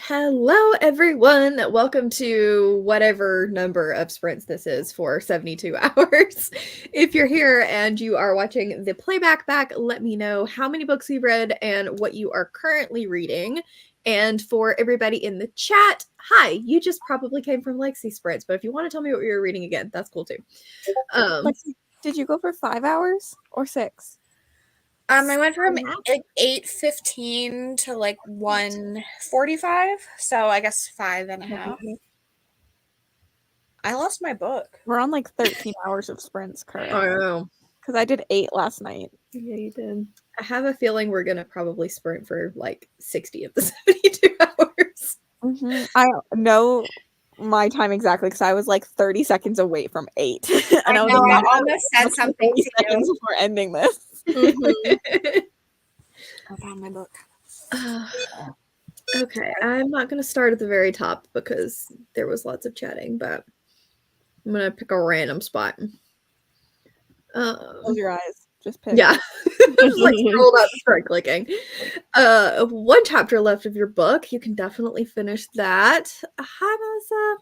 Hello, everyone. Welcome to whatever number of sprints this is for 72 hours. If you're here and you are watching the playback back, let me know how many books you've read and what you are currently reading. And for everybody in the chat, hi, you just probably came from Lexi sprints, but if you want to tell me what you're reading again, that's cool too. Lexi, did you go for 5 hours or 6? I went from 8:15 to 1:45, so I guess 5.5. I lost my book. We're on 13 hours of sprints currently. I know. Because I did 8 last night. Yeah, you did. I have a feeling we're going to probably sprint for 60 of the 72 hours. Mm-hmm. I know my time exactly because I was 30 seconds away from 8. And I almost said something to seconds before ending this. Mm-hmm. I found my book. Okay, I'm not going to start at the very top because there was lots of chatting, but I'm going to pick a random spot. Close your eyes. Just pick. Yeah. Just scroll up, start clicking. 1 chapter left of your book. You can definitely finish that. Hi,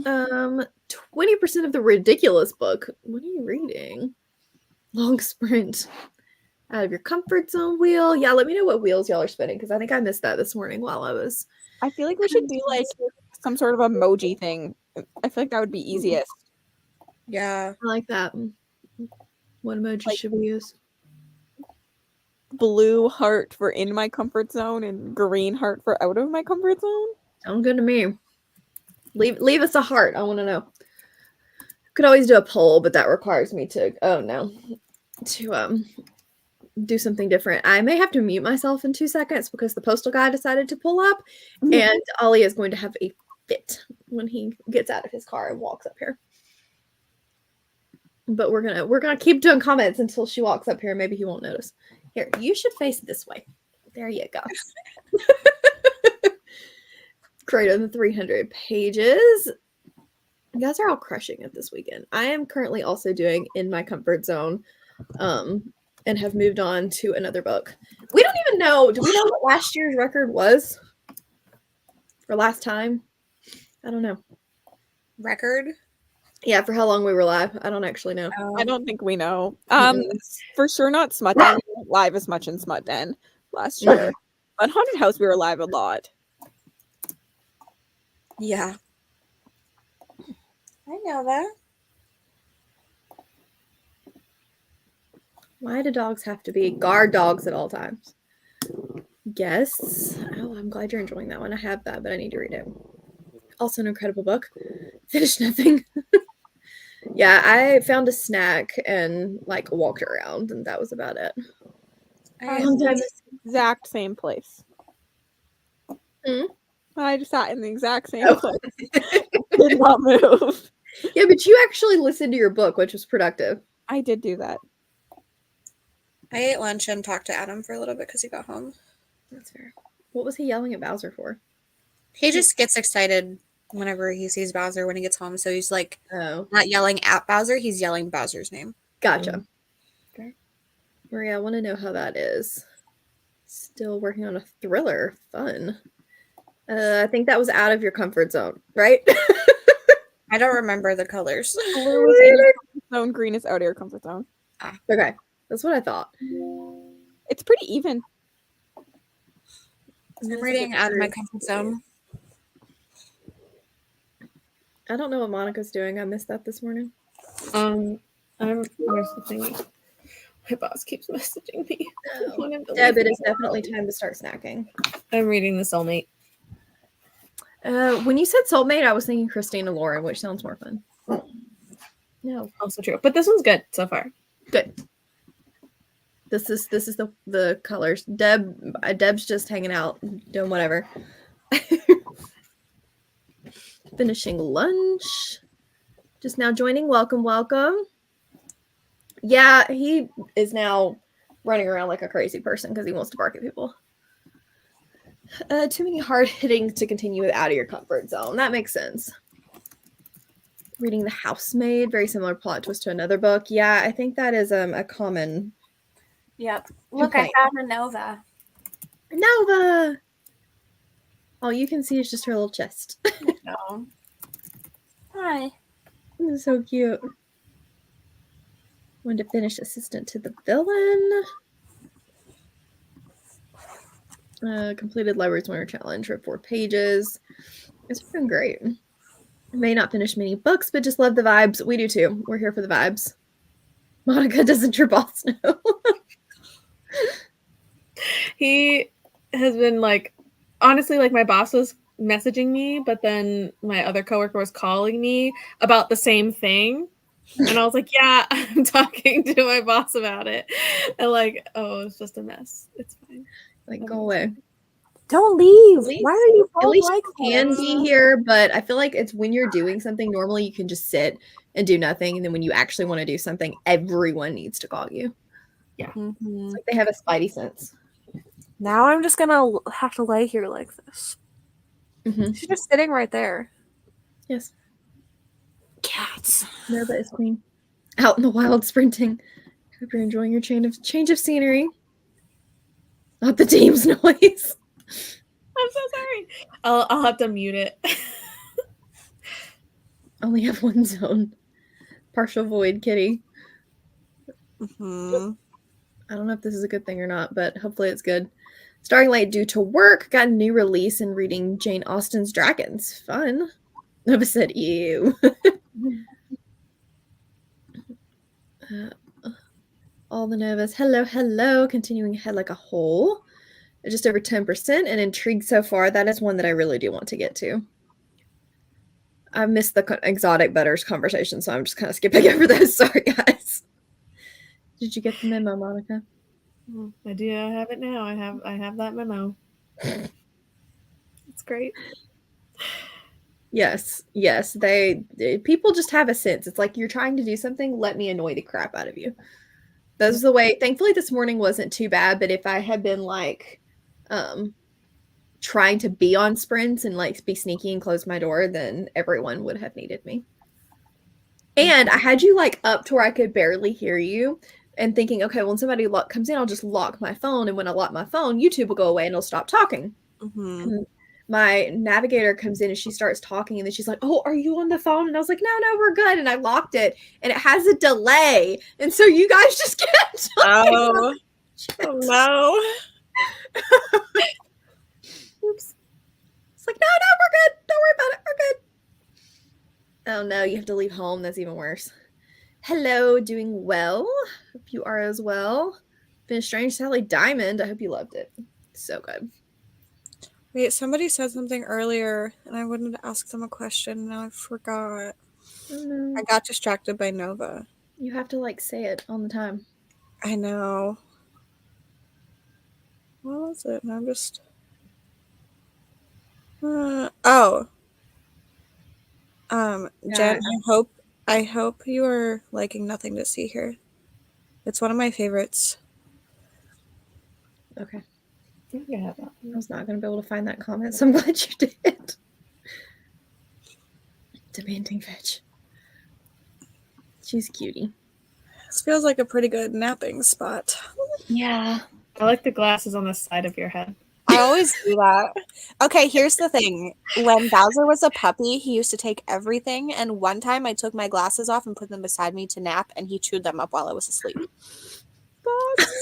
Melissa. 20% of the ridiculous book. What are you reading? Long sprint. Out of your comfort zone wheel. Yeah, let me know what wheels y'all are spinning because I think I missed that this morning while I was. I feel like we should do some sort of emoji thing. I feel like that would be easiest. Yeah. I like that. What emoji should we use? Blue heart for in my comfort zone and green heart for out of my comfort zone. Sounds good to me. Leave us a heart. I want to know. Could always do a poll, but that requires me to do something different. I may have to mute myself in 2 seconds because the postal guy decided to pull up, and Ollie is going to have a fit when he gets out of his car and walks up here. But we're gonna keep doing comments until she walks up here. Maybe he won't notice. Here, you should face this way. There you go. Greater than 300 pages. You guys are all crushing it this weekend. I am currently also doing In My Comfort Zone, and have moved on to another book. We don't even know. Do we know what last year's record was? For last time? I don't know. Record? Yeah, for how long we were live. I don't actually know. I don't think we know. For sure not Smut Den. We weren't live as much in Smut Den last year. But Haunted House we were live a lot. Yeah. I know that. Why do dogs have to be guard dogs at all times? Yes. Oh, I'm glad you're enjoying that one. I have that, but I need to read it. Also an incredible book. Finished nothing. Yeah, I found a snack and walked around, and that was about it. I was in the exact same place. I just sat in the exact same place. Did not move. Yeah, but you actually listened to your book, which was productive. I did do that. I ate lunch and talked to Adam for a little bit because he got home. That's fair. What was he yelling at Bowser for? He just gets excited whenever he sees Bowser when he gets home. So he's not yelling at Bowser. He's yelling Bowser's name. Gotcha. Okay. Maria, I want to know how that is. Still working on a thriller. Fun. I think that was out of your comfort zone, right? I don't remember the colors. Blue is in your comfort zone, green is out of your comfort zone. Okay. That's what I thought. It's pretty even. I'm reading Out of My Comfort Zone. I don't know what Monica's doing. I missed that this morning. I'm messaging. My boss keeps messaging me. Deb, it is definitely time to start snacking. I'm reading The Soulmate. When you said Soulmate, I was thinking Christina Lauren, which sounds more fun. No. Also true. But this one's good so far. Good. This is the colors. Deb's just hanging out, doing whatever. Finishing lunch. Just now joining. Welcome. Yeah, he is now running around like a crazy person because he wants to bark at people. Too many hard hitting to continue out of your comfort zone. That makes sense. Reading The Housemaid, very similar plot twist to another book. Yeah, I think that is a common. Yep. Look, I found a Nova. Nova! All you can see is just her little chest. No. Hi. It's so cute. One to finish assistant to the villain. Completed library's winter challenge for 4 pages. It's been great. May not finish many books, but just love the vibes. We do too. We're here for the vibes. Monica, doesn't your boss know? He has been like, honestly, like my boss was messaging me, but then my other coworker was calling me about the same thing. And I was like, yeah, I'm talking to my boss about it. And like, oh, it's just a mess. It's fine. Like, go away. Don't leave. least- Why are you At both least like you can this? be here, but I feel like it's when you're doing something, normally you can just sit and do nothing. And then when you actually want to do something, everyone needs to call you. Mhm. It's like they have a spidey sense. Now I'm just gonna have to lay here like this. Mm-hmm. She's just sitting right there. Yes. Cats. Nova is queen. Out in the wild sprinting. Hope you're enjoying your change of scenery. Not the team's noise. I'm so sorry. I'll have to mute it. Only have one zone. Partial void, kitty. Mm-hmm. I don't know if this is a good thing or not, but hopefully it's good. Starting late due to work. Got a new release and reading Jane Austen's Dragons. Fun. Nova said, ew. All the Novas. Hello, hello. Continuing ahead like a whole. Just over 10% and intrigued so far. That is one that I really do want to get to. I missed the exotic butters conversation, so I'm just kind of skipping over those. Sorry, guys. Did you get the memo, Monica? I do. I have it now. I have that memo. It's great. Yes. People just have a sense. It's like you're trying to do something. Let me annoy the crap out of you. That's the way. Thankfully, this morning wasn't too bad. But if I had been like, trying to be on sprints and like be sneaky and close my door, then everyone would have needed me. And I had you like up to where I could barely hear you and thinking, okay, when somebody comes in, I'll just lock my phone. And when I lock my phone, YouTube will go away and it'll stop talking. Mm-hmm. And my navigator comes in and she starts talking and then she's like, oh, are you on the phone? And I was like, no, we're good. And I locked it and it has a delay. And so you guys just kept talking. Oh no. Oops. It's like, no, we're good. Don't worry about it. We're good. Oh no, you have to leave home. That's even worse. Hello, doing well. Hope you are as well. Been a Strange Sally Diamond. I hope you loved it. So good. Wait, somebody said something earlier and I wanted to ask them a question. Now I forgot. Oh no. I got distracted by Nova. You have to like say it all the time. I know. What was it? I'm just. Jen, I hope you are liking Nothing to See Here. It's one of my favorites. Okay. Yeah. I was not going to be able to find that comment, so I'm glad you did. Demanding bitch. She's cutie. This feels like a pretty good napping spot. Yeah. I like the glasses on the side of your head. I always do that. Okay, here's the thing. When Bowser was a puppy, he used to take everything, and one time I took my glasses off and put them beside me to nap, and he chewed them up while I was asleep.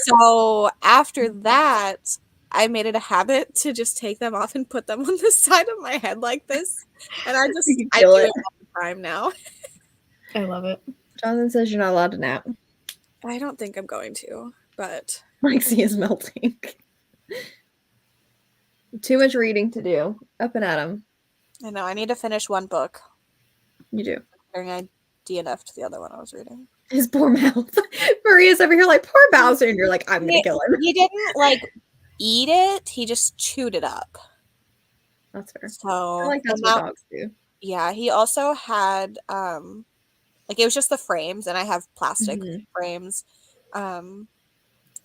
So after that, I made it a habit to just take them off and put them on the side of my head like this. And I do it all the time now. I love it. Jonathan says you're not allowed to nap. I don't think I'm going to, but Lexi is melting. Too much reading to do. Up and at 'em. I know I need to finish one book. You do. Comparing I DNF'd the other one I was reading. His poor mouth. Maria's over here like, poor Bowser. And you're like, I'm going to kill him. He didn't like eat it. He just chewed it up. That's fair. So I like that's what dogs do. Yeah, he also had like it was just the frames, and I have plastic frames. And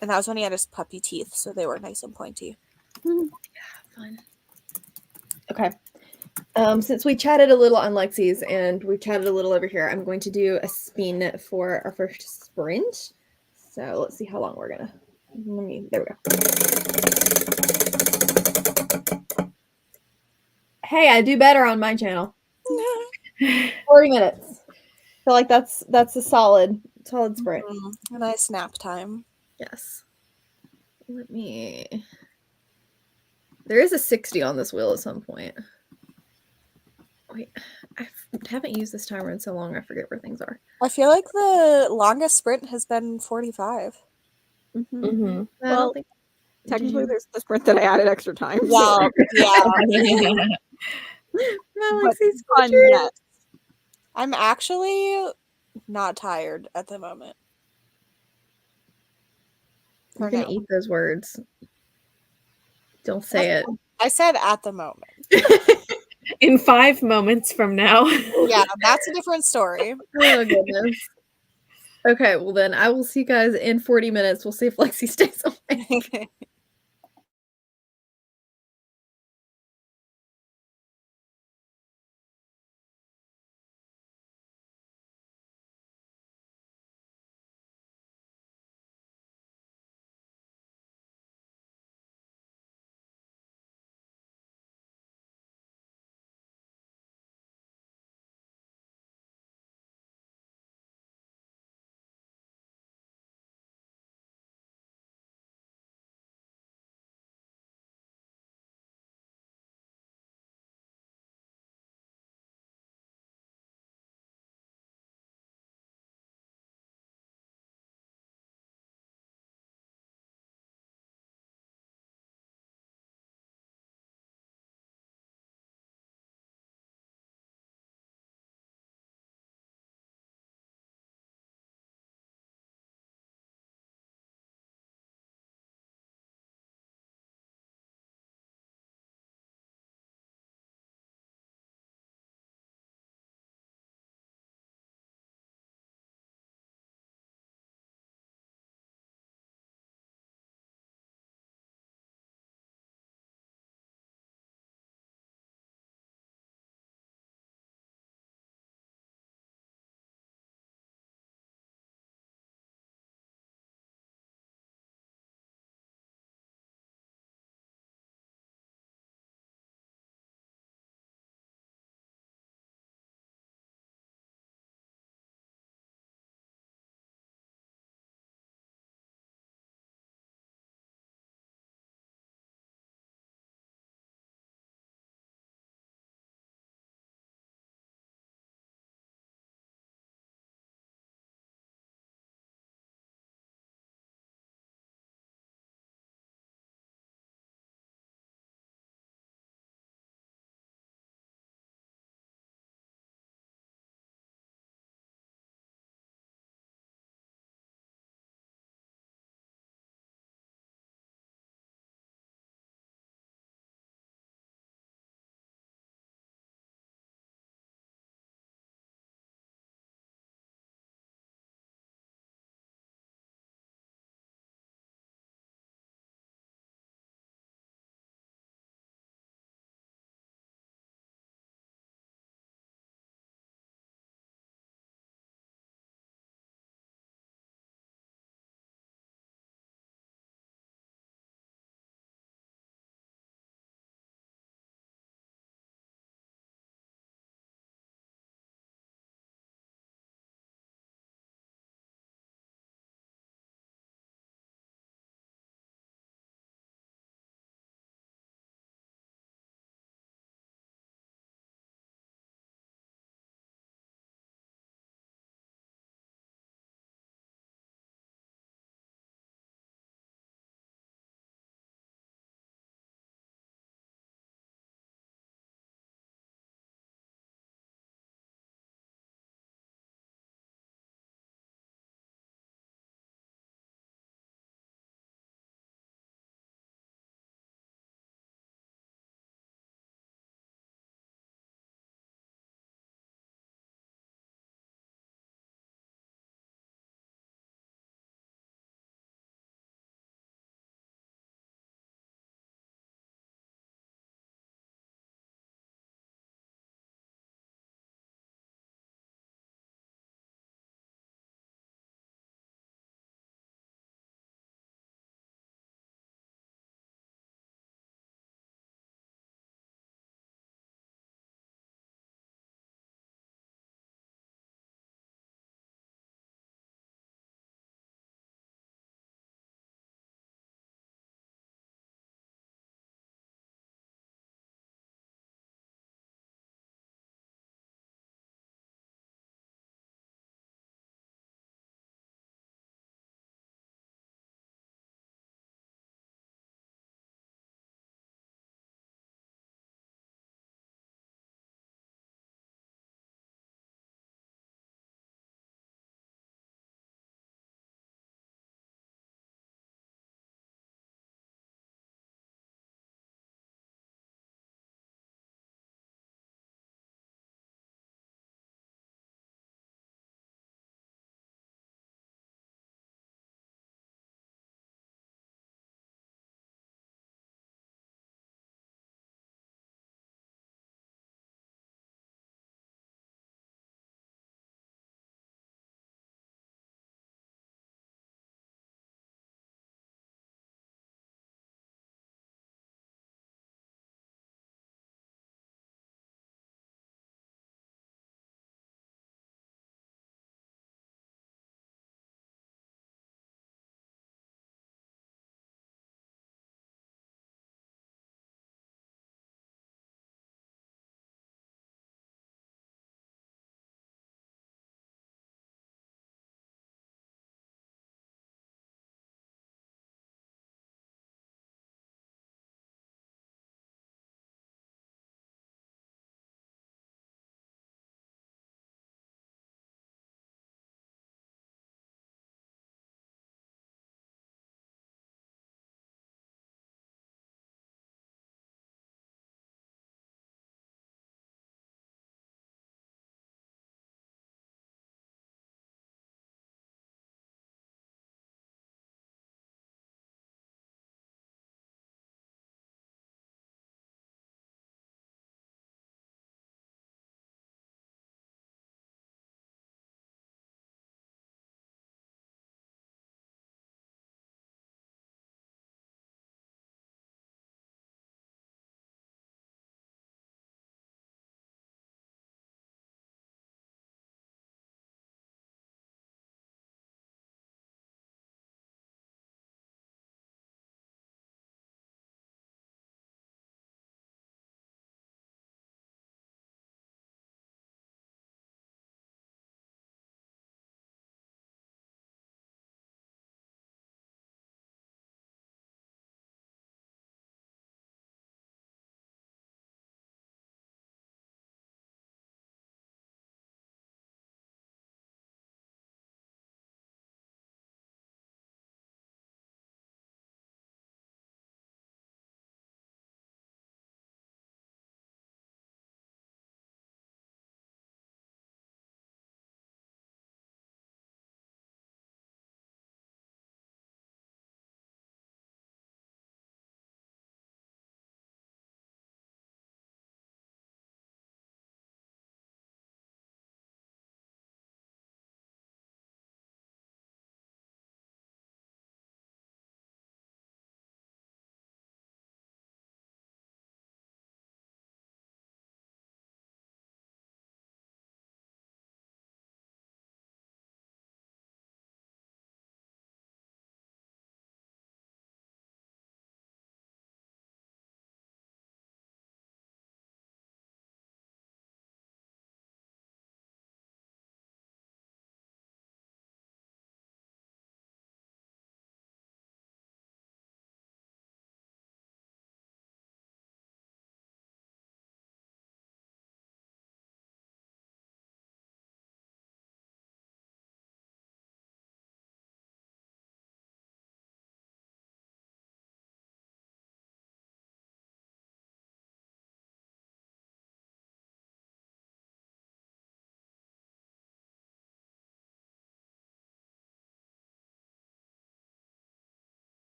that was when he had his puppy teeth, so they were nice and pointy. Yeah, fun. Okay. Since we chatted a little on Lexi's and we chatted a little over here, I'm going to do a spin for our first sprint. So let's see how long we're gonna. There we go. Hey, I do better on my channel. 40 minutes. I feel like that's a solid sprint. A nice nap time. Yes. Let me. There is a 60 on this wheel at some point. Wait, I haven't used this timer in so long. I forget where things are. I feel like the longest sprint has been 45. Mm-hmm. Well, technically, there's the sprint that I added extra time. Yeah, yeah. Alexi's Fun, yes. I'm actually not tired at the moment. You're gonna eat those words. Don't say it. I said at the moment. In 5 moments from now. Yeah, that's a different story. Oh goodness. Okay, well then I will see you guys in 40 minutes. We'll see if Lexi stays awake.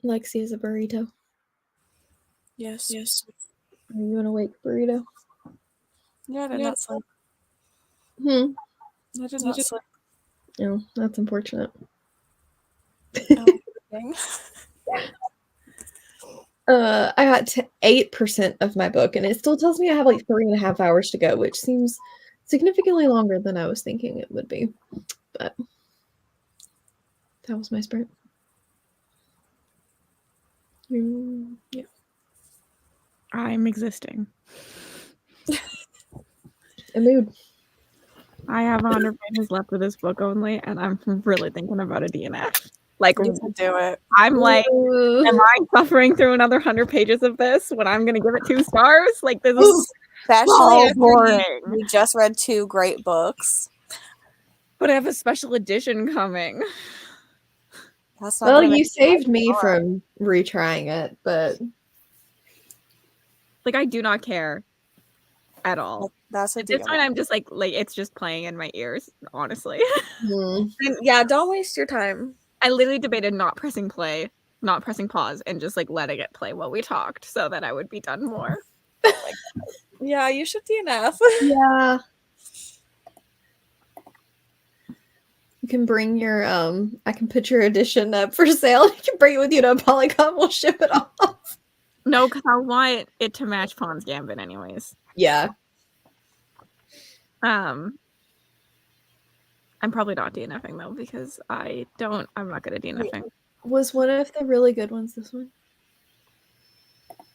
Lexi is a burrito. Yes. Are you an awake burrito? Yeah, I did not sleep. I did not sleep. Oh, that's unfortunate. I got to 8% of my book, and it still tells me I have like 3.5 hours to go, which seems significantly longer than I was thinking it would be. But that was my sprint. Yeah. I'm existing. A mood. I have 100 pages left of this book only, and I'm really thinking about a DNF. Like, You can do it. I'm like, am I suffering through another 100 pages of this when I'm gonna give it 2 stars? Like, this is Especially so after boring. you just read 2 great books. But I have a special edition coming. That's not Well, gonna you make saved me from retrying it, but like, I do not care at all. That's a At this deal. point, I'm just like it's just playing in my ears, honestly. Yeah, don't waste your time. I literally debated not pressing play, not pressing pause, and just like letting it play while we talked so that I would be done more. Yeah, you should DNF. yeah. You can bring your I can put your edition up for sale. You can bring it with you to Polygon. We'll ship it off. No, because I want it to match Fawn's Gambit anyways. Yeah. I'm probably not DNFing though because I'm not good at DNFing. Was one of the really good ones this one? Have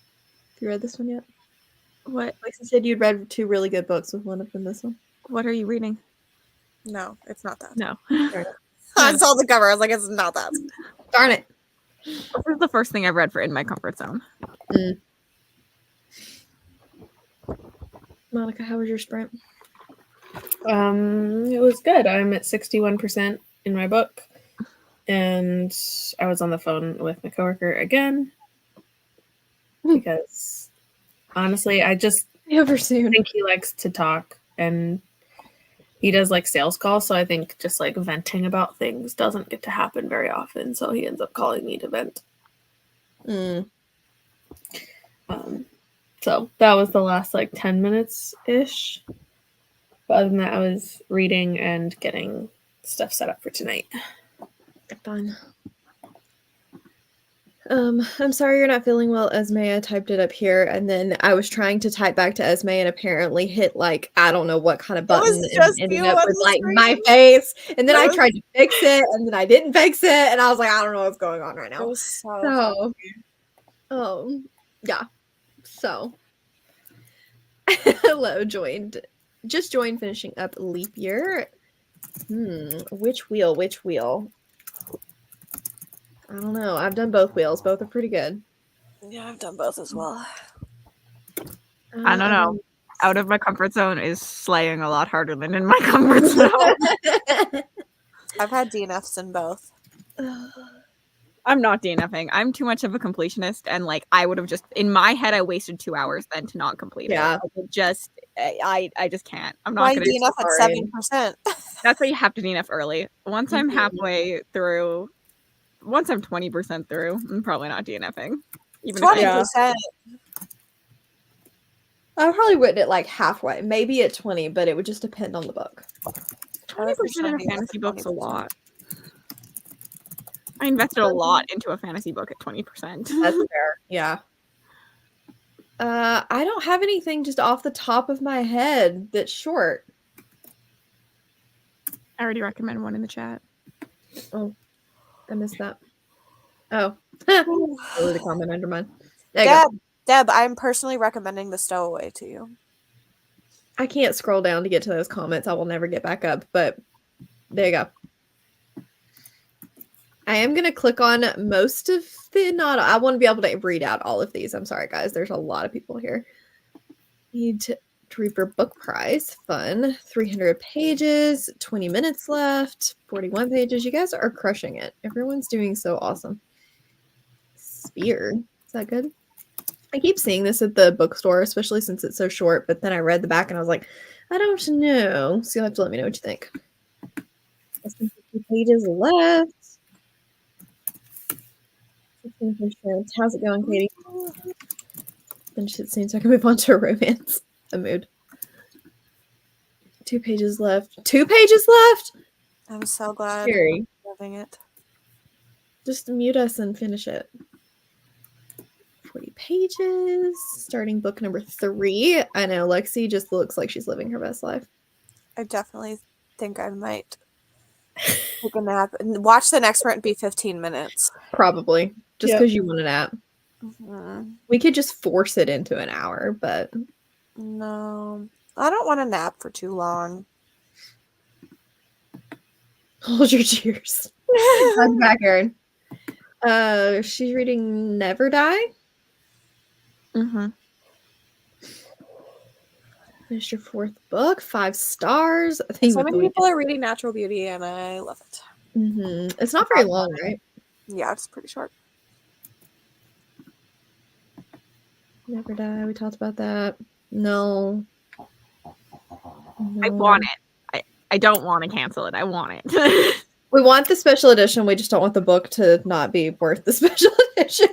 you read this one yet? What? Lexi said you'd read 2 really good books. Was one of them this one? What are you reading? No, it's not that. No. I saw the cover. I was like, it's not that. Darn it. This is the first thing I've read for In My Comfort Zone. Monica, how was your sprint? It was good. I'm at 61% in my book, and I was on the phone with my coworker again because honestly, I just Over soon. think he likes to talk, and he does like sales calls. So I think just like venting about things doesn't get to happen very often. So he ends up calling me to vent. So that was the last like 10 minutes ish. But other than that, I was reading and getting stuff set up for tonight. Fun. I'm sorry you're not feeling well, Esme. I typed it up here, and then I was trying to type back to Esme and apparently hit like I don't know what kind of button and ended up with like my face. And then I tried to fix it, and then I didn't fix it, and I was like, I don't know what's going on right now. It was so yeah. So hello, just joined finishing up Leap Year. Which wheel? I don't know. I've done both wheels. Both are pretty good. Yeah, I've done both as well. I don't know. Out of My Comfort Zone is slaying a lot harder than In My Comfort Zone. I've had DNFs in both. I'm not DNFing. I'm too much of a completionist, and like I would have just in my head I wasted 2 hours then to not complete it. Like, I just can't. I'm not going to DNF at 7%. That's why you have to DNF early. Once I'm halfway through, once I'm 20% through, I'm probably not DNFing. Even 20%. I probably wouldn't at like halfway, maybe at 20, but it would just depend on the book. 20% in a fantasy book's a lot. I invested a lot into a fantasy book at 20%. That's fair. Yeah. I don't have anything just off the top of my head that's short. I already recommend one in the chat. Oh, I missed that. Oh, really the comment under mine. There you go. Deb, I'm personally recommending The Stowaway to you. I can't scroll down to get to those comments. I will never get back up, but there you go. I am going to click on most of the not. I want to be able to read out all of these. I'm sorry, guys. There's a lot of people here. Need to read for book prize. Fun. 300 pages, 20 minutes left, 41 pages. You guys are crushing it. Everyone's doing so awesome. Spear. Is that good? I keep seeing this at the bookstore, especially since it's so short, but then I read the back and I was like, I don't know. So you'll have to let me know what you think. Less than 50 pages left. How's it going, Katie? Finish it soon so I can move on to a romance. A mood. 2 pages left. 2 pages left? I'm so glad. Scary. I'm loving it. Just mute us and finish it. 40 pages. Starting book number 3. I know, Lexi just looks like she's living her best life. I definitely think I might take a nap and watch the next one be 15 minutes. Probably. Just because you want a nap. Mm-hmm. We could just force it into an hour, but... No. I don't want to nap for too long. Hold your cheers. I'm back, Erin. She's reading Never Die. Mm-hmm. Finished your 4th book. 5 stars. I think So many people are reading Natural Beauty, and I love it. Mm-hmm. It's not very long, right? Yeah, it's pretty short. Never Die. We talked about that. No. I want it. I don't want to cancel it. I want it. We want the special edition. We just don't want the book to not be worth the special edition.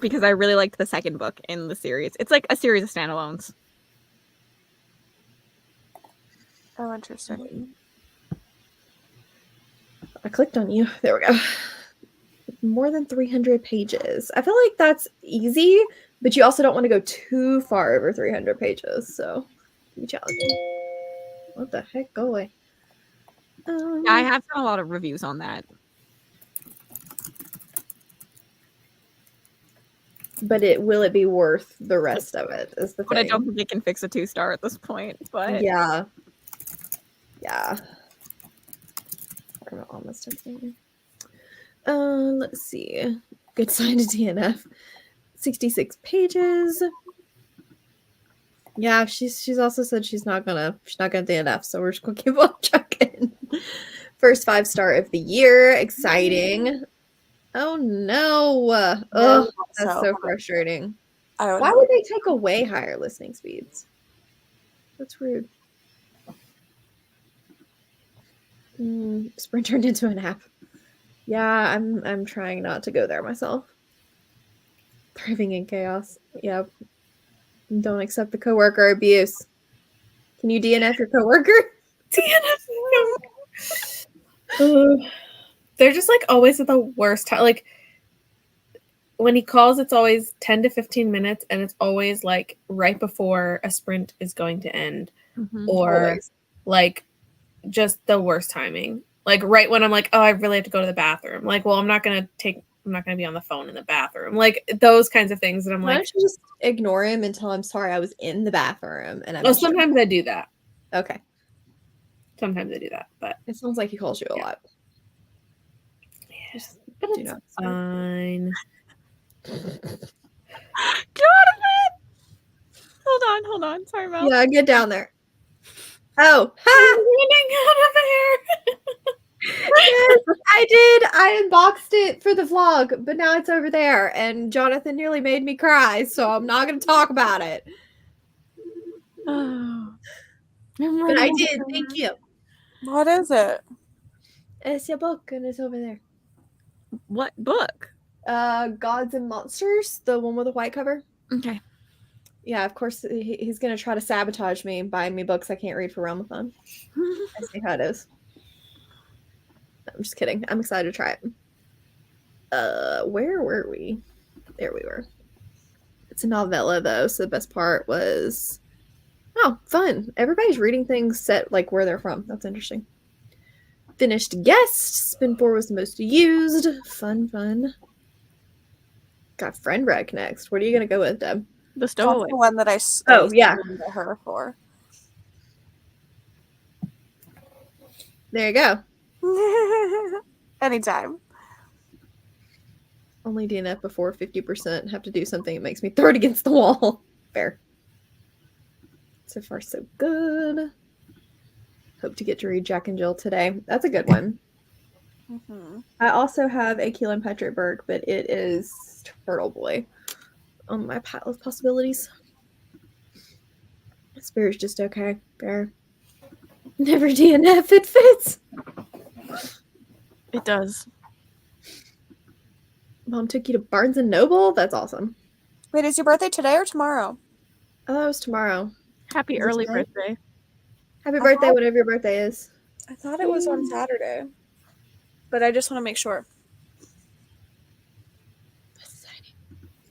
Because I really liked the second book in the series. It's like a series of standalones. Oh, interesting. I clicked on you. There we go. More than 300 pages. I feel like that's easy, but you also don't want to go too far over 300 pages. So, it can be challenging. What the heck? Go away. I have done a lot of reviews on that. But will it be worth the rest of it? Is the But thing. I don't think it can fix a 2-star at this point. But yeah. We're almost done. Let's see. Good sign to DNF. 66 pages. Yeah, she's also said she's not gonna DNF, so we're just gonna keep on chucking. First 5-star of the year. Exciting. Oh no. Ugh, that's so frustrating. Why would they take away higher listening speeds? That's rude. Sprint turned into an app. Yeah, I'm trying not to go there myself. Thriving in chaos. Yep. Don't accept the coworker abuse. Can you DNF your coworker? DNF. They're just like always at the worst time. Like when he calls, it's always 10 to 15 minutes, and it's always like right before a sprint is going to end, or like just the worst timing. Like right when I'm like, oh, I really have to go to the bathroom. Like, well, I'm not gonna be on the phone in the bathroom. Like those kinds of things. And I'm Why like, don't you just ignore him and tell him sorry I was in the bathroom and well, sometimes I do that. Okay. Sometimes I do that, but it sounds like he calls you a lot. Yeah, but it's fine. Jonathan! Hold on. Sorry, Mel. Yeah, get down there. Oh, I'm getting out of there. Yes, I did. I unboxed it for the vlog, but now it's over there, and Jonathan nearly made me cry, so I'm not going to talk about it. Oh. But I did. Thank you. What is it? It's a book, and it's over there. What book? Gods and Monsters, the one with the white cover. Okay. Yeah, of course, he's going to try to sabotage me and buy me books I can't read for Realmathon. I see how it is. I'm just kidding. I'm excited to try it. Where were we? There we were. It's a novella, though, so the best part was... Oh, fun. Everybody's reading things set like where they're from. That's interesting. Finished guest. Spin 4 was the most used. Fun. Got friend rec next. What are you going to go with, Deb? The Stowaway. That's the one that I yeah. to her for. There you go. Anytime. Only DNF before 50%. Have to do something that makes me throw it against the wall. Fair. So far, so good. Hope to get to read Jack and Jill today. That's a good one. I also have a Keelan Patrick Berg, but it is Turtle Boy on my pile of possibilities. Spirit's just okay. Fair. Never DNF. It fits. It does. Mom took you to Barnes & Noble? That's awesome. Wait, is your birthday today or tomorrow? I thought it was tomorrow. Happy Is it early today? birthday. Happy birthday, whatever your birthday is. I thought it was on Saturday. But I just want to make sure.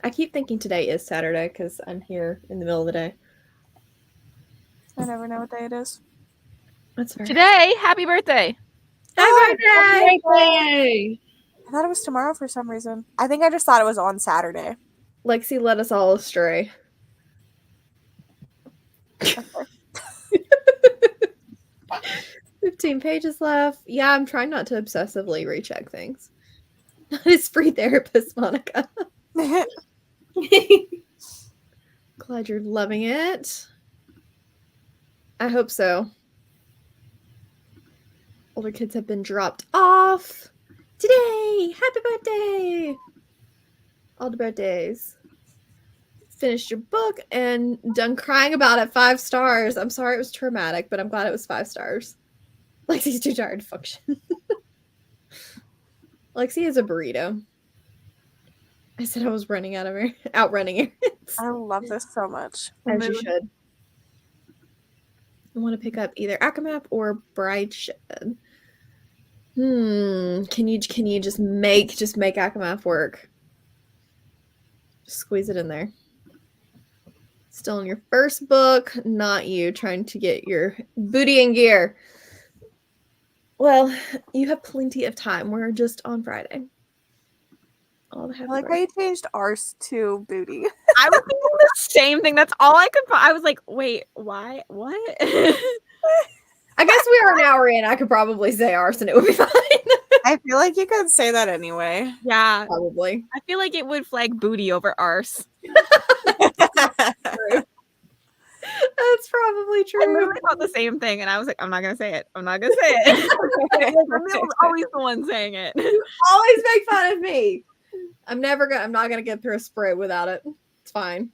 I keep thinking today is Saturday because I'm here in the middle of the day. I never know what day it is. That's fair. Today, happy birthday. Happy birthday! Birthday! I thought it was tomorrow for some reason. I think I just thought it was on Saturday. Lexi led us all astray. 15 pages left. Yeah, I'm trying not to obsessively recheck things. Not as free therapist, Monica. Glad you're loving it. I hope so. Older kids have been dropped off today. Happy birthday! All the birthdays. Finished your book and done crying about it. 5 stars. I'm sorry it was traumatic, but I'm glad it was 5 stars. Lexi's too tired to function. Lexi is a burrito. I said I was running outrunning errands. I love this so much. As you should. I want to pick up either Akamap or Brideshed. Can you just make Akamap work? Just squeeze it in there. Still in your first book, not you trying to get your booty in gear. Well, you have plenty of time. We're just on Friday. All the happy I like how you changed arse to booty. I was thinking the same thing. That's all I could find. I was like, wait, why? What? I guess we are an hour in. I could probably say arse and it would be fine. I feel like you could say that anyway. Yeah. Probably. I feel like it would flag booty over arse. That's probably true. I literally thought the same thing, and I was like, I'm not gonna say it. I'm not gonna say it. I'm always the one saying it. Always make fun of me. I'm not gonna get through a spray without it. It's fine.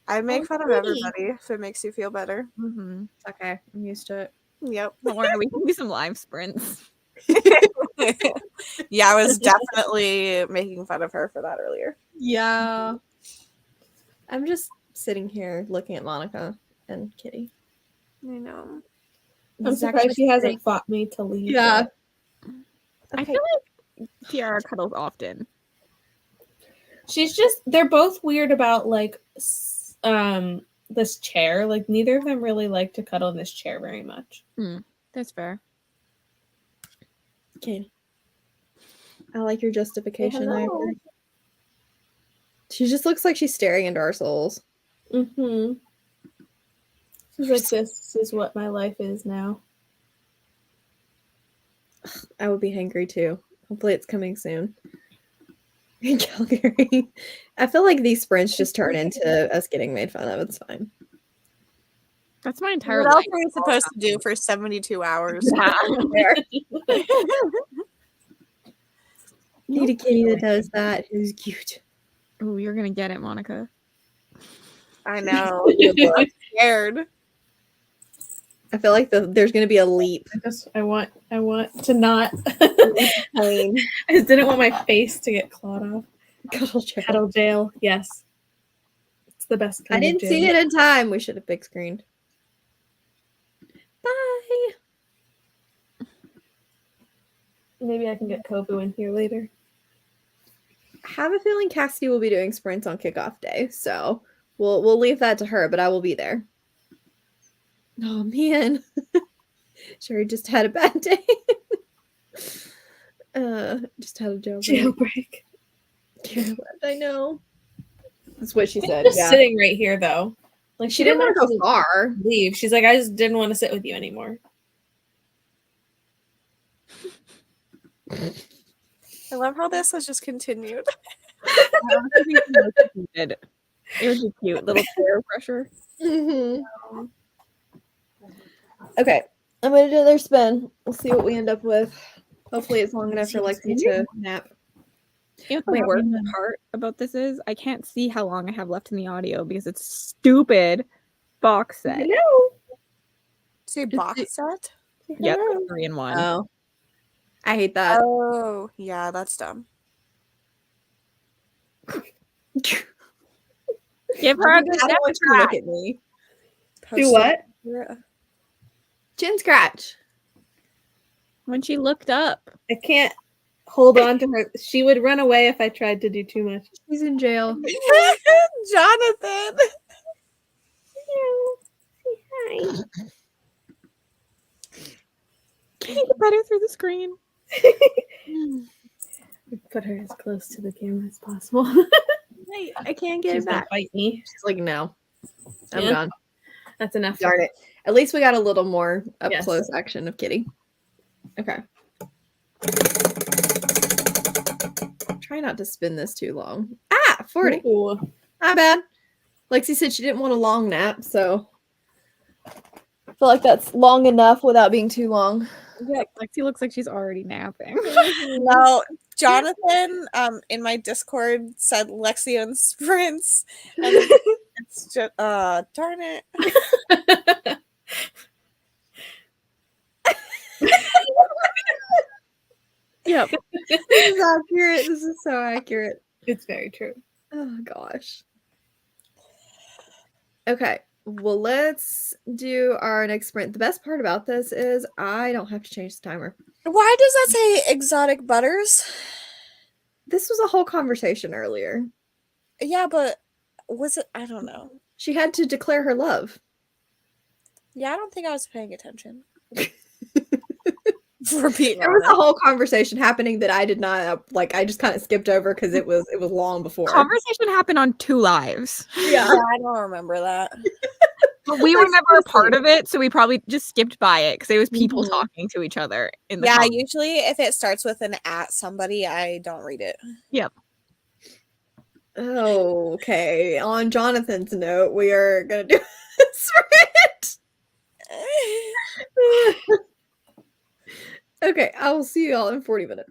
I make fun of everybody if it makes you feel better. Mm-hmm. It's okay. I'm used to it. Yep. Don't worry, we can do some live sprints. Yeah, I was definitely making fun of her for that earlier. Yeah. I'm just sitting here looking at Monica and Kitty. I know. I'm surprised she hasn't fought me to leave. Yeah. I feel like Tiara cuddles often. They're both weird about like this chair. Like neither of them really like to cuddle in this chair very much. That's fair. Okay. I like your justification. Hello. She just looks like she's staring into our souls. Mm-hmm. She's like, this is what my life is now. I would be hangry too. Hopefully it's coming soon. In Calgary. I feel like these sprints just turn into us getting made fun of. It's fine. That's my entire What life. else are you supposed to do for 72 hours? Need a kitty that does that. Who's cute. Oh, you're gonna get it, Monica. I know. I'm scared. I feel like there's going to be a leap. I want to not. I just didn't want my face to get clawed off. Cuddle jail. Yes. It's the best kind I didn't of jail. see it in time. We should have big screened. Bye. Maybe I can get Kobu in here later. I have a feeling Cassidy will be doing sprints on kickoff day, so we'll leave that to her, but I will be there. Oh man. Sherry just had a bad day. Just had a jailbreak. Yeah, I know. That's what she said. Just Yeah. sitting right here though. Like She didn't want to go far. leave. She's like, I just didn't want to sit with you anymore. I love how this has just continued. It would be cute. Little chair pressure. Mm-hmm. Okay, I'm gonna do another spin. We'll see what we end up with. Hopefully, it's long enough for Lexi to nap. You know what the worst part about this is? I can't see how long I have left in the audio because it's stupid box set. Hello. Say box set? Yep, 3 in 1. Oh, I hate that. Oh, yeah, that's dumb. Give her a good I don't want you to look at me. Do what? Chin scratch. When she looked up. I can't hold on to her. She would run away if I tried to do too much. She's in jail. Jonathan. Hi. Can you get better through the screen? Put her as close to the camera as possible. I can't get She's it gonna back. fight me. She's like, no. I'm Yeah. gone. That's enough. Darn it. At least we got a little more up Yes. close action of Kitty. Okay. Try not to spin this too long. 40. Ooh. Not bad. Lexi said she didn't want a long nap, so I feel like that's long enough without being too long. Yeah, Lexi looks like she's already napping. No, Jonathan in my Discord said Lexi and sprints. And it's just darn it. Yep. This is accurate. This is so accurate. It's very true. Oh gosh. Okay. Well, let's do our next sprint. The best part about this is I don't have to change the timer. Why does that say exotic butters? This was a whole conversation earlier. Yeah, but was it? I don't know. She had to declare her love. Yeah, I don't think I was paying attention. For being There was a honest. whole conversation happening that I did not I just kind of skipped over because it was long before. Conversation happened on 2 lives. Yeah. Yeah, I don't remember that. But we were never a part of it, so we probably just skipped by it because it was people Mhm. talking to each other in the Yeah, comments. usually if it starts with an at somebody, I don't read it. Yep. Oh, okay. On Jonathan's note, we are gonna do a sprint. Okay, I will see you all in 40 minutes.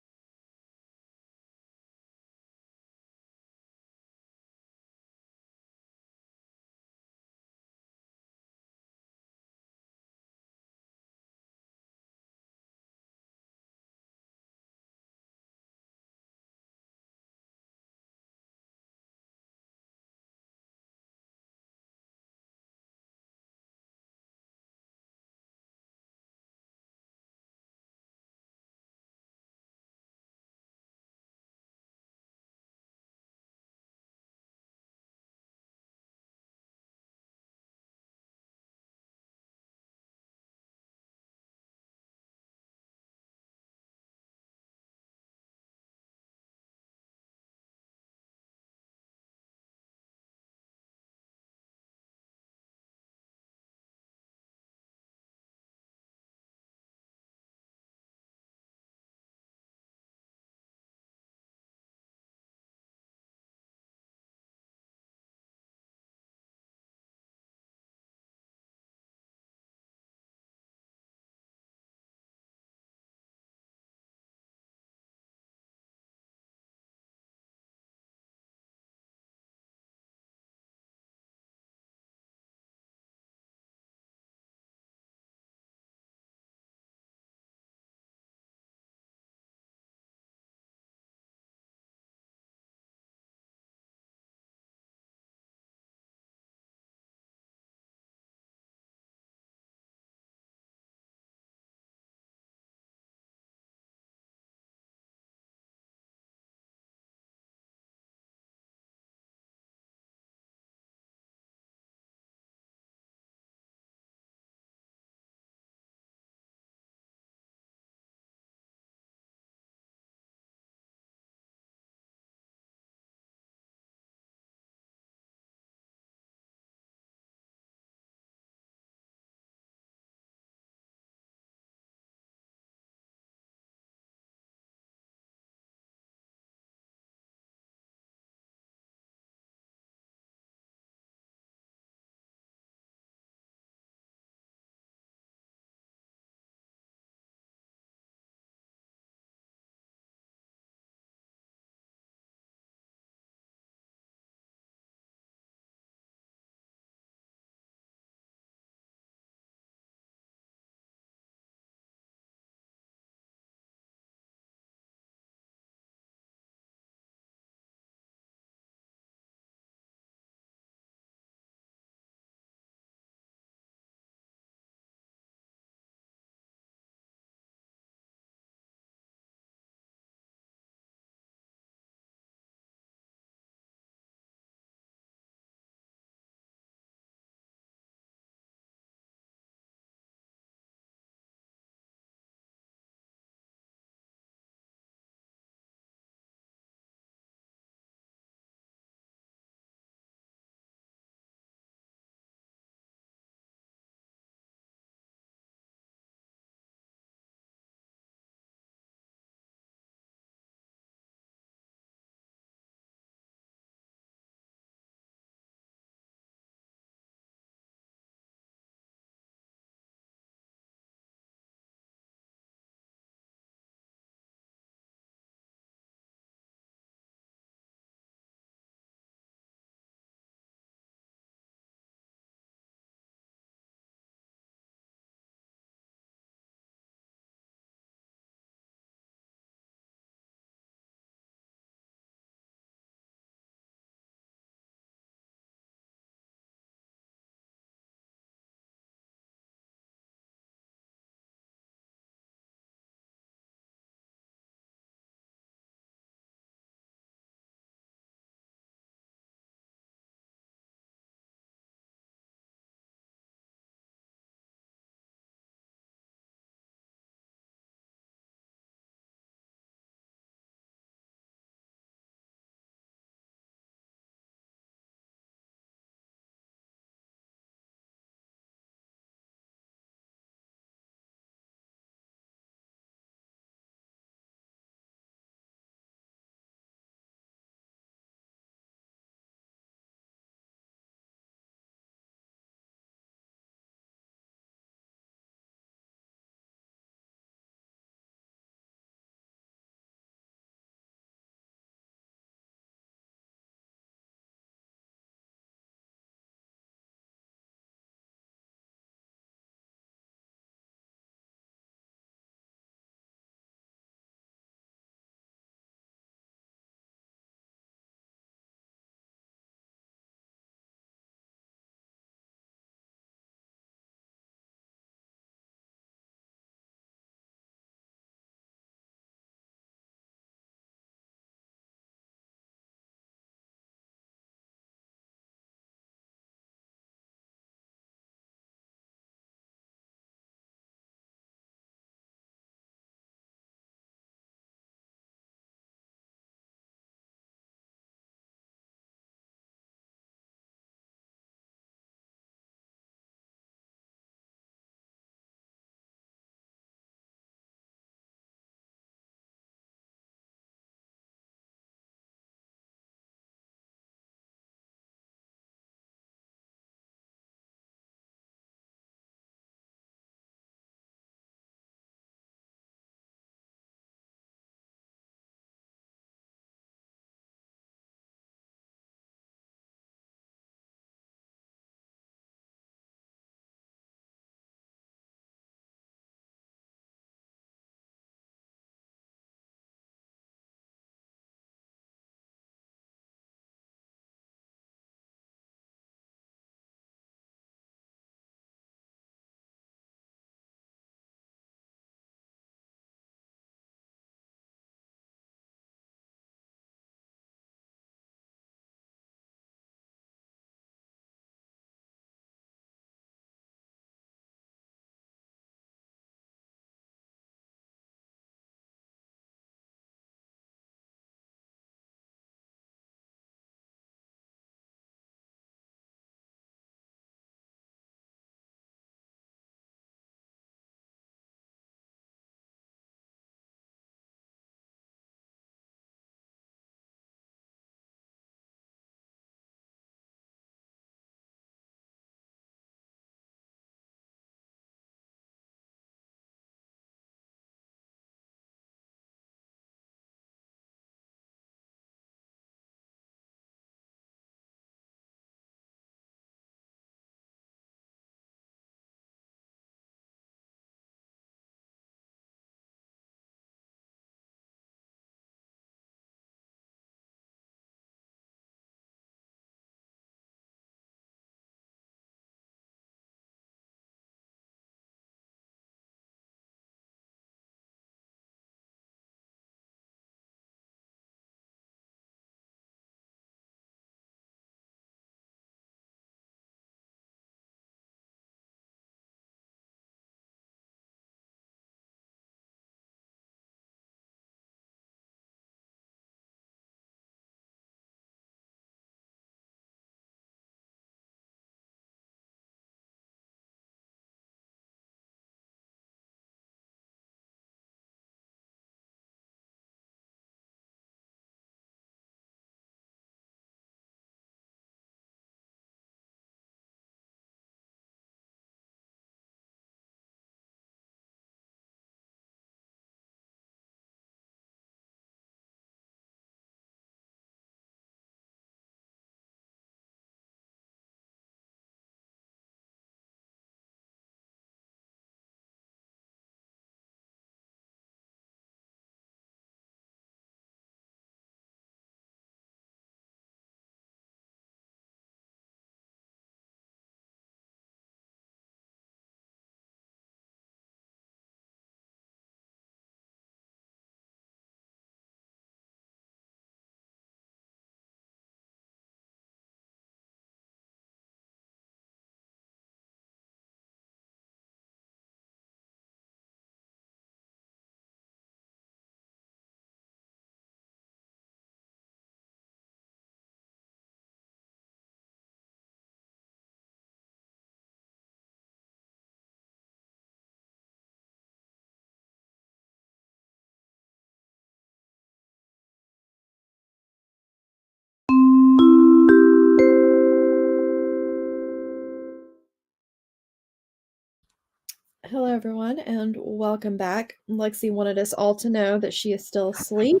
Hello, everyone, and welcome back. Lexi wanted us all to know that she is still asleep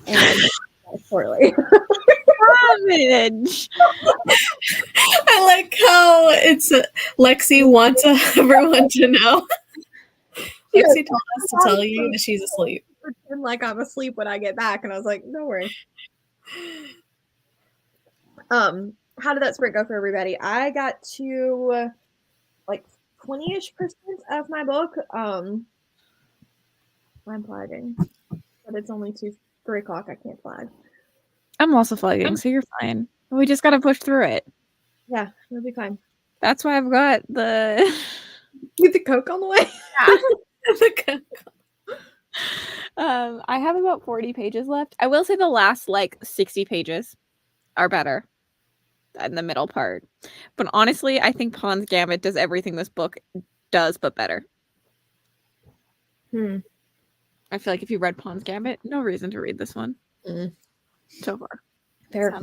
and poorly. Savage. I like how it's Lexi wants everyone to know. Lexi told us to tell you that she's asleep. Pretend like I'm asleep when I get back, and I was like, "Don't worry." How did that sprint go for everybody? I got to like 20-ish% of my book. I'm flagging, but it's only 3 o'clock. I can't flag. I'm also flagging, so you're fine. We just gotta push through it. Yeah, you'll be fine. That's why I've got the the Coke on the way. I have about 40 pages left. I will say the last like 60 pages are better than the middle part. But honestly, I think Pawn's Gambit does everything this book does, but better. I feel like if you read Pawn's Gambit, no reason to read this one. So far. Fair.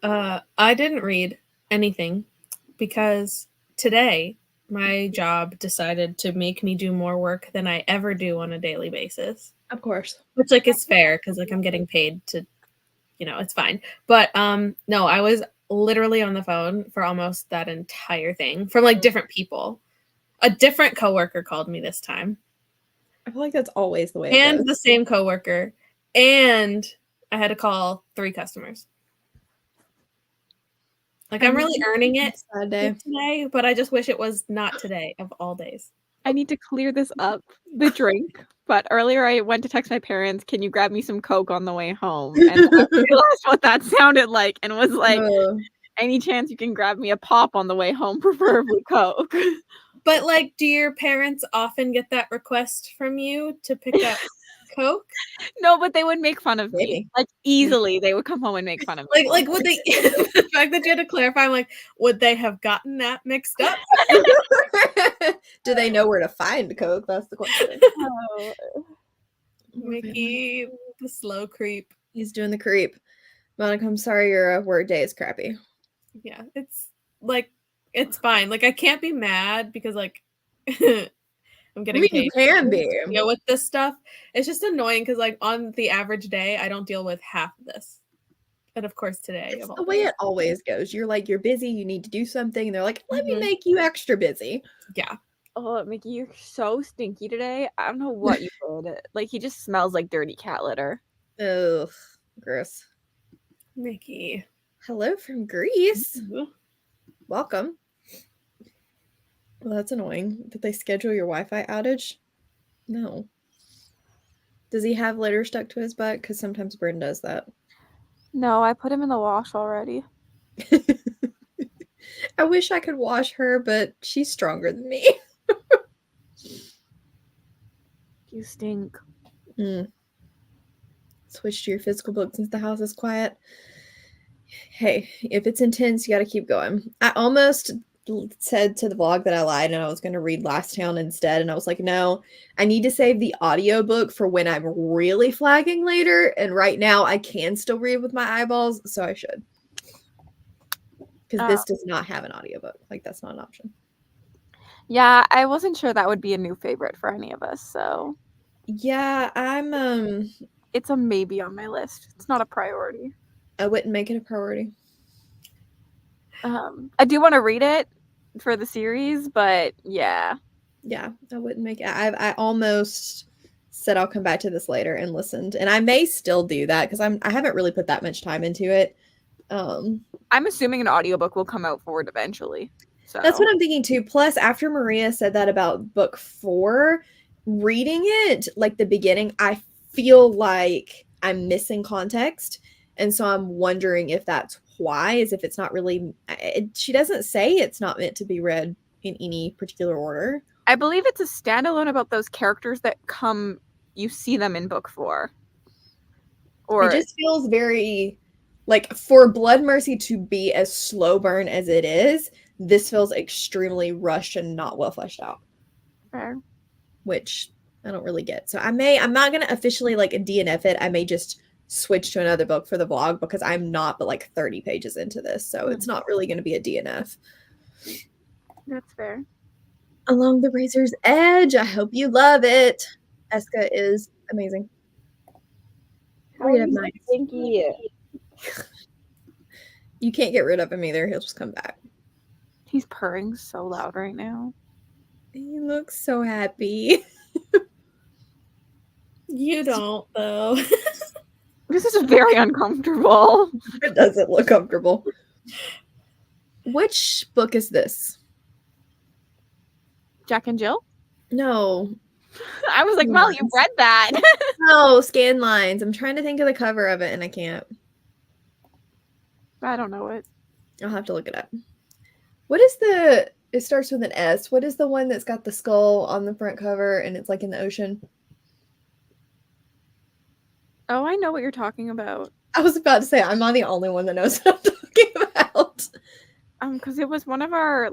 I didn't read anything because today my job decided to make me do more work than I ever do on a daily basis. Of course. Which like is fair because like I'm getting paid to, it's fine. But no, I was literally on the phone for almost that entire thing from like different people. A different coworker called me this time. I feel like that's always the way it And goes. the same coworker. And I had to call 3 customers. Like I'm really earning it today, but I just wish it was not today of all days. I need to clear this up, the drink. But earlier I went to text my parents, can you grab me some Coke on the way home? And I realized what that sounded like and was like, any chance you can grab me a pop on the way home, preferably Coke. But like, do your parents often get that request from you to pick up Coke? No, but they would make fun of me. Like easily, they would come home and make fun of me. Like would they? The fact that you had to clarify, I'm like, would they have gotten that mixed up? Do they know where to find Coke? That's the question. Mickey, the slow creep. He's doing the creep. Monica, I'm sorry your work day is crappy. Yeah, it's like it's fine. Like I can't be mad because like I'm getting paid. You can be. Deal with this stuff. It's just annoying because like on the average day, I don't deal with half of this. And of course today. It's the way it always goes. You're like, you're busy, you need to do something. And they're like, let me make you extra busy. Yeah. Oh, Mickey, you're so stinky today. I don't know what you did. Like he just smells like dirty cat litter. Ugh, gross. Mickey. Hello from Greece. Welcome. Well, that's annoying. Did they schedule your Wi-Fi outage? No. Does he have litter stuck to his butt? Because sometimes Bryn does that. No, I put him in the wash already. I wish I could wash her, but she's stronger than me. You stink. Switch to your physical book since the house is quiet. Hey, if it's intense, you got to keep going. I almost said to the vlog that I lied and I was going to read Last Town instead. And I was like, no, I need to save the audiobook for when I'm really flagging later. And right now I can still read with my eyeballs. So I should. Because this does not have an audiobook. Like that's not an option. Yeah, I wasn't sure that would be a new favorite for any of us. So yeah, I'm it's a maybe on my list. It's not a priority. I wouldn't make it a priority. I do want to read it for the series, but yeah, I wouldn't make it. I almost said I'll come back to this later and listened, and I may still do that because I haven't really put that much time into it. I'm assuming an audiobook will come out for it eventually. So that's what I'm thinking too. Plus, after Maria said that about book 4, reading it like the beginning, I feel like I'm missing context, and so I'm wondering if that's why, is if it's not really she doesn't say it's not meant to be read in any particular order. I believe it's a standalone about those characters that you see them in book 4. Or it just feels very like, for Blood Mercy to be as slow burn as it is, this feels extremely rushed and not well fleshed out. Fair. Which I don't really get. So I'm not gonna officially like DNF it. I may just switch to another book for the vlog because I'm not but like 30 pages into this, so it's not really going to be a DNF. That's fair. Along the Razor's Edge. I hope you love it. Eska is amazing. Read up nice. Stinky. You can't get rid of him either. He'll just come back. He's purring so loud right now. He looks so happy. You don't, though. This is very uncomfortable. It doesn't look comfortable. Which book is this? Jack and Jill? No. I was like, Mel, you read that. No, Scan Lines. I'm trying to think of the cover of it and I can't. I don't know it. I'll have to look it up. What is the... It starts with an S. What is the one that's got the skull on the front cover and it's like in the ocean? Oh, I know what you're talking about. I was about to say, I'm not the only one that knows what I'm talking about. Because it was on our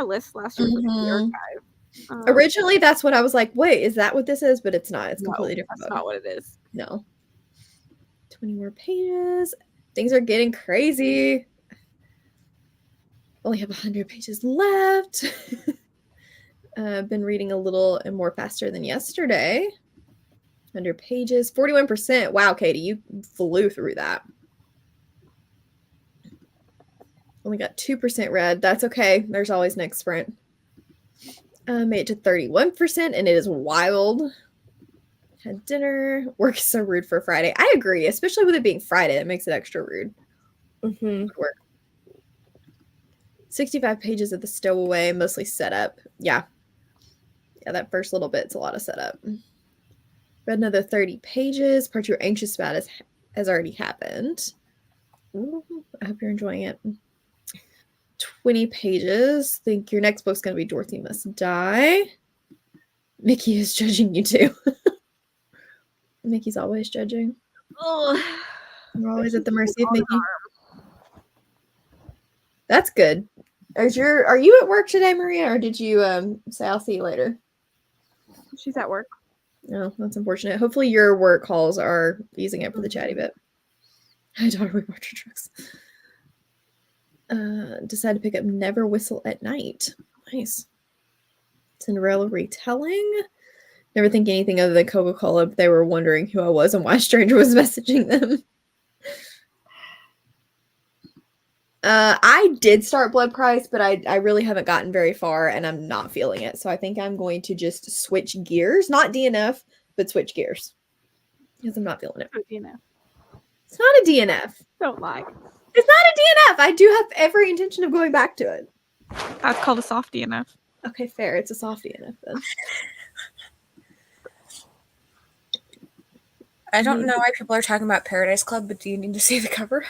list last year for the archive. Originally, that's what I was like, wait, is that what this is? But it's not. It's completely different. That's not what it is. No. 20 more pages. Things are getting crazy. Only have 100 pages left. I've been reading a little and more faster than yesterday. 100 pages, 41%. Wow, Katie, you flew through that. Only got 2% read. That's okay. There's always next sprint. Made it to 31%, and it is wild. Had dinner. Work is so rude for Friday. I agree, especially with it being Friday. It makes it extra rude. Work. 65 pages of the stowaway, mostly setup. Yeah. Yeah, that first little bit's a lot of setup. Read another 30 pages. Part you're anxious about has already happened. Ooh, I hope you're enjoying it. 20 pages. Think your next book's going to be Dorothy Must Die. Mickey is judging you too. Mickey's always judging. Oh, We're always at the mercy of Mickey. That's good. Are you at work today, Maria, or did you say I'll see you later? she's at work. No, that's unfortunate. Hopefully your work calls are easing up for the chatty bit. I totally watch your trucks. Decided to pick up Never Whistle at Night. Nice. Cinderella retelling. Never think anything other than Coca-Cola, but they were wondering who I was and why a stranger was messaging them. I did start Blood Price, but I really haven't gotten very far, and I'm not feeling it. So I think I'm going to just switch gears. Not DNF, but switch gears. Because I'm not feeling it. DNF. It's not a DNF. Don't lie. It's not a DNF. I do have every intention of going back to it. That's called a soft DNF. Okay, fair. It's a soft DNF then. I don't know why people are talking about Paradise Club, but do you need to see the cover?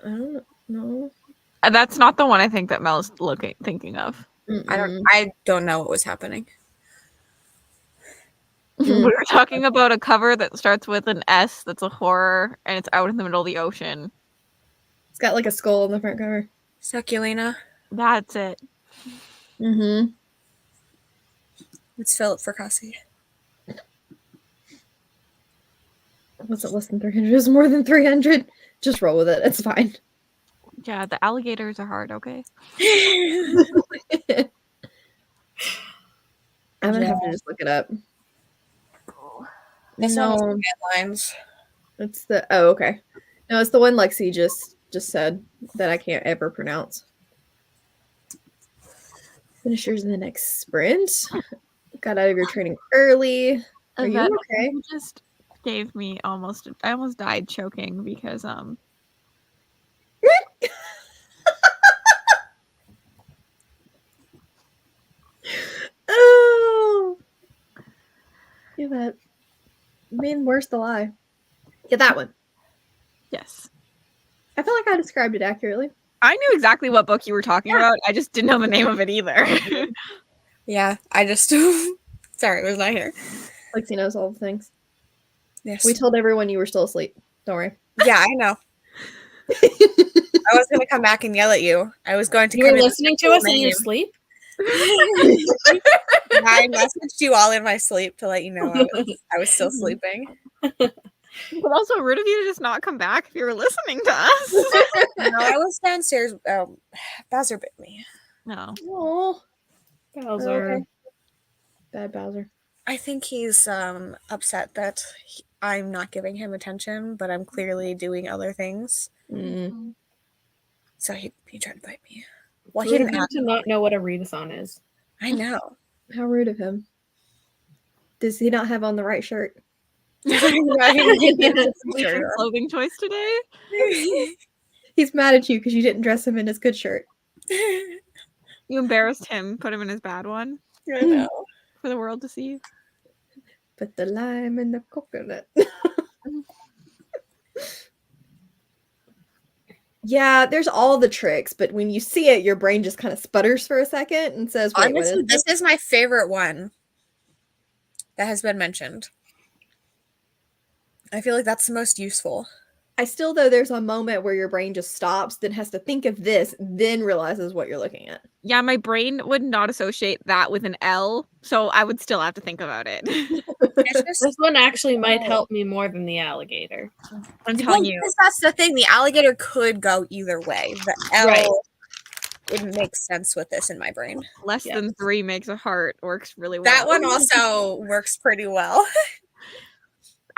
I don't know. That's not the one I think that Mel's thinking of. I don't know what was happening. We were talking about a cover that starts with an S that's a horror and it's out in the middle of the ocean. It's got like a skull on the front cover. Succulina. That's it. Mm-hmm. It's Philip Fracassi. Was it less than 300? It was more than 300. Just roll with it. It's fine. Yeah, the alligators are hard, okay? I'm gonna have to just look it up. No lines. It's the okay. No, it's the one Lexi just said that I can't ever pronounce. Finishers in the next sprint. Got out of your training early. Are you okay? You just gave me I almost died choking because Oh, yeah, that mean worse the lie. Yeah, that one. yes. I feel like I described it accurately. I knew exactly what book you were talking about. I just didn't know the name of it either. Yeah, I just sorry, it was not here. Lexi knows all the things. Yes. We told everyone you were still asleep. Don't worry. Yeah, I know. I was going to come back and yell at you. I was going to. You were listening to us in your sleep? I messaged you all in my sleep to let you know I was still sleeping. But also rude of you to just not come back if you were listening to us. No, I was downstairs. Bowser bit me. No. Oh, Bowser. Okay. Bad Bowser. I think he's upset that I'm not giving him attention, but I'm clearly doing other things. So he tried to bite me. Well, he Rude didn't of him to not know what a readathon is. I know. How rude of him. Does he not have on the right shirt? Clothing choice today. He's mad at you because you didn't dress him in his good shirt. You embarrassed him, put him in his bad one. I know. For the world to see. Put the lime in the coconut. Yeah, there's all the tricks, but when you see it, your brain just kind of sputters for a second and says, wait, honestly, this is my favorite one that has been mentioned. I feel like that's the most useful. I still, though, there's a moment where your brain just stops, then has to think of this, then realizes what you're looking at. Yeah, my brain would not associate that with an L, so I would still have to think about it. This one actually might help me more than the alligator. I'm telling you. That's the thing. The alligator could go either way. The L, it makes sense with this in my brain. Less than 3 makes a heart works really well. That one also works pretty well.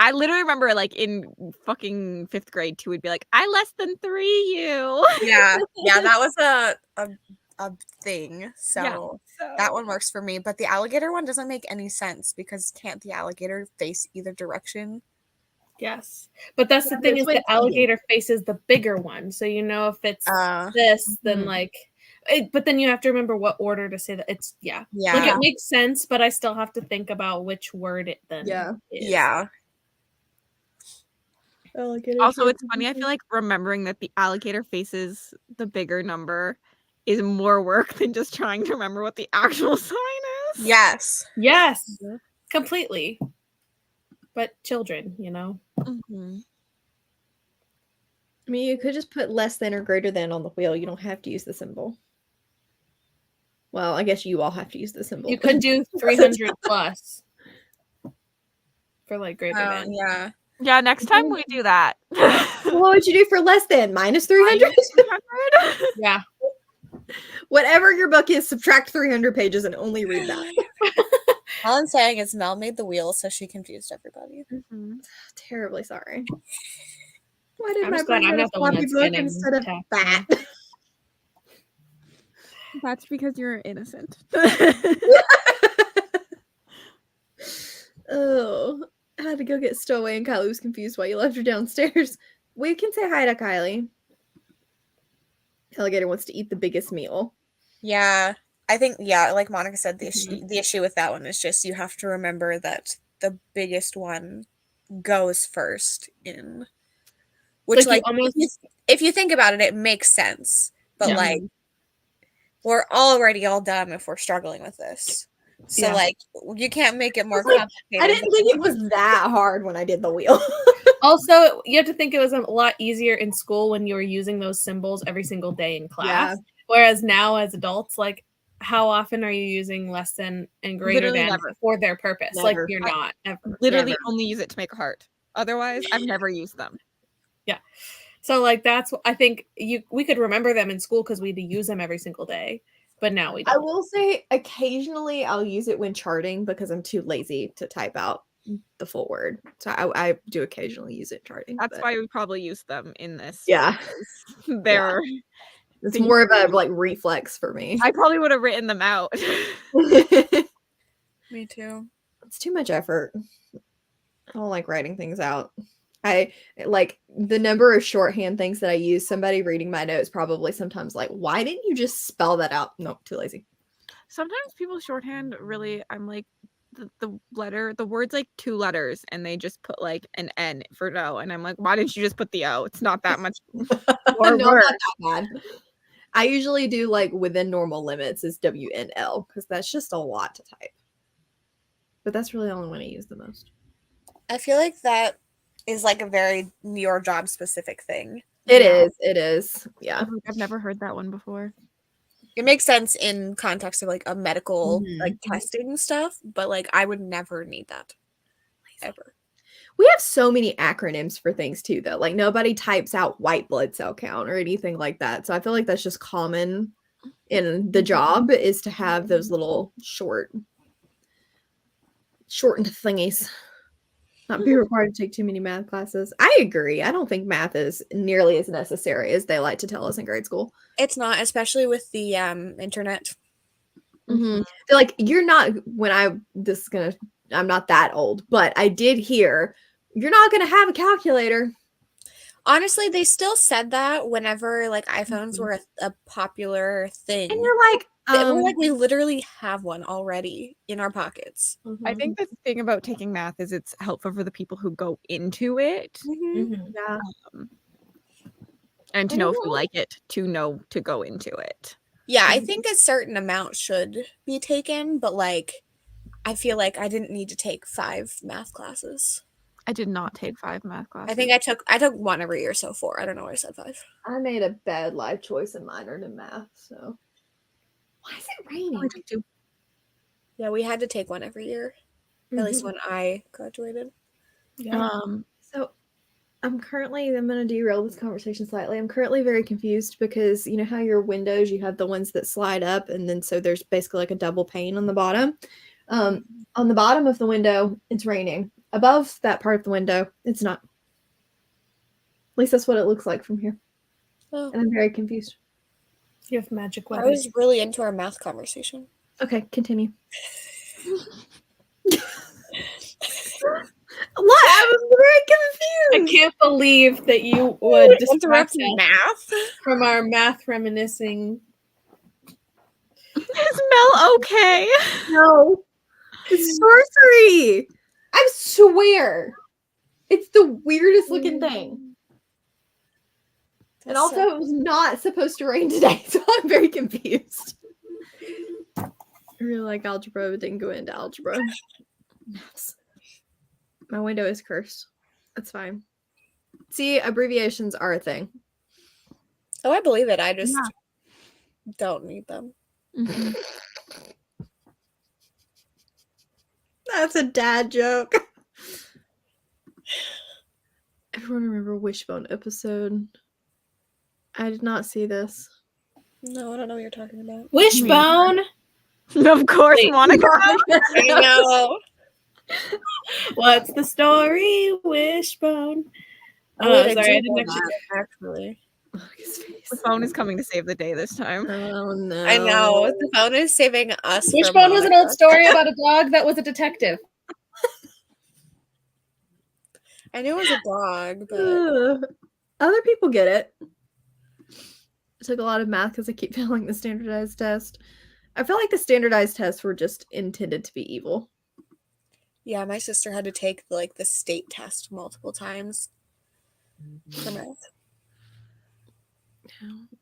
I literally remember, like, in fucking 5th grade, too, would be like, I less than 3 you. Yeah, that was a thing. So that one works for me. But the alligator one doesn't make any sense because can't the alligator face either direction? Yes. But that's the thing is the alligator faces the bigger one. So you know if it's this, then like... but then you have to remember what order to say that. It's, like it makes sense, but I still have to think about which word it then is. Yeah. Also, it's funny. I feel like remembering that the alligator faces the bigger number is more work than just trying to remember what the actual sign is. Yes. Yes. Completely. But children, you know. I mean, you could just put less than or greater than on the wheel. You don't have to use the symbol. Well, I guess you all have to use the symbol. You could do 300 plus for like greater than. Yeah. Yeah, next time we do that. What would you do for less than? Minus 300? Yeah. Whatever your book is, subtract 300 pages and only read that. All I'm saying is Mel made the wheel, so she confused everybody. Terribly sorry. Why did I'm my just glad brain I'm get not a the one floppy that's book getting instead of tapped bat? That's because you're innocent. Oh, I had to go get Stowaway and Kylie was confused why you left her downstairs. We can say hi to Kylie. Alligator wants to eat the biggest meal. Yeah. I think, like Monica said, the issue with that one is just you have to remember that the biggest one goes first in. Which, like if you think about it, it makes sense. But, like, we're already all dumb if we're struggling with this. So, like, you can't make it more complicated. I didn't think it was that hard when I did the wheel. Also, you have to think it was a lot easier in school when you were using those symbols every single day in class. Yeah. Whereas now as adults, like, how often are you using less than and greater literally than never. For their purpose? Never. Like, you're not ever. Literally only use it to make a heart. Otherwise, I've never used them. Yeah. So, like, that's, I think we could remember them in school because we'd use them every single day. But now we don't. I will say occasionally I'll use it when charting because I'm too lazy to type out the full word. So I do occasionally use it charting. That's why we probably use them in this. Yeah. They're... Yeah. It's more of a like reflex for me. I probably would have written them out. Me too. It's too much effort. I don't like writing things out. I like the number of shorthand things that I use. Somebody reading my notes probably sometimes like, why didn't you just spell that out? No, too lazy. Sometimes people shorthand really, I'm like, the word's like 2 letters and they just put like an N for no. And I'm like, why didn't you just put the O? It's not that much more no, work. Not that bad. I usually do like within normal limits is WNL because that's just a lot to type. But that's really the only one I use the most. I feel like that is like a very your job specific thing. It is. Yeah. I've never heard that one before. It makes sense in context of like a medical like testing stuff, but like I would never need that ever. We have so many acronyms for things too, though. Like nobody types out white blood cell count or anything like that. So I feel like that's just common in the job is to have those little shortened thingies. Not be required to take too many math classes. I agree. I don't think math is nearly as necessary as they like to tell us in grade school. It's not, especially with the internet. Mm-hmm. They're like, you're not, I'm not that old, but I did hear, you're not going to have a calculator. Honestly, they still said that whenever like iPhones were a popular thing. And you're like, we're like, we literally have one already in our pockets. I think the thing about taking math is it's helpful for the people who go into it. Yeah. And to know if you like it, to know to go into it. Yeah, I think a certain amount should be taken, but like, I feel like I didn't need to take 5 math classes. I did not take 5 math classes. I think I took 1 every year, so 4. I don't know why I said 5. I made a bad life choice in minored in math, so. Why is it raining? I took 2. Yeah, we had to take 1 every year. At least when I graduated. Yeah. So I'm going to derail this conversation slightly. I'm currently very confused because you know how your windows, you have the ones that slide up and then so there's basically like a double pane on the bottom. On the bottom of the window, it's raining. Above that part of the window, it's not. At least that's what it looks like from here. Oh. And I'm very confused. You have magic I weather. was really into our math conversation. Okay, continue. What? I was very I confused. can't believe that you would distract Interrupt us math? from our math reminiscing. Is Mel okay? No. It's sorcery. I swear. It's the weirdest looking thing. And also, it was not supposed to rain today, so I'm very confused. I really like algebra, but didn't go into algebra. Maths. My window is cursed. That's fine. See, abbreviations are a thing. Oh, I believe it. I just don't need them. Mm-hmm. That's a dad joke. Everyone remember Wishbone episode? I did not see this. No, I don't know what you're talking about. Wishbone. Of course, Wait. Monica. I know. What's the story? Wishbone. Oh, Oh, wait, sorry, I do didn't know actually. that, actually. Look at his face. The phone is coming to save the day this time. Oh no. I know. The phone is saving us. from Wishbone was an Monica. old story about a dog that was a detective. I knew it was a dog, but Other people get it. I took a lot of math because I keep failing the standardized test. I feel like the standardized tests were just intended to be evil. yeah, my sister had to take like the state test multiple times for math.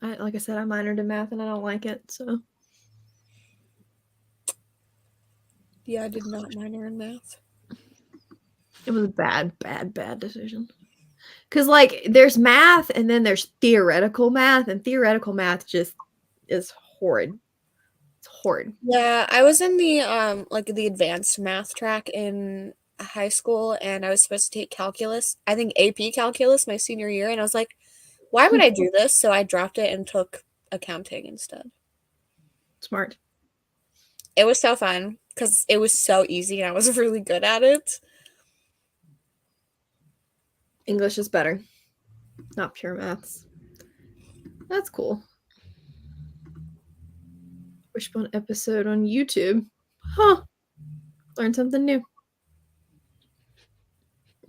Like I said, I minored in math and I don't like it, so. Yeah, I did not minor in math. It was a bad decision. Because, like, there's math and then there's theoretical math, and theoretical math just is horrid. It's horrid. Yeah, I was in the like the advanced math track in high school, and I was supposed to take calculus. I think AP calculus my senior year, and I was like, why would I do this? So I dropped it and took accounting instead. Smart. It was so fun because it was so easy and I was really good at it. English is better. Not pure maths. That's cool. Wishbone episode on YouTube. Huh. Learned something new.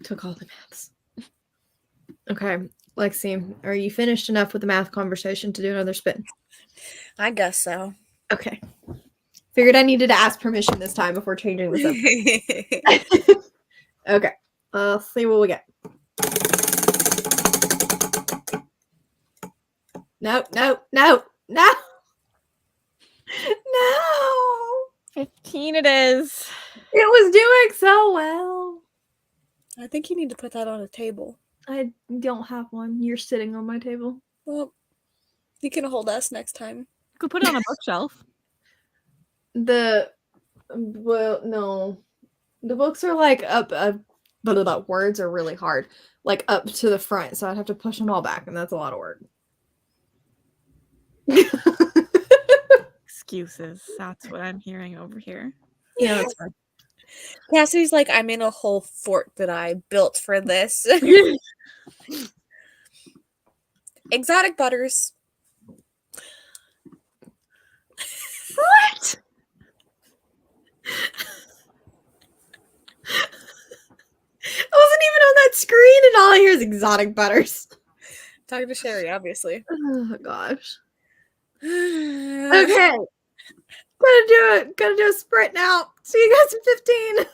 Took all the maths. Okay, Lexi, are you finished enough with the math conversation to do another spin? I guess so. Okay. Figured I needed to ask permission this time before changing this up. Okay. Let's see what we get. No. No. 15 it is. It was doing so well. I think you need to put that on a table. I don't have one. You're sitting on my table. Well, you can hold us next time. You could put it on a bookshelf. No. The books are like but words are really hard. Like up to the front, so I'd have to push them all back, and that's a lot of work. excuses. That's what I'm hearing over here. Yeah, that's fine. Cassidy's like, I'm in a whole fort that I built for this. Exotic butters. What? I wasn't even on that screen, and all I hear is exotic butters. Talking to Sherry, obviously. Oh gosh. Okay. Gotta do a sprint now. See you guys in 15.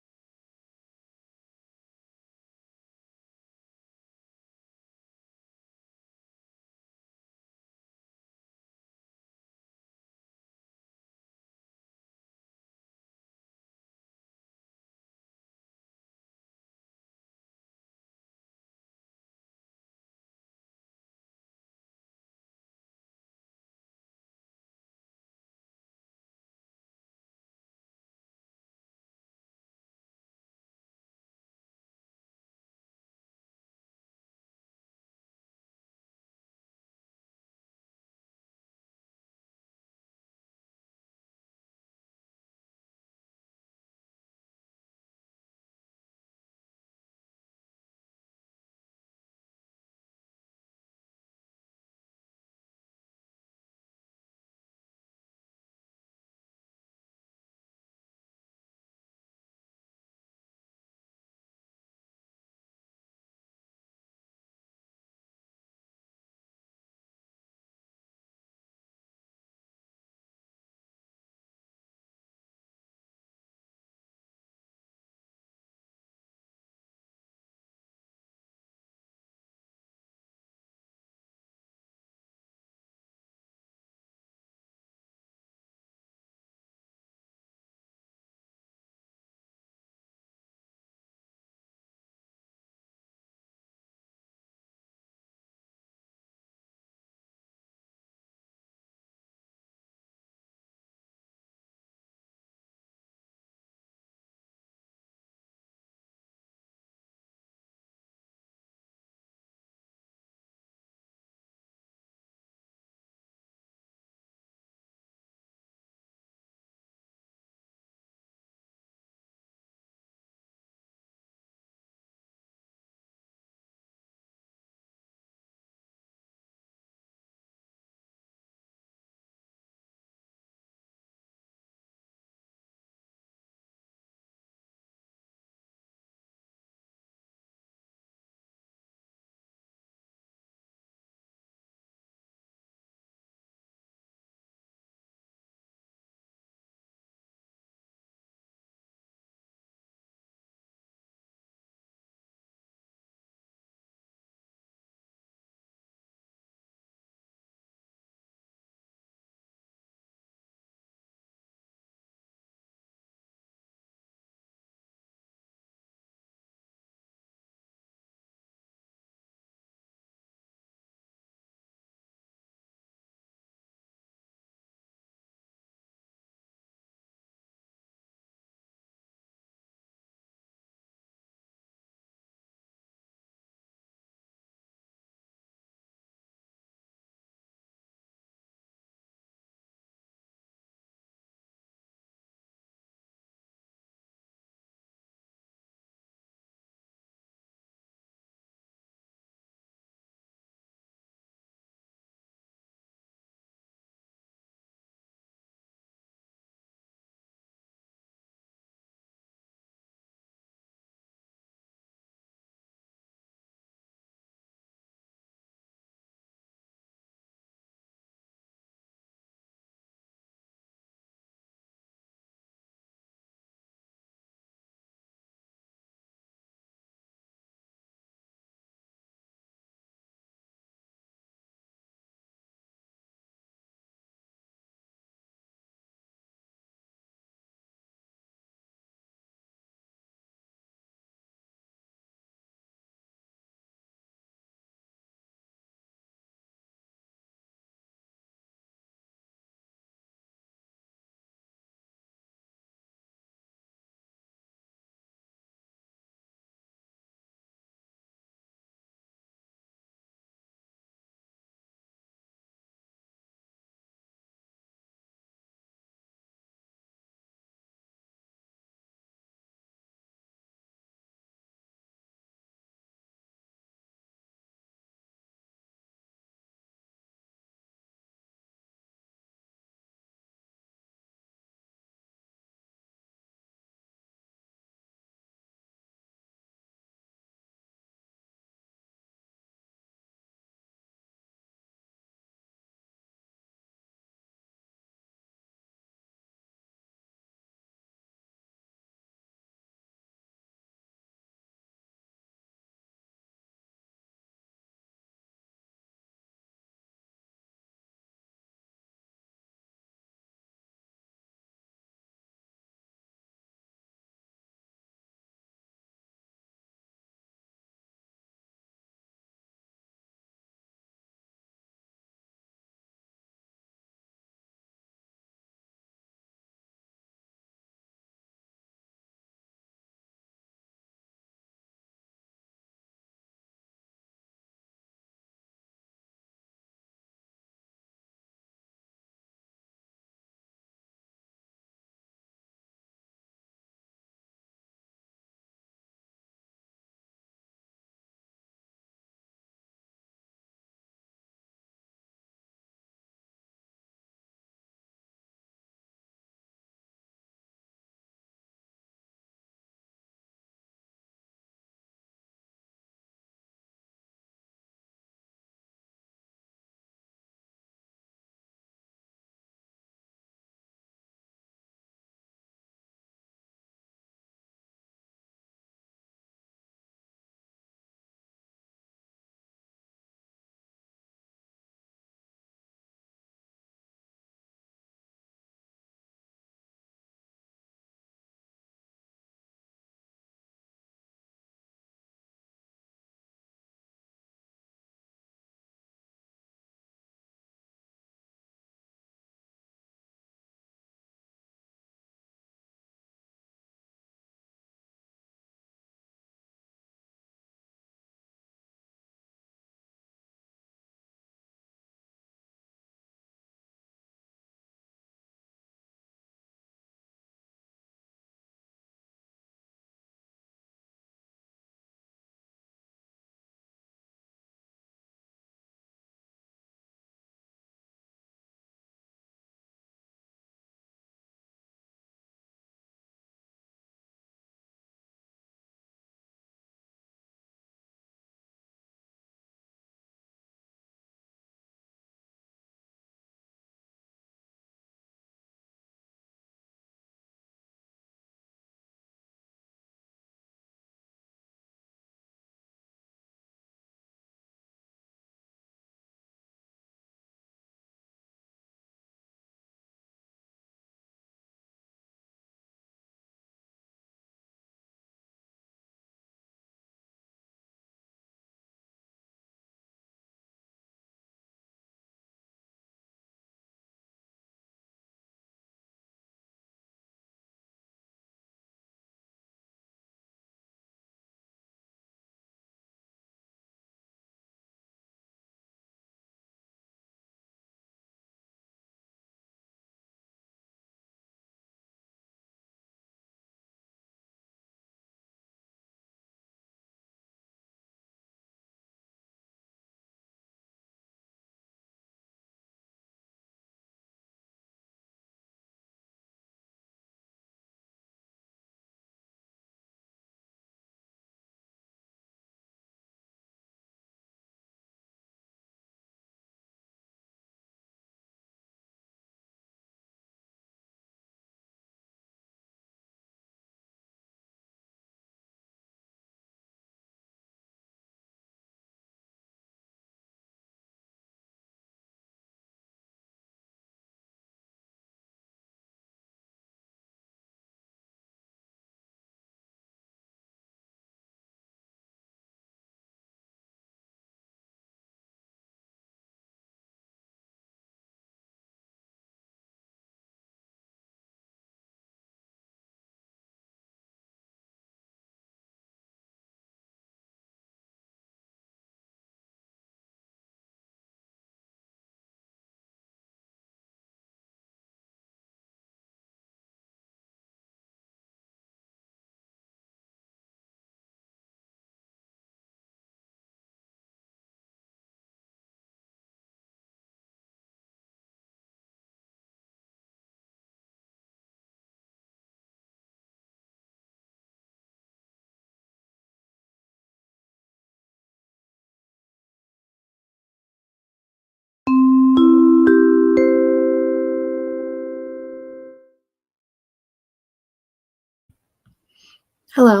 Hello.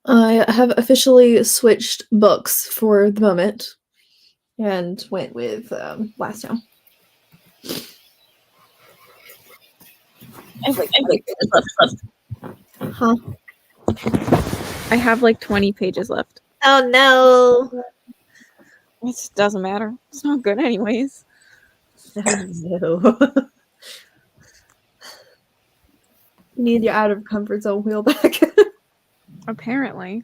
I have officially switched books for the moment and went with Last Town. I have like 20 pages left. Huh? I have like 20 pages left. Oh no! It just doesn't matter. It's not good anyways. Oh no. You need your out of comfort zone wheel back. Apparently.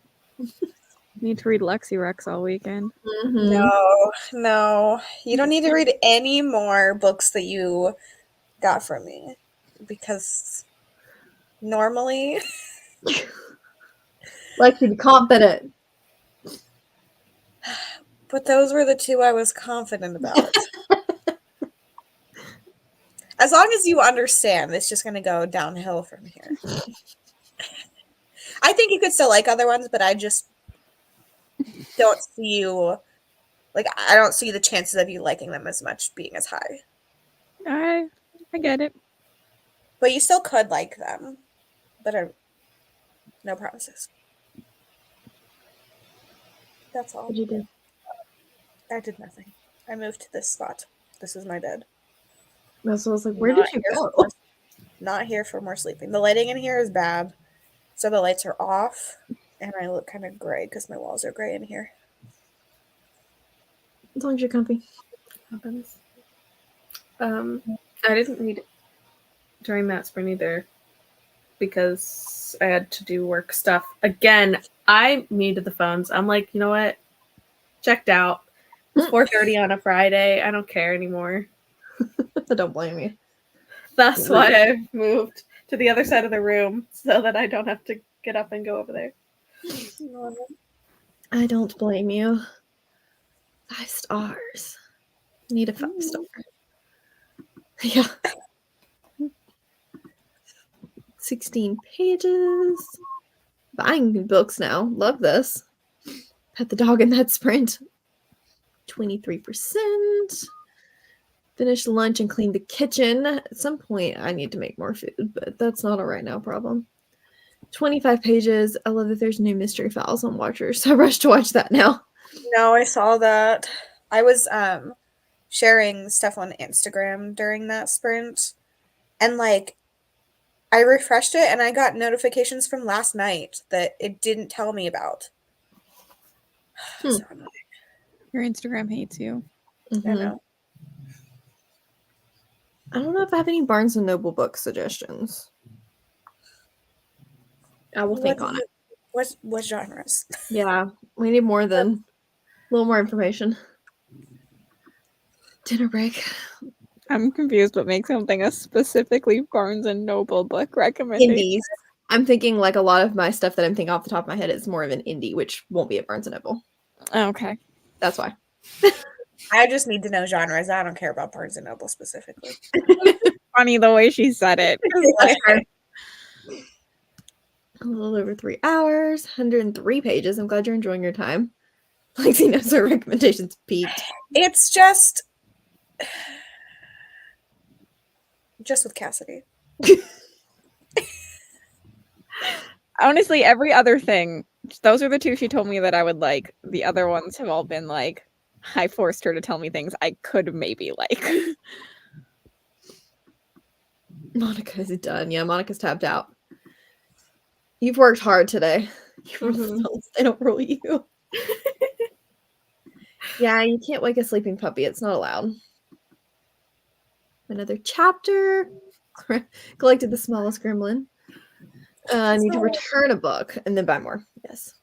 Need to read Lexi Rex all weekend. No. You don't need to read any more books that you got from me. Because normally... Lexi, be confident. But those were the two I was confident about. As long as you understand, it's just going to go downhill from here. I think you could still like other ones, but I just don't see you... Like, I don't see the chances of you liking them as much being as high. I get it. But you still could like them. But no promises. That's all. What'd you do? I did nothing. I moved to this spot. This is my bed. So I was like, where did you go? Not here for more sleeping. The lighting in here is bad. So the lights are off. And I look kind of gray because my walls are gray in here. As long as you're comfy. Happens. I didn't read during that sprint either because I had to do work stuff. Again, I muted the phones. I'm like, you know what? Checked out. It's 4:30 on a Friday. I don't care anymore. I don't blame you. That's why I moved to the other side of the room so that I don't have to get up and go over there. I don't blame you. 5 stars. Need a 5 star. Yeah. 16 pages. Buying new books now. Love this. Pet the dog in that sprint. 23%. Finish lunch and clean the kitchen. At some point, I need to make more food, but that's not a right now problem. 25 pages. I love that there's new mystery files on Watchers. I rushed to watch that now. No, I saw that. I was sharing stuff on Instagram during that sprint. And like, I refreshed it and I got notifications from last night that it didn't tell me about. So annoying. Your Instagram hates you. Mm-hmm. I know. I don't know if I have any Barnes & Noble book suggestions. I will think on it. What genres? Yeah, we need more than a little more information. Dinner break. I'm confused, but make something a specifically Barnes & Noble book recommendation. Indies. I'm thinking like a lot of my stuff that I'm thinking off the top of my head is more of an indie, which won't be at Barnes & Noble. Okay. That's why. I just need to know genres. I don't care about Barnes & Noble specifically. Funny the way she said it. A little over 3 hours, 103 pages. I'm glad you're enjoying your time. Lexi knows her recommendations peaked. It's just with Cassidy. Honestly, every other thing, those are the two she told me that I would like. The other ones have all been like, I forced her to tell me things I could maybe like. Monica's done. Yeah, Monica's tapped out. You've worked hard today. They don't rule you. Yeah, you can't wake a sleeping puppy. It's not allowed. Another chapter. Collected the smallest gremlin. I need to return a book and then buy more. Yes.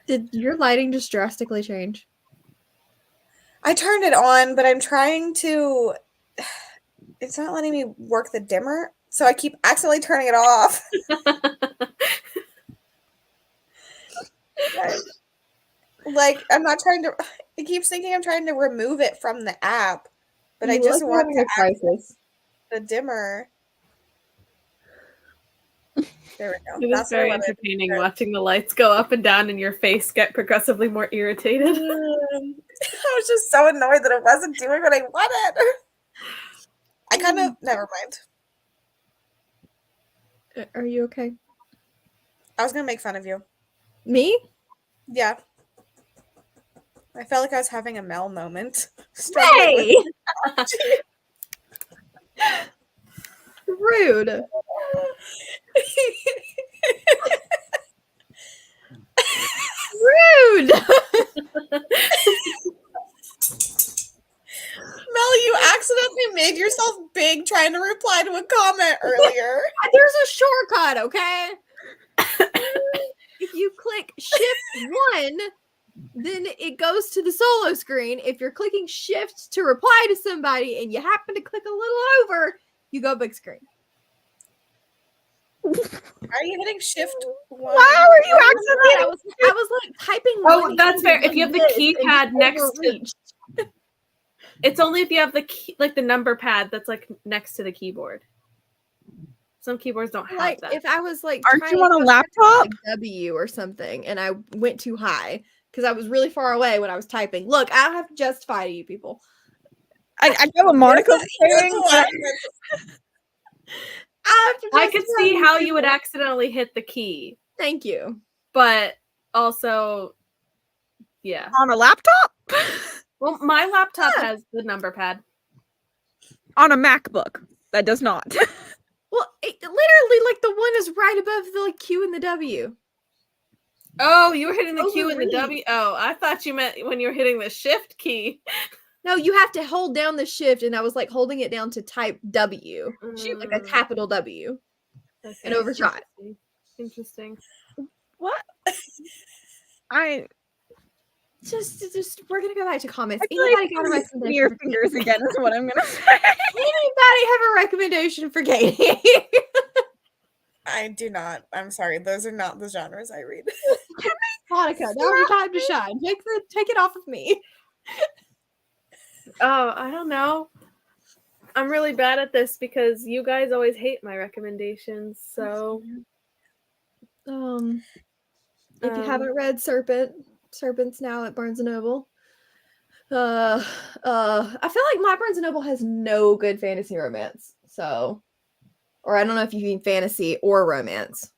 Did your lighting just drastically change? I turned it on, but I'm trying to... It's not letting me work the dimmer, so I keep accidentally turning it off. Like, I'm not trying to... It keeps thinking I'm trying to remove it from the app, but I just want to access the dimmer. There we go. It is very entertaining watching the lights go up and down and your face get progressively more irritated. I was just so annoyed that it wasn't doing what I wanted. I kind of never mind. Are you okay? I was gonna make fun of you. Me? Yeah. I felt like I was having a Mel moment. Hey! Rude. Rude. Mel, you accidentally made yourself big trying to reply to a comment earlier. There's a shortcut, okay? If you click Shift 1, then it goes to the solo screen. If you're clicking Shift to reply to somebody and you happen to click a little over, you go big screen. Are you hitting Shift 1? Wow, are you accidentally? I was like typing. Oh, that's fair. If you have the keypad next to, it's only if you have the key, like the number pad that's like next to the keyboard. Some keyboards don't have like that. if I was like, Aren't you on a laptop? Like W or something, and I went too high because I was really far away when I was typing. Look, I don't have to justify to you people. I know what Monica's saying. I could see how you would accidentally hit the key. Thank you. But also, yeah. On a laptop? Well, my laptop has the number pad. On a MacBook. That does not. Well, literally, like the one is right above the like, Q and the W. Oh, you were hitting the Those Q are and the really- W. Oh, I thought you meant when you were hitting the Shift key. No, you have to hold down the Shift, and I was like holding it down to type W, like a capital W, and overshot. Interesting. What? I Just we're gonna go back to comments. feel Anybody like got a recommendation? your for fingers Katie? again is what I'm gonna say. Anybody have a recommendation for Katie? I do not. I'm sorry. Those are not the genres I read. Monica, now's your time to shine. Take it off of me. Oh, I don't know. I'm really bad at this because you guys always hate my recommendations. So, If you haven't read Serpents now at Barnes and Noble. I feel like my Barnes and Noble has no good fantasy romance. So, or I don't know if you mean fantasy or romance.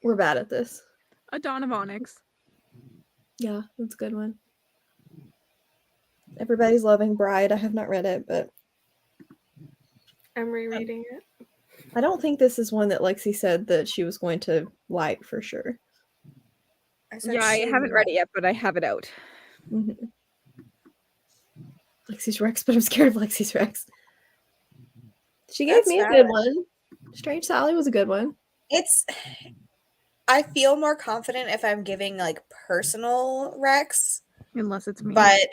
We're bad at this. A Dawn of Onyx. Yeah, that's a good one. Everybody's loving Bride. I have not read it, but I'm rereading it. I don't think this is one that Lexi said that she was going to like for sure. Yeah, I haven't read it yet, but I have it out. Mm-hmm. Lexi's Rex, but I'm scared of Lexi's Rex. She gave me a good one. Strange Sally was a good one. I feel more confident if I'm giving like personal Rex. Unless it's me. But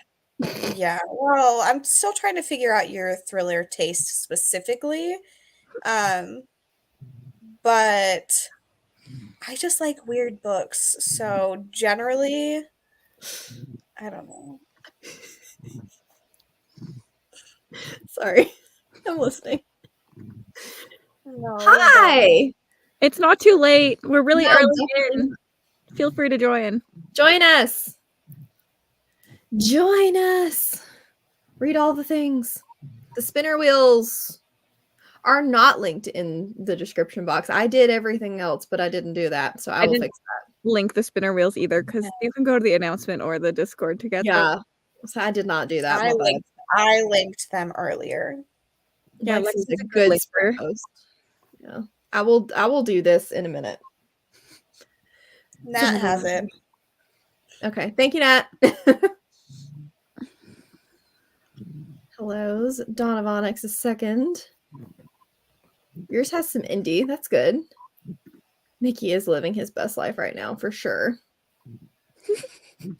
yeah, well, I'm still trying to figure out your thriller taste specifically. But I just like weird books. So generally, I don't know. Sorry. I'm listening. No, Hi! It's not too late. We're really No, early definitely. in. Feel free to join. Join us. Join us. Read all the things. The spinner wheels are not linked in the description box. I did everything else, but I didn't do that. So I will didn't fix that. Link the spinner wheels either, because you can go to the announcement or the Discord to get them. Yeah. So I did not do that. I linked them earlier. Yeah, Lexi's Lexi's a a good good spam host. Yeah. I will do this in a minute. Nat has it. Okay. Thank you, Nat. Hello's. Dawn of Onyx is second. Yours has some indie. That's good. Mickey is living his best life right now, for sure.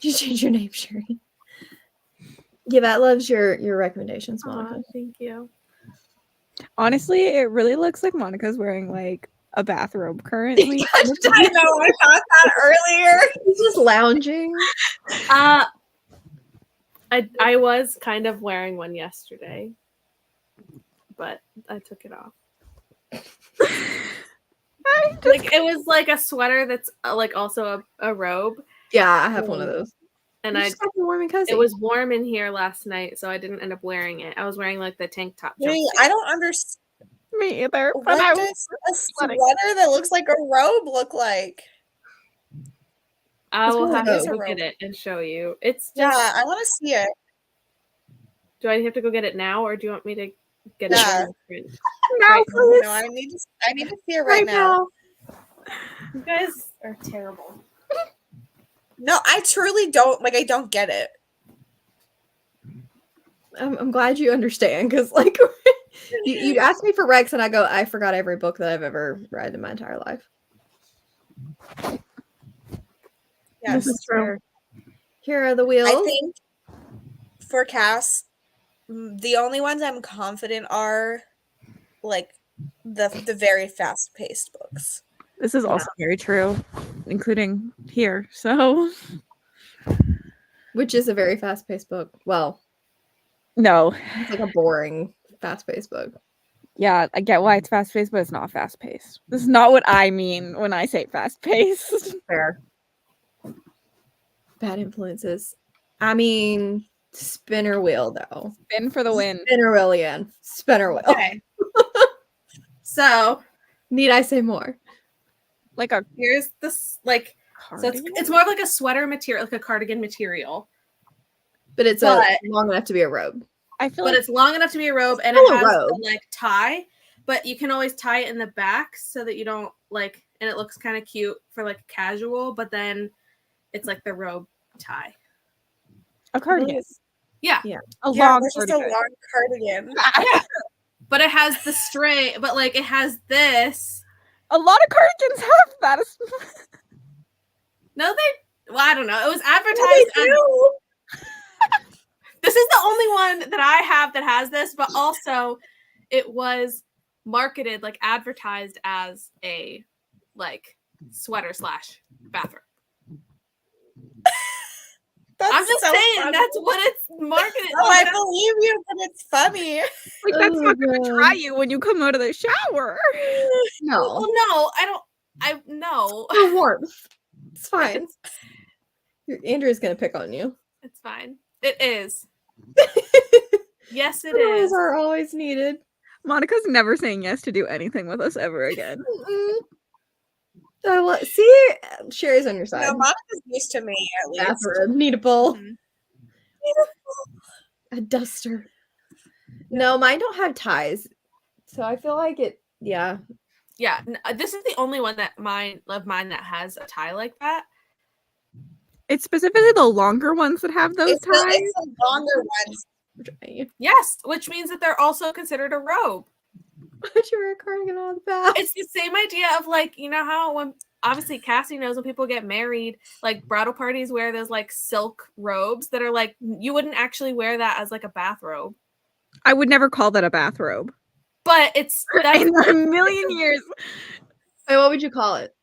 You change your name, Sherry. Yeah, that loves your recommendations, Monica. Thank you. Honestly, it really looks like Monica's wearing like a bathrobe currently. I know, I thought that earlier. He's just lounging. I was kind of wearing one yesterday, but I took it off. Like it was like a sweater that's like also a robe. Yeah, I have one of those. And You just got the warm and cozy. it was warm in here last night, so I didn't end up wearing it. I was wearing like the tank top. Wait, jumpsuit. I don't understand. Me either. But What I does a sweating. sweater that looks like a robe look like? I will really have dope. to go get it and show you. It's just. Yeah, I want to see it. Do I have to go get it now, or do you want me to get Yeah. it? Print? No, please. No, I need to see it right now. You guys are terrible. No, I truly don't. Like, I don't get it. I'm glad you understand, because like you asked me for Rex, and I go, I forgot every book that I've ever read in my entire life. Yes. This is true. Here are the wheels. I think for Cass, the only ones I'm confident are like the very fast paced books. This is also very true, including here. So, Which is a very fast-paced book. Well, no. it's like a boring, fast-paced book. Yeah, I get why it's fast paced, but it's not fast paced. This is not what I mean when I say fast paced. Fair. Bad influences. I mean, spinner wheel, though. Spin for the win. Spinner wheel, Leanne. Spinner wheel. Okay. So Need I say more? Like a here's this like. So it's more of like a sweater material, like a cardigan material. But it's long enough to be a robe. I feel But like it's long enough to be a robe, and Still it a has robe. the like tie, but you can always tie it in the back so that you don't like, and it looks kind of cute for like casual, but then it's like the robe tie. a cardigan. Yeah. A Yeah, long it's just a cardigan. long cardigan. But it has the string, but like it has this. A lot of cardigans have that. No, well, I don't know. It was advertised as this is the only one that I have that has this, but also it was marketed, like advertised as a like sweater / bathroom. I'm just saying funny. that's what it's marketed. Oh, I believe you, but it's funny. Like that's not Oh, gonna God. try you when you come out of the shower. No. Well, no, I no. For warmth. It's fine. Andrew's gonna pick on you. It's fine. It is. Yes, it Those is. are always needed. Monica's never saying yes to do anything with us ever again. See, Sherry's on your side. No, Monica's used to me at least. Bathroom, need a bowl, Mhm. a duster. No, mine don't have ties, so I feel like it. Yeah, Yeah, this is the only one that mine that has a tie like that. It's specifically the longer ones that have those It's ties. the longer ones. Yes, which means that they're also considered a robe. Why'd you wear a cardigan on the back? It's the same idea of like, you know how when obviously Cassie knows when people get married, like bridal parties wear those like silk robes that are like you wouldn't actually wear that as like a bathrobe. I would never call that a bathrobe. But it's that's In a million years, Wait, what would you call it?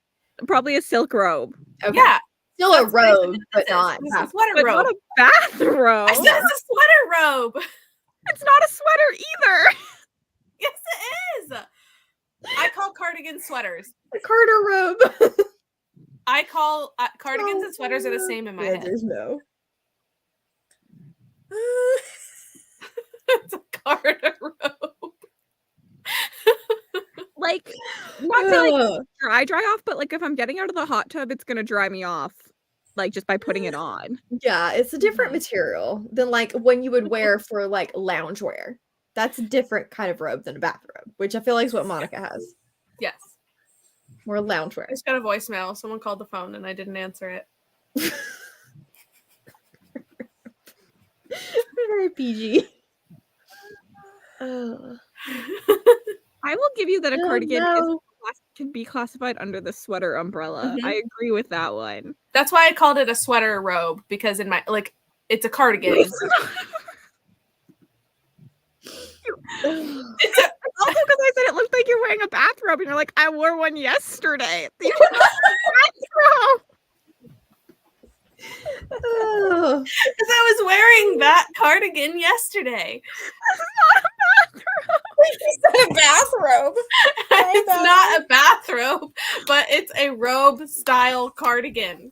probably a silk robe. Okay. yeah. Still a That's basically robe, what but this not. is. This is a bathroom. sweater But robe. not a bathrobe. I said it's a sweater robe. It's not a sweater either. Yes, it is. I call cardigans sweaters. A Carter robe. I call cardigans and sweaters are the same in my Yeah, head. there's no. It's a Carter robe. Like, not to like Ugh. dry off, but like if I'm getting out of the hot tub, it's gonna dry me off, like just by putting it on. Yeah, it's a different material than like when you would wear for like loungewear. That's a different kind of robe than a bathrobe, which I feel like is what Monica has. Yes. More loungewear. I just got a voicemail. Someone called the phone and I didn't answer it. Very PG. Oh. I will give you that a Oh, cardigan no. can be classified under the sweater umbrella. Mhm. I agree with that one. That's why I called it a sweater robe because in my like it's a cardigan. It's also because I said it looked like you're wearing a bathrobe, and you're like, I wore one yesterday. These are not a bathrobe. Oh. Because I was wearing that cardigan yesterday. A bathrobe. It's not a bathrobe, but it's a robe style cardigan.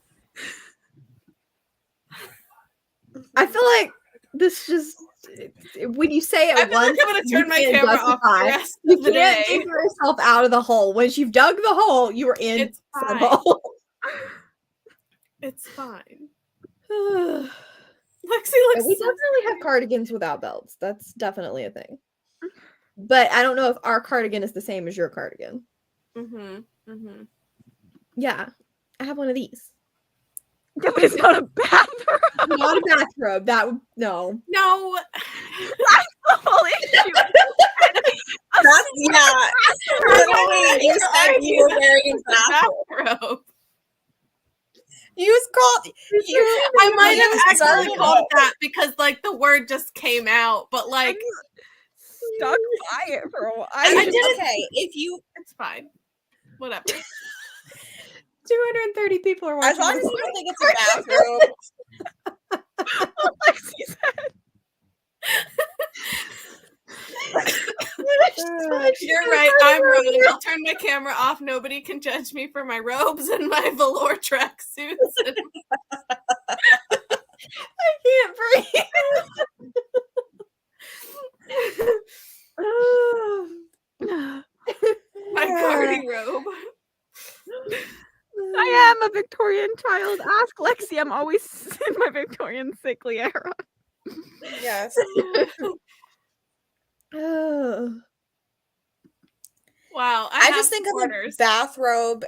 I feel like this just when you say it I feel once, like I'm gonna turn you my can't camera off the justify. rest You of the can't day. dig yourself out of the hole. Once you've dug the hole, you are in It's said fine. hole. It's fine. And Lexi we looks so definitely have cardigans without belts. That's definitely a thing. But I don't know if our cardigan is the same as your cardigan. Yeah, I have one of these. Yeah, but it's not a bathroom. Not a bathrobe. That would no. No. That's the whole issue. That's literally you said you were wearing a bathrobe. Bathrobe. You called you. I might have started actually called it. that because like the word just came out, but like Stuck by it for a while. I didn't. Okay, if you It's fine. Whatever. 230 people are watching. as long as this. you don't think it's a bathrobe. Lexi said. You're right. I'm wrong. I'll turn my camera off. Nobody can judge me for my robes and my velour tracksuits. I can't breathe. My party robe. I am a Victorian child. Ask Lexi. I'm always in my Victorian sickly era. Yes. Wow. I just think of a bathrobe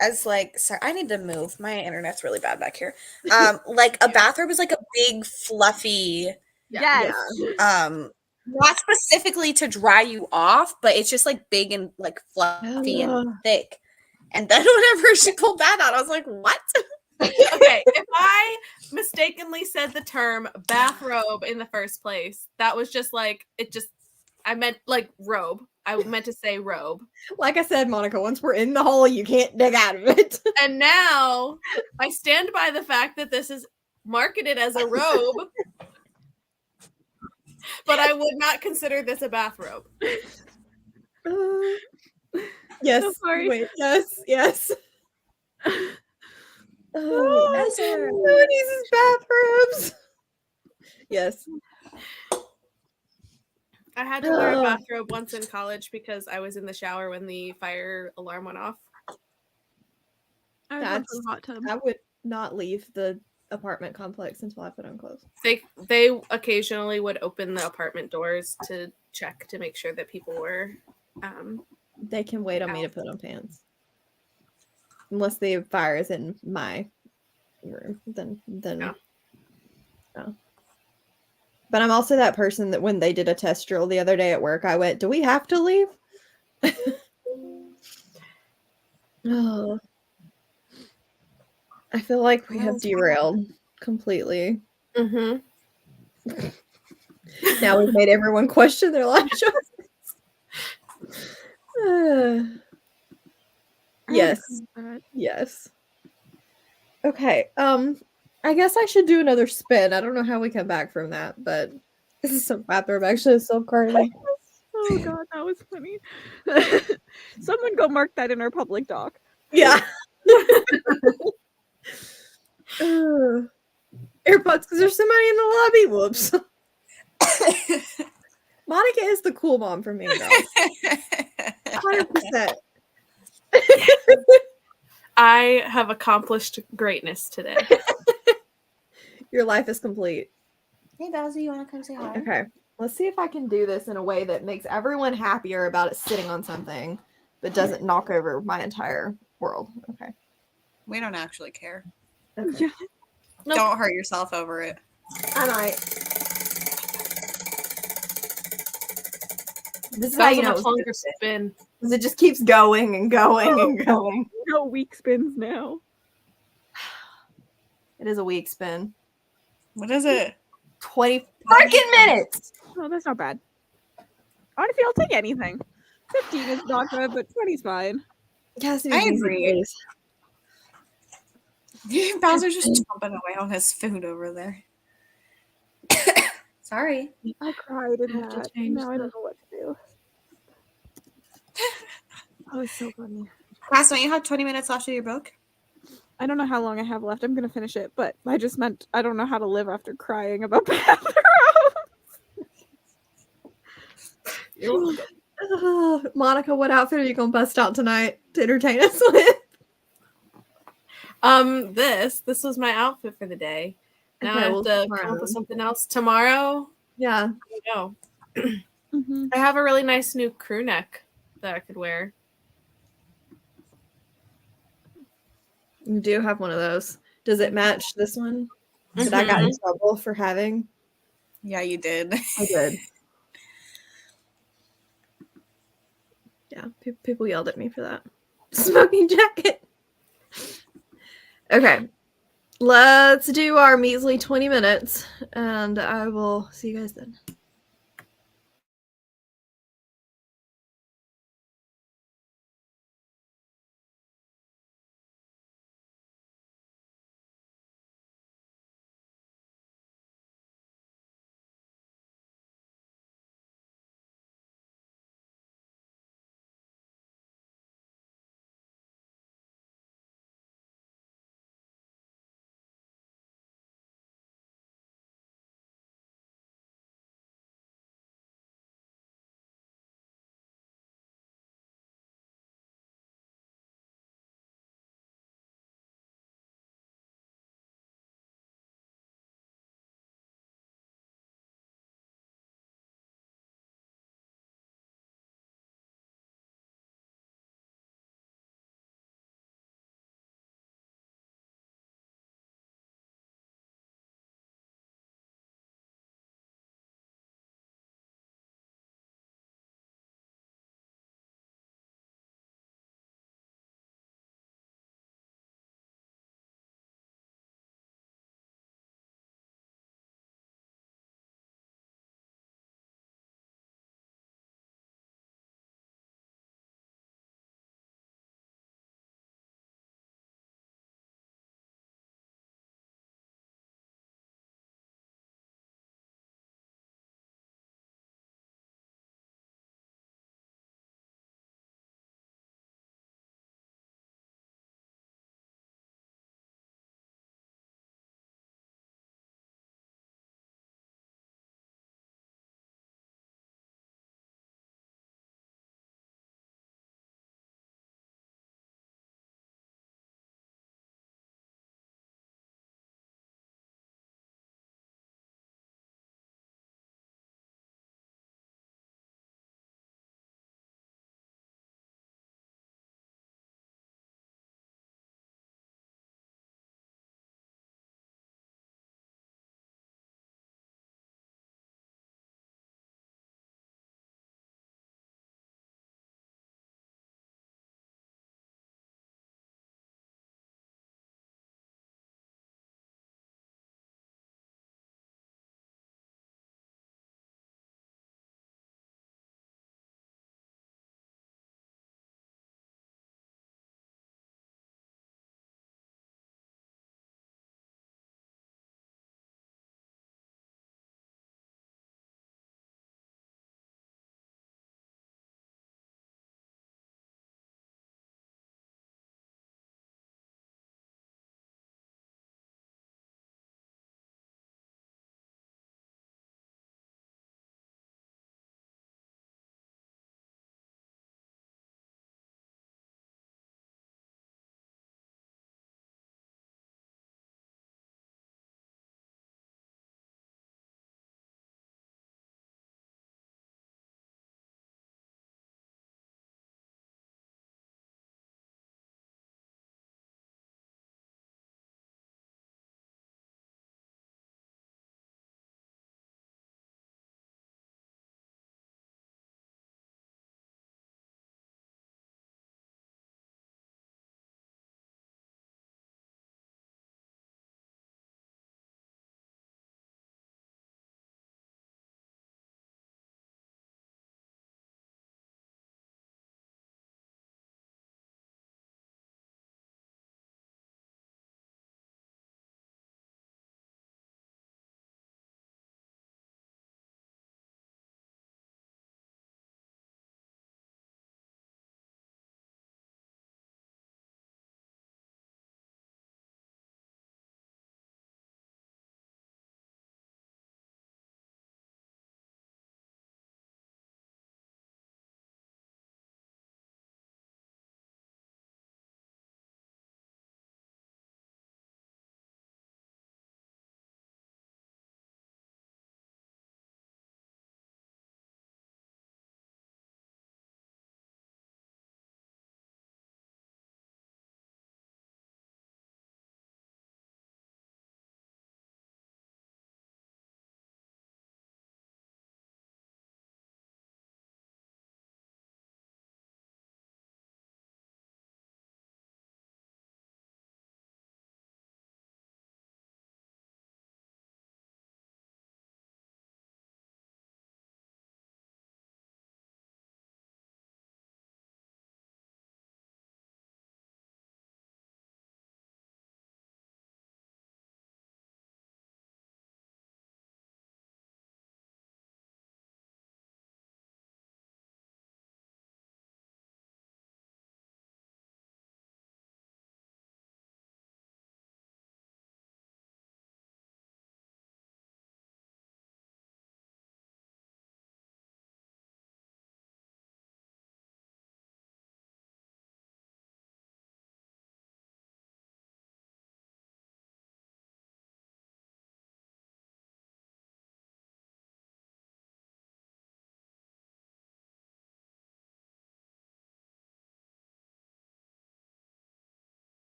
as like, sorry, I need to move. My internet's really bad back here. Like a bathrobe is like a big fluffy, Yes. not specifically to dry you off, but it's just like big and like fluffy and thick. And then whenever she pulled that out, I was like, what? Okay, if I mistakenly said the term bathrobe in the first place, that was just like I meant like robe. I meant to say robe. Like I said, Monica, once we're in the hole, you can't dig out of it. And now I stand by the fact that this is marketed as a robe, but I would not consider this a bathrobe. Yes. So sorry. Wait. Yes. Yes, sir. No one uses bathrobes. Yes. I had to wear a bathrobe once in college because I was in the shower when the fire alarm went off. I hot tub. I would not leave the apartment complex until I put on clothes. They occasionally would open the apartment doors to check to make sure that people were They can wait on me to put on pants. Unless the fire is in my room, then no. But I'm also that person that when they did a test drill the other day at work, I went, "Do we have to leave?" Oh, I feel like we have derailed completely. Mm-hmm. Now we've made everyone question their life choices. Yes. Okay. I guess I should do another spin. I don't know how we come back from that, but this is some bathrobe actually is so curly. Oh god, that was funny. Someone go mark that in our public doc. Yeah. AirPods because there's somebody in the lobby. Whoops. Monica is the cool mom for me, though. 100%. I have accomplished greatness today. Your life is complete. Hey, Bowsy, you want to come say hi? Okay. Let's see if I can do this in a way that makes everyone happier about it sitting on something, but doesn't knock over my entire world. Okay. We don't actually care. Okay. Yeah. Nope. Don't hurt yourself over it. I might. This is That how was you a know much longer spin. because it just keeps going and going and going. No weak spins now. It is a weak spin. What is it? 20 freaking minutes. Oh, that's not bad. Honestly, I'll take anything. 15 is not good, but 20 is fine. I agree. Bowser's just chomping away on his food over there. Sorry. I cried in I have to that. change Now I the- don't know what to do. Oh, it's so funny. Cass, don't you have 20 minutes left of your book? I don't know how long I have left. I'm gonna finish it, but I just meant I don't know how to live after crying about bathroom. Monica, what outfit are you gonna bust out tonight to entertain us with? This was my outfit for the day. Now Okay, I have well, to tomorrow come up with then. something else tomorrow. Yeah. No, Mm-hmm. I have a really nice new crew neck that I could wear. You do have one of those. Does it match this one that I got in trouble for having? Yeah, you did. I did. Yeah, people yelled at me for that. Smoking jacket. Okay. Let's do our measly 20 minutes, and I will see you guys then.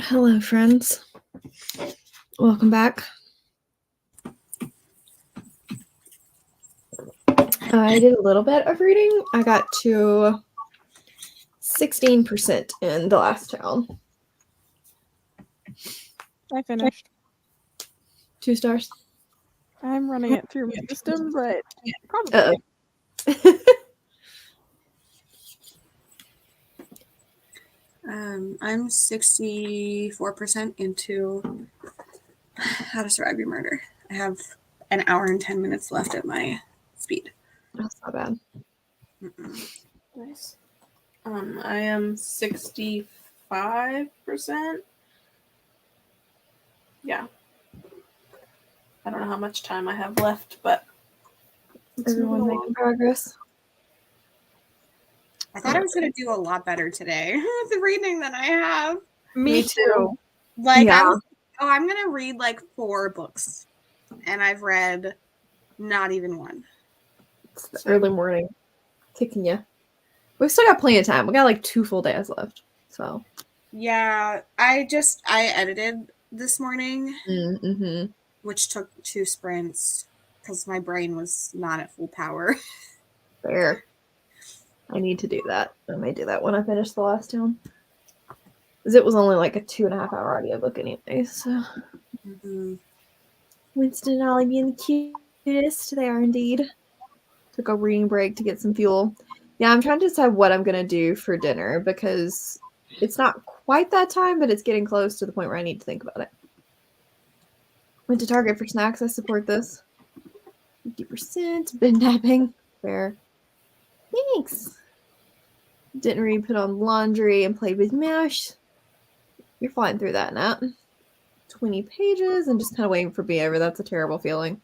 Hello, friends. Welcome back. I did a little bit of reading. I got to 16% in the last town. I finished. 2 stars. I'm running it through my system, but probably. Uh-oh. I'm 64% into How to Survive Your Murder. I have an hour and 10 minutes left at my speed. That's not bad. Nice. I am 65%. Yeah. I don't know how much time I have left, but Everyone making progress. I thought I was going to do a lot better today with the reading than I have. Me too. Like, Yeah. I'm going to read like 4 books. And I've read not even one. It's the early morning. Kicking you. We've still got plenty of time. We got like 2 full days left. So. Yeah, I edited this morning, Mm-hmm. which took 2 sprints because my brain was not at full power. Fair. I need to do that. I may do that when I finish the last town. Because it was only like a 2.5-hour audiobook anyway, so. Mm-hmm. Winston and Ollie being the cutest. They are indeed. Took a reading break to get some fuel. Yeah, I'm trying to decide what I'm going to do for dinner because it's not quite that time, but it's getting close to the point where I need to think about it. Went to Target for snacks. I support this. 50%. Been napping. Fair. Thanks. Didn't read, put on laundry, and played with Mash. You're flying through that, Nat. 20 pages and just kind of waiting for be over. That's a terrible feeling.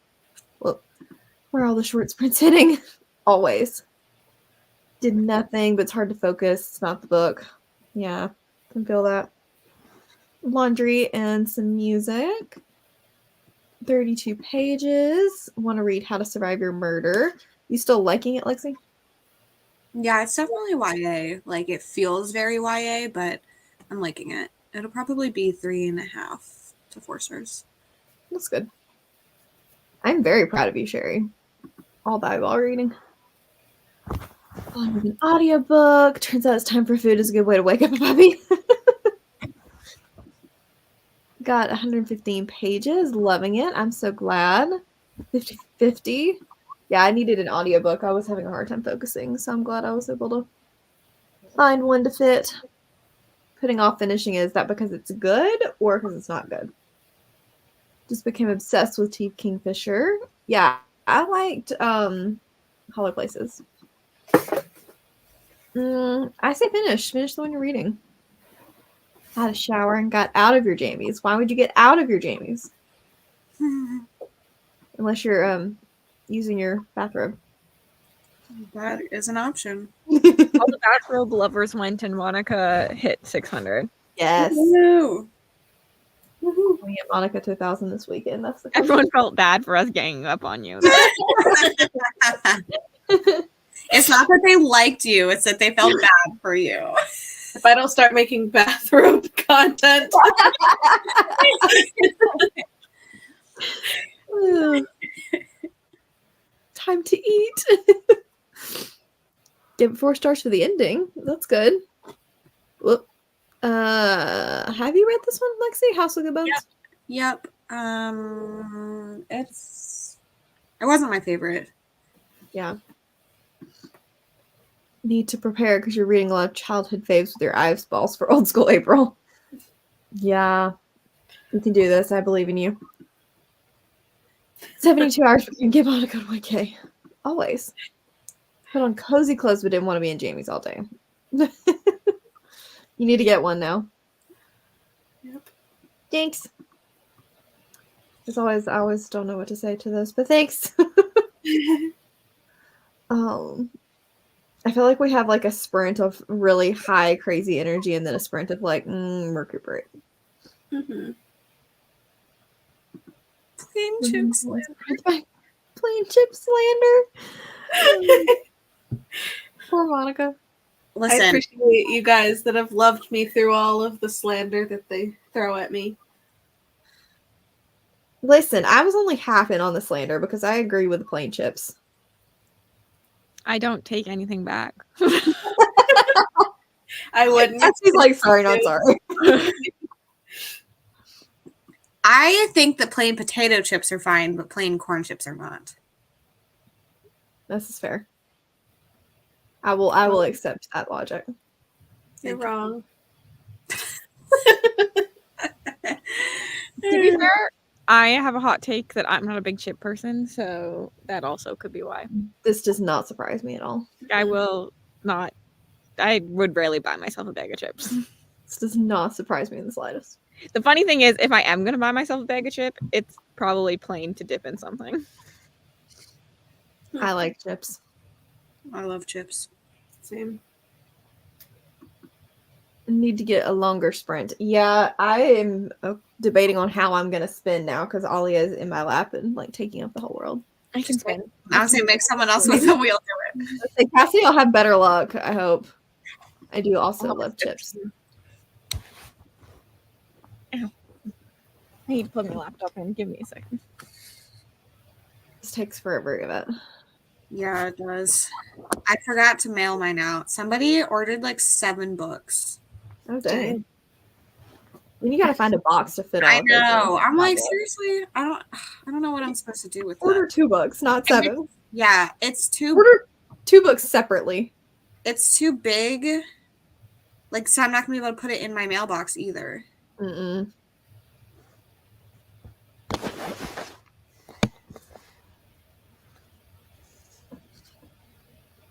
Look, where are all the short sprints hitting? Always. Did nothing, but it's hard to focus. It's not the book. Yeah, can feel that. Laundry and some music. 32 pages. Want to read How to Survive Your Murder. You still liking it, Lexi? Yeah, it's definitely YA. Like, it feels very YA, but I'm liking it. It'll probably be 3.5 to 4 stars. That's good. I'm very proud of you, Sherry. All that while reading. With an audiobook. Turns out it's time for food is a good way to wake up a puppy. Got 115 pages. Loving it. I'm so glad. 50-50. Yeah, I needed an audiobook. I was having a hard time focusing, so I'm glad I was able to find one to fit. Putting off finishing is that because it's good or because it's not good? Just became obsessed with Chief Kingfisher. Yeah, I liked Hollow Places. I say finish. Finish the one you're reading. Had a shower and got out of your jammies. Why would you get out of your jammies? Unless you're using your bathrobe. That is an option. All the bathrobe lovers went and Monica hit 600. Yes. Woo! We get Monica to 1,000 this weekend. That's the Everyone felt bad for us ganging up on you. It's not that they liked you, it's that they felt bad for you. if I don't start making bathrobe content. Time to eat. Give it 4 stars for the ending. That's good. Whoop. Have you read this one, Lexi? House of Good Bones? Yep. It wasn't my favorite. Yeah. Need to prepare because you're reading a lot of childhood faves with your eyes balls for old school April. Yeah. You can do this. I believe in you. 72 hours for you give on a good 1K. Always. Put on cozy clothes but didn't want to be in jammies all day. You need to get one now. Yep. Thanks. As always, I always don't know what to say to this, but thanks. I feel like we have like a sprint of really high, crazy energy and then a sprint of like, recuperate. Mm-hmm. Plain chip slander. Plain chip slander. Poor Monica. Listen, I appreciate you guys that have loved me through all of the slander that they throw at me. Listen, I was only half in on the slander because I agree with the plain chips. I don't take anything back. I wouldn't. She's like, sorry, not sorry. I think that plain potato chips are fine, but plain corn chips are not. This is fair. I will accept that logic. You're wrong. To be fair, I have a hot take that I'm not a big chip person, so that also could be why. This does not surprise me at all. I would rarely buy myself a bag of chips. This does not surprise me in the slightest. The funny thing is, if I am going to buy myself a bag of chip, it's probably plain to dip in something. I like chips. I love chips. Same. Need to get a longer sprint. Yeah, I am debating on how I'm going to spin now because Ollie is in my lap and like taking up the whole world. I can spin. I would say make someone else with the wheel do it. Let's say Cassie will have better luck, I hope. I do also love chips. Ow. I need to plug my laptop in. Give me a second. This takes forever to get it. Yeah, it does. I forgot to mail mine out. Somebody ordered like 7 books. Oh dang. Then you gotta find a box to fit all I of those in. know. I'm like, seriously? I don't know what I'm supposed to do with Order that. 2 books, not 7. Yeah, it's too Order 2 books separately. it's too big. Like, so I'm not gonna be able to put it in my mailbox either. Mm-mm.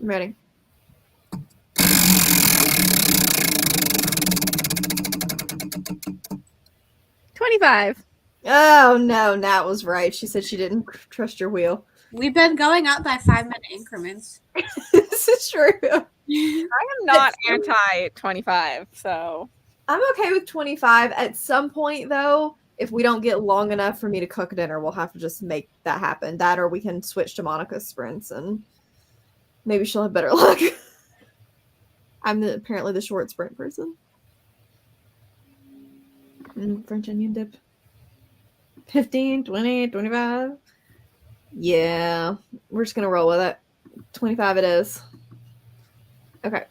I'm ready. $25. Oh no, Nat was right. She said she didn't trust your wheel. We've been going up by 5-minute increments. This is true. I am not anti 25, so I'm okay with 25. At some point, though, if we don't get long enough for me to cook dinner, we'll have to just make that happen. That, or we can switch to Monica's sprints, and maybe she'll have better luck. I'm apparently the short sprint person. French onion dip. 15, 20, 25. Yeah, we're just gonna roll with it. 25 it is. Okay.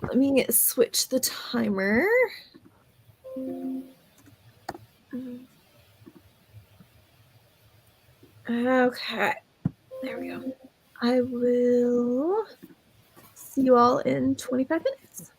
Let me switch the timer. Okay. There we go. I will see you all in 25 minutes.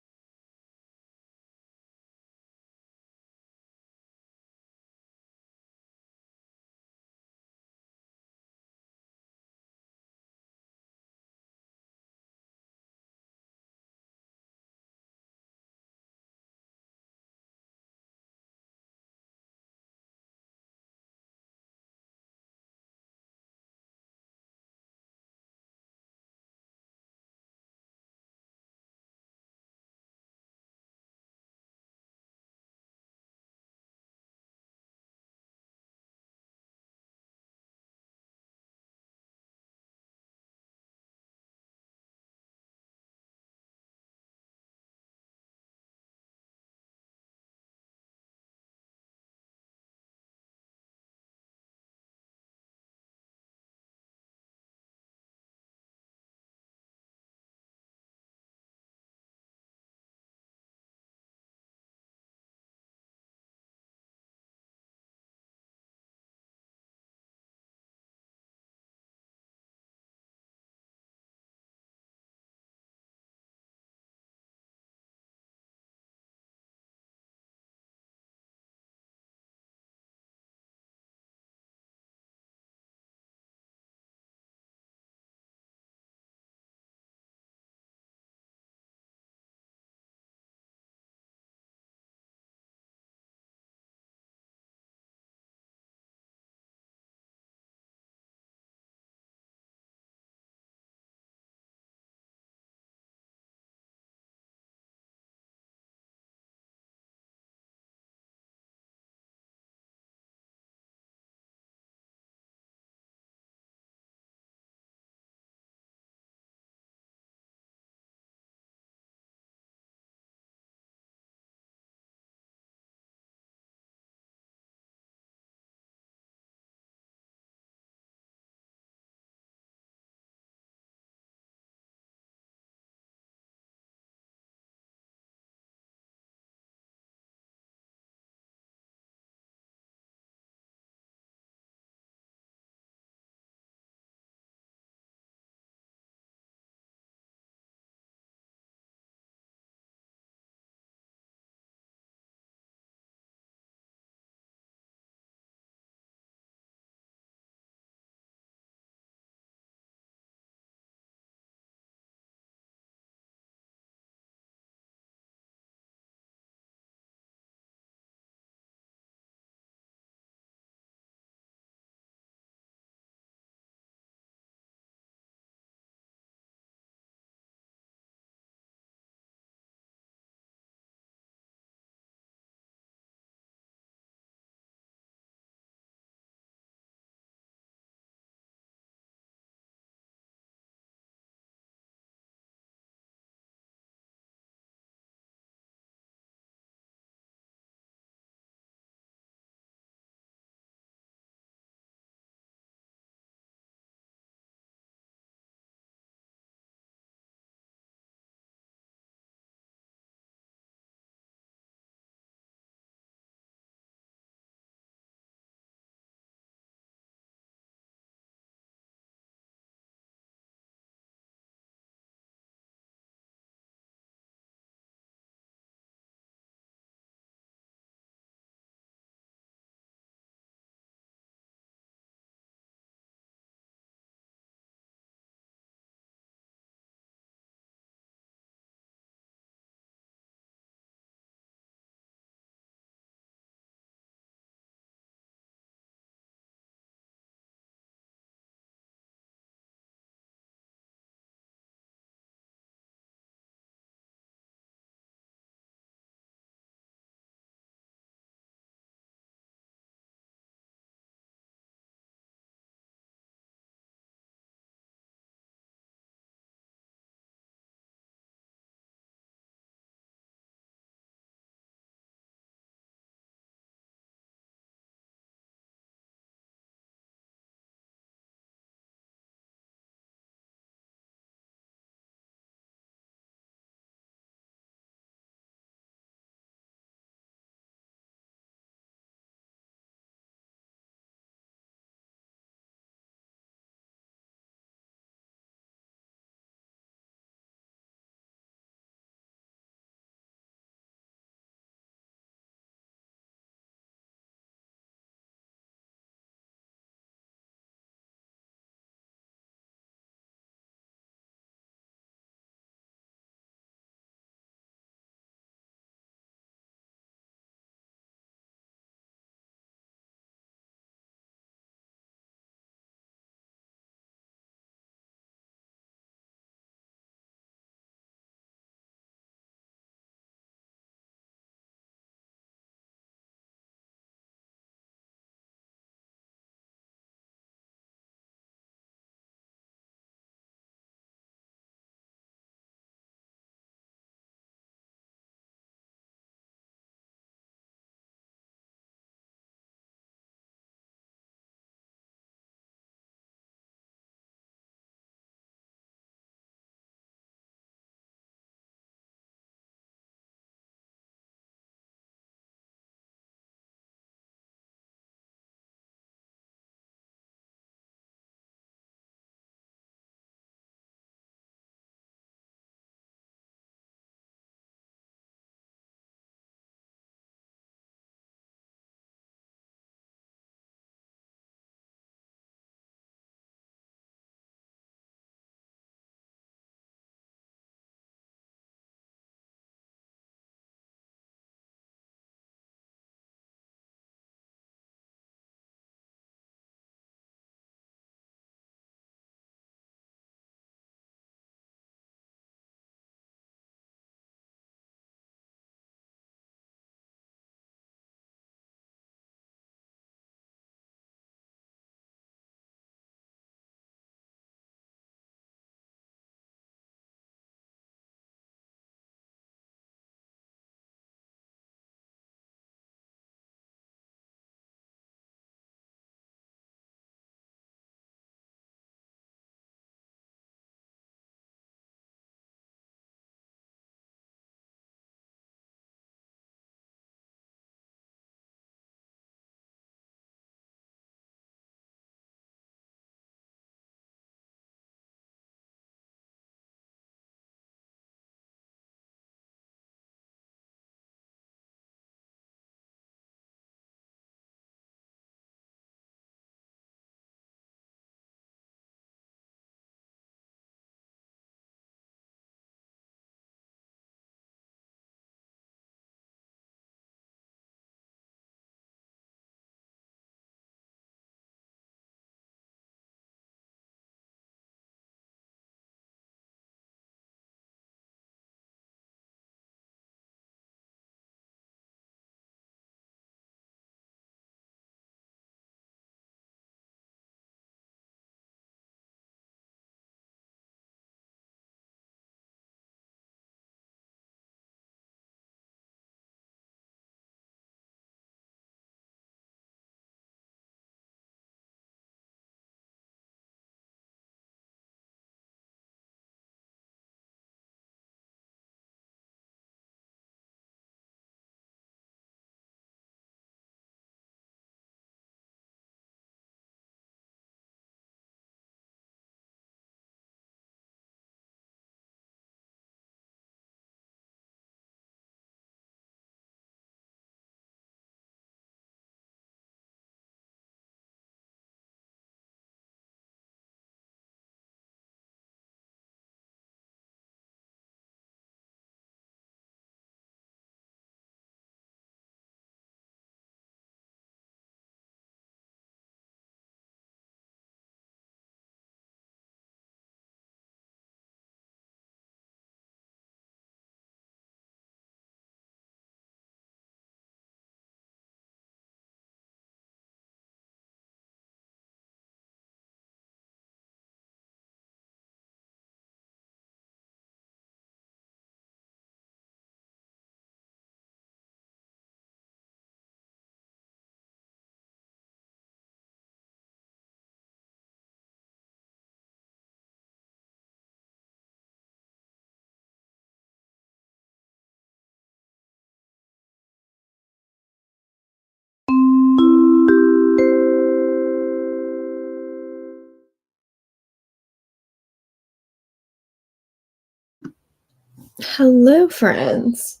Hello, friends.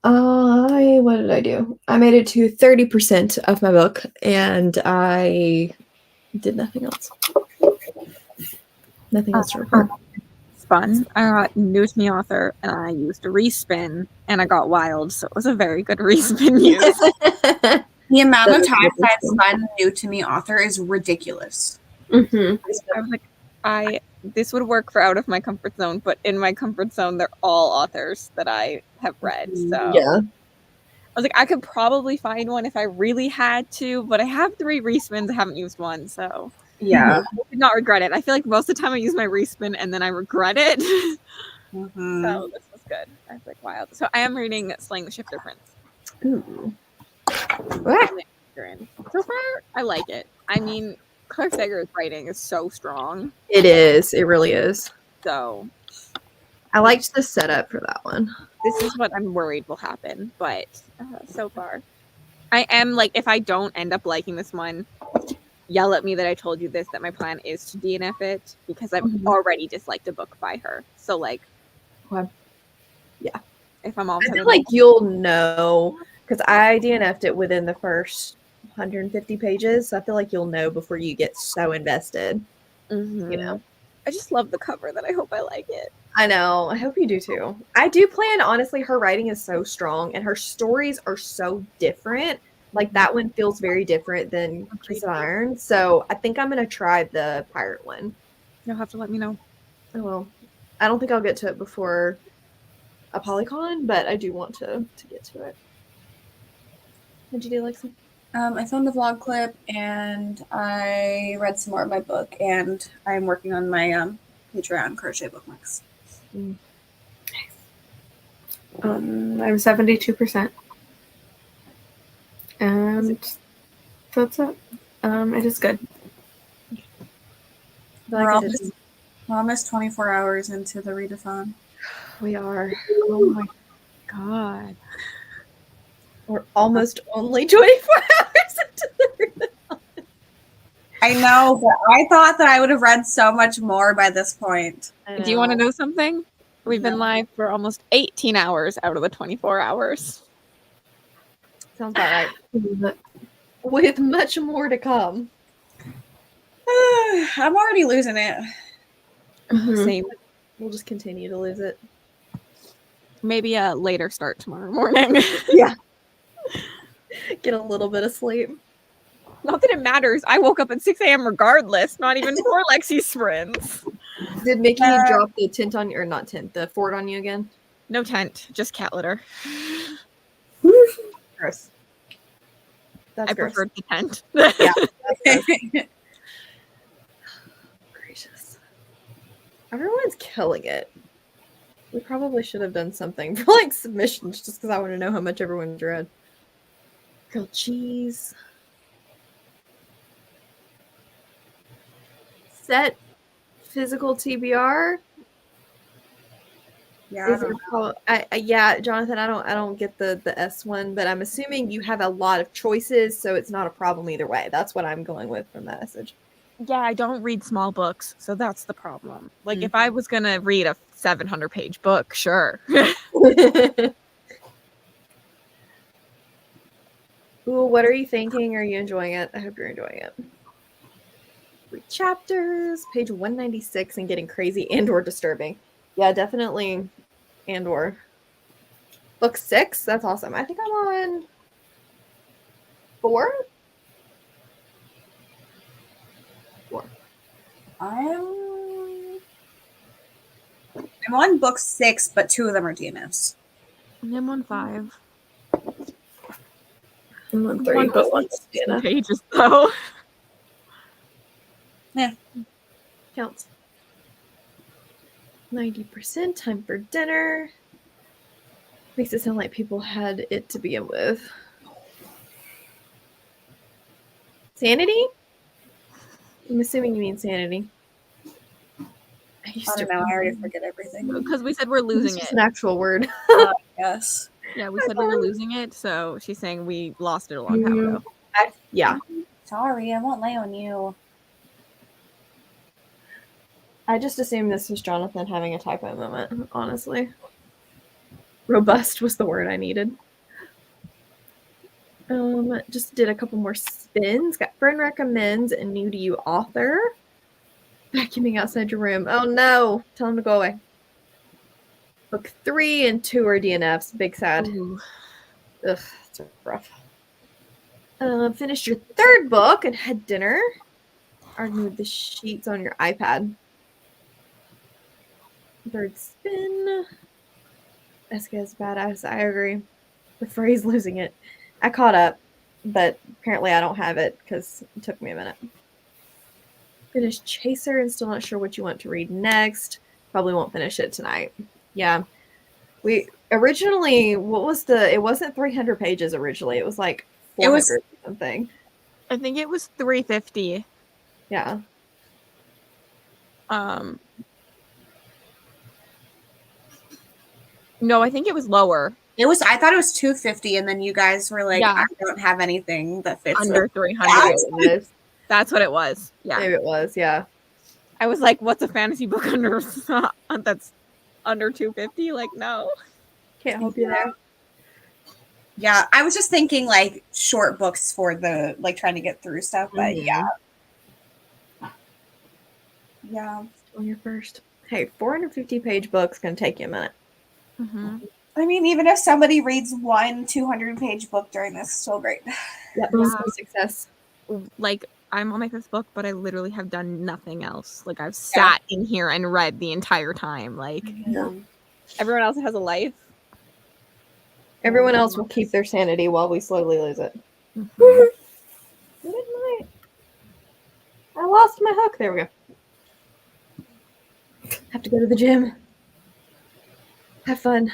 What did I do? I made it to 30% of my book, and I did nothing else. Nothing else to report. It's fun. I got new to me author, and I used a respin, and I got wild, so it was a very good respin use. The amount of times I've spun new to me author is ridiculous. Mm-hmm. I was like, this would work for out of my comfort zone, but in my comfort zone, they're all authors that I have read. So Yeah. I was like, I could probably find one if I really had to, but I have 3 respins. I haven't used one, so Yeah. I did not regret it. I feel like most of the time I use my respin and then I regret it. Mm-hmm. So this was good. I was like, wow. So I am reading Slaying the Shifter Prince. Ooh. So far, I like it. I mean, Claire Sager's writing is so strong. It is. It really is. So I liked the setup for that one. this is what I'm worried will happen, but so far, I am like, if I don't end up liking this one, yell at me that I told you this, that my plan is to DNF it, because I've already disliked a book by her. So like, Okay. Yeah. if I'm all I feel like you'll know, because I DNF'd it within the first 150 pages. So I feel like you'll know before you get so invested. You know. I just love the cover that I hope I like it. I know. I hope you do too. I do plan, honestly, her writing is so strong and her stories are so different. Like that one feels very different than Kiss of Iron. So I think I'm going to try the pirate one. You'll have to let me know. I will. I don't think I'll get to it before a Polycon, but I do want to get to it. What'd you do, Lexi? I filmed a vlog clip and I read some more of my book, and I'm working on my Patreon crochet bookmarks. I'm 72%. And that's it. It is good. We're almost 24 hours into the readathon. We are. Oh my god. We're almost only 24 hours into the readathon. I know, but I thought that I would have read so much more by this point. Do you want to know something? We've been live for almost 18 hours out of the 24 hours. Sounds about right. With much more to come. I'm already losing it. Same. We'll just continue to lose it. Maybe a later start tomorrow morning. Yeah. Get a little bit of sleep. Not that it matters. I woke up at 6 a.m. regardless, not even for Lexi's sprints. Did Mickey drop the tent on you, or not tent, the fort on you again? No tent, just cat litter. Gross. I preferred the tent. Yeah. Gracious. Everyone's killing it. We probably should have done something for like submissions just because I want to know how much everyone's read. Grilled cheese. Set physical TBR. Yeah. Yeah, Jonathan, I don't get the S one, but I'm assuming you have a lot of choices, so it's not a problem either way. That's what I'm going with from that message. Yeah, I don't read small books, so that's the problem. Like, if I was gonna read a 700-page book, sure. Ooh, what are you thinking? Are you enjoying it? I hope you're enjoying it. 3 chapters, page 196, and getting crazy and/or disturbing. Yeah, definitely and/or. Book 6? That's awesome. I think I'm on 4? 4. I'm on book 6, but 2 of them are DNFs. I'm on 5. I'm on 3, but 1's DNF. Pages though. Yeah. Counts. 90%, time for dinner. Makes it sound like people had it to begin with. Sanity? I'm assuming you mean sanity. I don't know. I already forget everything. Because we said we're losing it. It's an actual word. Yes. Yeah, we said we were losing it, so she's saying we lost it a long time ago. Yeah. Sorry, I won't lay on you. I just assumed this was Jonathan having a typo moment, honestly. Robust was the word I needed. Just did a couple more spins. Got friend recommends and new to you author. Vacuuming outside your room. Oh no! Tell him to go away. Book 3 and 2 are DNFs. Big sad. Ooh. Ugh, it's rough. Finished your 3rd book and had dinner. Arguing with the sheets on your iPad. 3rd spin. SK is badass. I agree. The phrase losing it. I caught up, but apparently I don't have it because it took me a minute. Finished Chaser and still not sure what you want to read next. Probably won't finish it tonight. Yeah. We originally, it wasn't 300 pages originally. It was like 400 something. I think it was 350. Yeah. No, I think it was lower. I thought it was 250, and then you guys were like, Yeah. I don't have anything that fits Under with 300. That's what it was. Yeah. Maybe it was, yeah. I was like, what's a fantasy book under that's under 250? Like, no. Can't help you there. Yeah, I was just thinking like short books for the like trying to get through stuff, but yeah. On your first. Hey, 450-page book's gonna take you a minute. Mm-hmm. I mean, even if somebody reads one 200-page book during this, still great. Yeah, success. Like, I'm on my 5th book, but I literally have done nothing else. Like, I've sat in here and read the entire time. Like, everyone else has a life. Everyone else will keep their sanity while we slowly lose it. Mm-hmm. I lost my hook. There we go. Have to go to the gym. Have fun.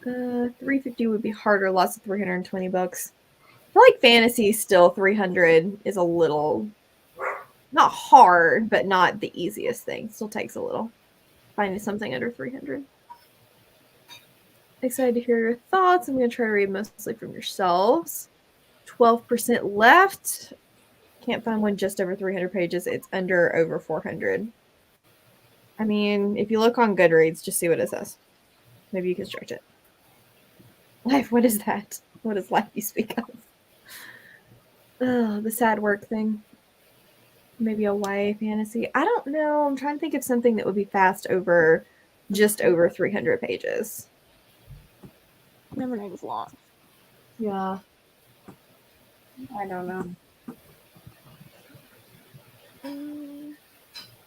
350 would be harder. Lots of 320 books. I feel like fantasy still 300 is a little not hard, but not the easiest thing. Still takes a little. Finding something under 300. Excited to hear your thoughts. I'm going to try to read mostly from yourselves. 12% left. Can't find one just over 300 pages. It's under over 400. I mean, if you look on Goodreads, just see what it says. Maybe you can stretch it. Life, what is that? What is life you speak of? Oh, the sad work thing. Maybe a YA fantasy. I don't know. I'm trying to think of something that would be fast over just over 300 pages. Never know was long. Yeah. I don't know.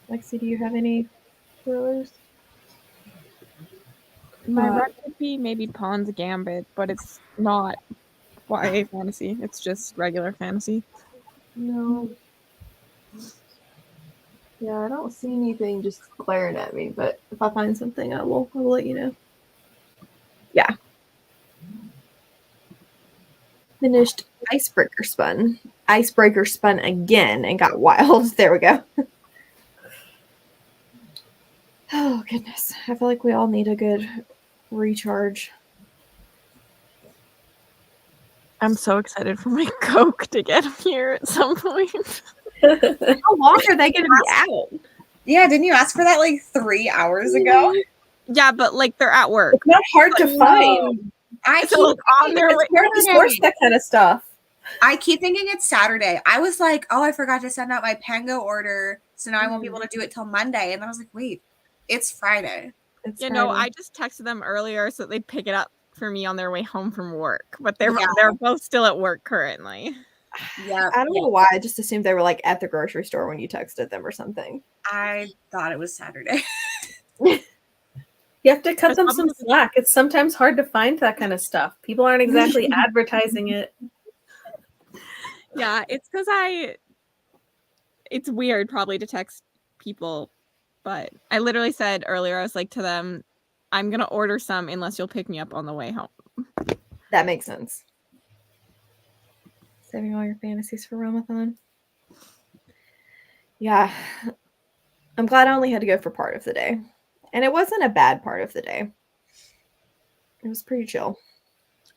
Lexi, do you have any thrillers? My red would be maybe Pawn's Gambit, but it's not YA fantasy. It's just regular fantasy. No. Yeah, I don't see anything just glaring at me, but if I find something, I will let you know. Yeah. Finished Icebreaker Spun. Icebreaker Spun again and got wild. There we go. Oh, goodness. I feel like we all need a good recharge. I'm so excited for my Coke to get here at some point. How long are they going to be out? Yeah, didn't you ask for that like 3 hours ago? Yeah, but like they're at work. It's not hard to find. I So, keep like, on their way. Where do you source that kind of stuff? I keep thinking it's Saturday. I was like, oh, I forgot to send out my Pango order, so now I won't be able to do it till Monday. And then I was like, wait, it's Friday. You know, I just texted them earlier so they'd pick it up for me on their way home from work, but they're both still at work currently. Yeah, I don't know why. I just assumed they were like at the grocery store when you texted them or something. I thought it was Saturday. You have to cut them some slack. It's sometimes hard to find that kind of stuff. People aren't exactly advertising it. Yeah, it's because it's weird probably to text people, but I literally said earlier, I was like to them, I'm going to order some unless you'll pick me up on the way home. That makes sense. Saving all your fantasies for Ramathon. Yeah. I'm glad I only had to go for part of the day. And it wasn't a bad part of the day. It was pretty chill.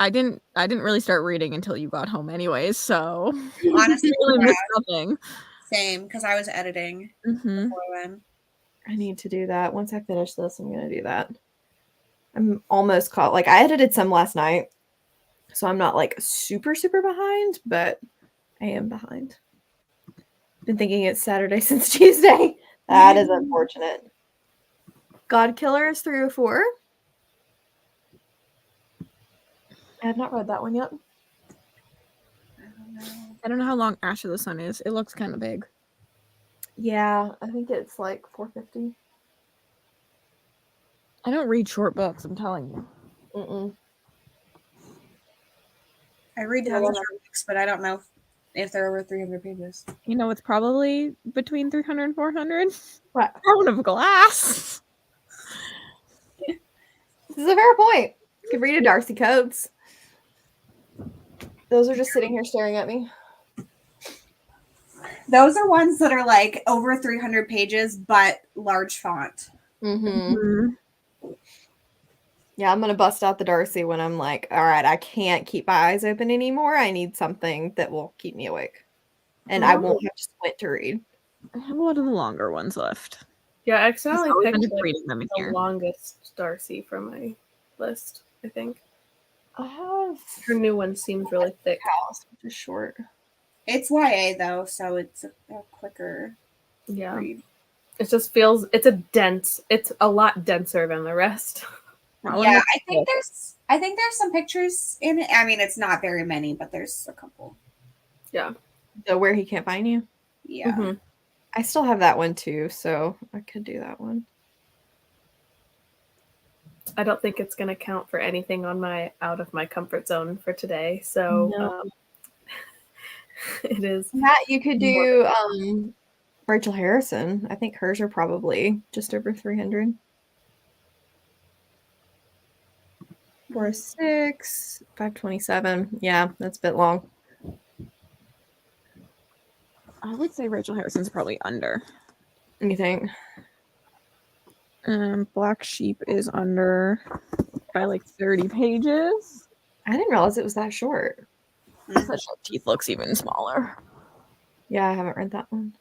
I didn't really start reading until you got home anyways, so Honestly, really missed nothing. Same, because I was editing before then. I need to do that. Once I finish this, I'm going to do that. I'm almost caught. Like I edited some last night, so I'm not like super behind, but I am behind. Been thinking it's Saturday since Tuesday. That is unfortunate. God Killer is 304. I have not read that one yet. I don't know how long Ash of the Sun is. It looks kind of big. Yeah, I think it's like 450. I don't read short books, I'm telling you. Mm-mm. I read tons of short books, but I don't know if they're over 300 pages. You know, it's probably between 300 and 400. What? Throne of Glass. This is a fair point. You could read a Darcy Coates. Those are just sitting here staring at me. Those are ones that are like over 300 pages, but large font. Mm-hmm. Yeah, I'm going to bust out the Darcy when I'm like, all right, I can't keep my eyes open anymore. I need something that will keep me awake. And I won't have to squint to read. I have a lot of the longer ones left. Yeah, I accidentally I'm picked just like, reading them in the here. longest Darcy from my list, I think. I have Her new one seems really thick. House, which is short. It's YA though, so it's a quicker Yeah. read. It just feels it's a lot denser than the rest. Yeah, I think there's some pictures in it. I mean, it's not very many, but there's a couple. Yeah. So Where He Can't Find You. Yeah. Mm-hmm. I still have that one too, so I could do that one. I don't think it's going to count for anything on my out of my comfort zone for today. So it is. Matt, you could do Rachel Harrison. I think hers are probably just over 300. 406, 527. Yeah, that's a bit long. I would say Rachel Harrison's probably under. You think? Black Sheep is under by like 30 pages. I didn't realize it was that short. Such Teeth looks even smaller. Yeah, I haven't read that one.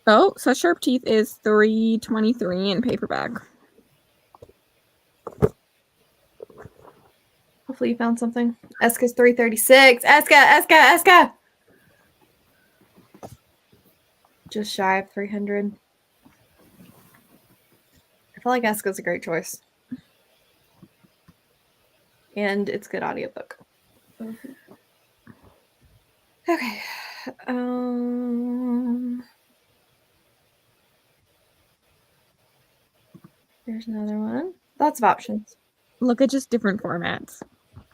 Oh, Such Sharp Teeth is 323 in paperback. Hopefully you found something. Eska's 336. Eska! Just shy of 300. I feel like Eska's a great choice. And it's a good audiobook. Okay. There's another one. Lots of options. Look at just different formats.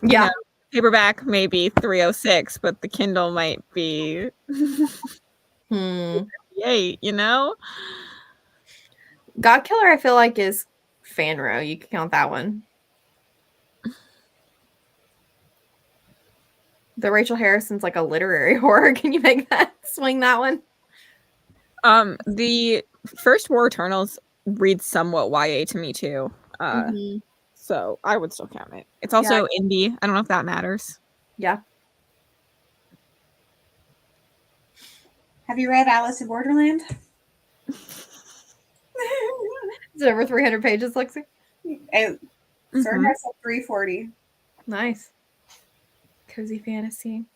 Yeah. You know, paperback may be 306, but the Kindle might be 8, you know? God Killer, I feel like, is Fanro. You can count that one. The Rachel Harrison's like a literary horror. Can you make that swing that one? The first War Eternals reads somewhat YA to me too. So I would still count it. It's also indie. I don't know if that matters. Yeah. Have you read Alice in Borderland? Is it over 300 pages, Lexi? It started at 340. Nice. Cozy fantasy.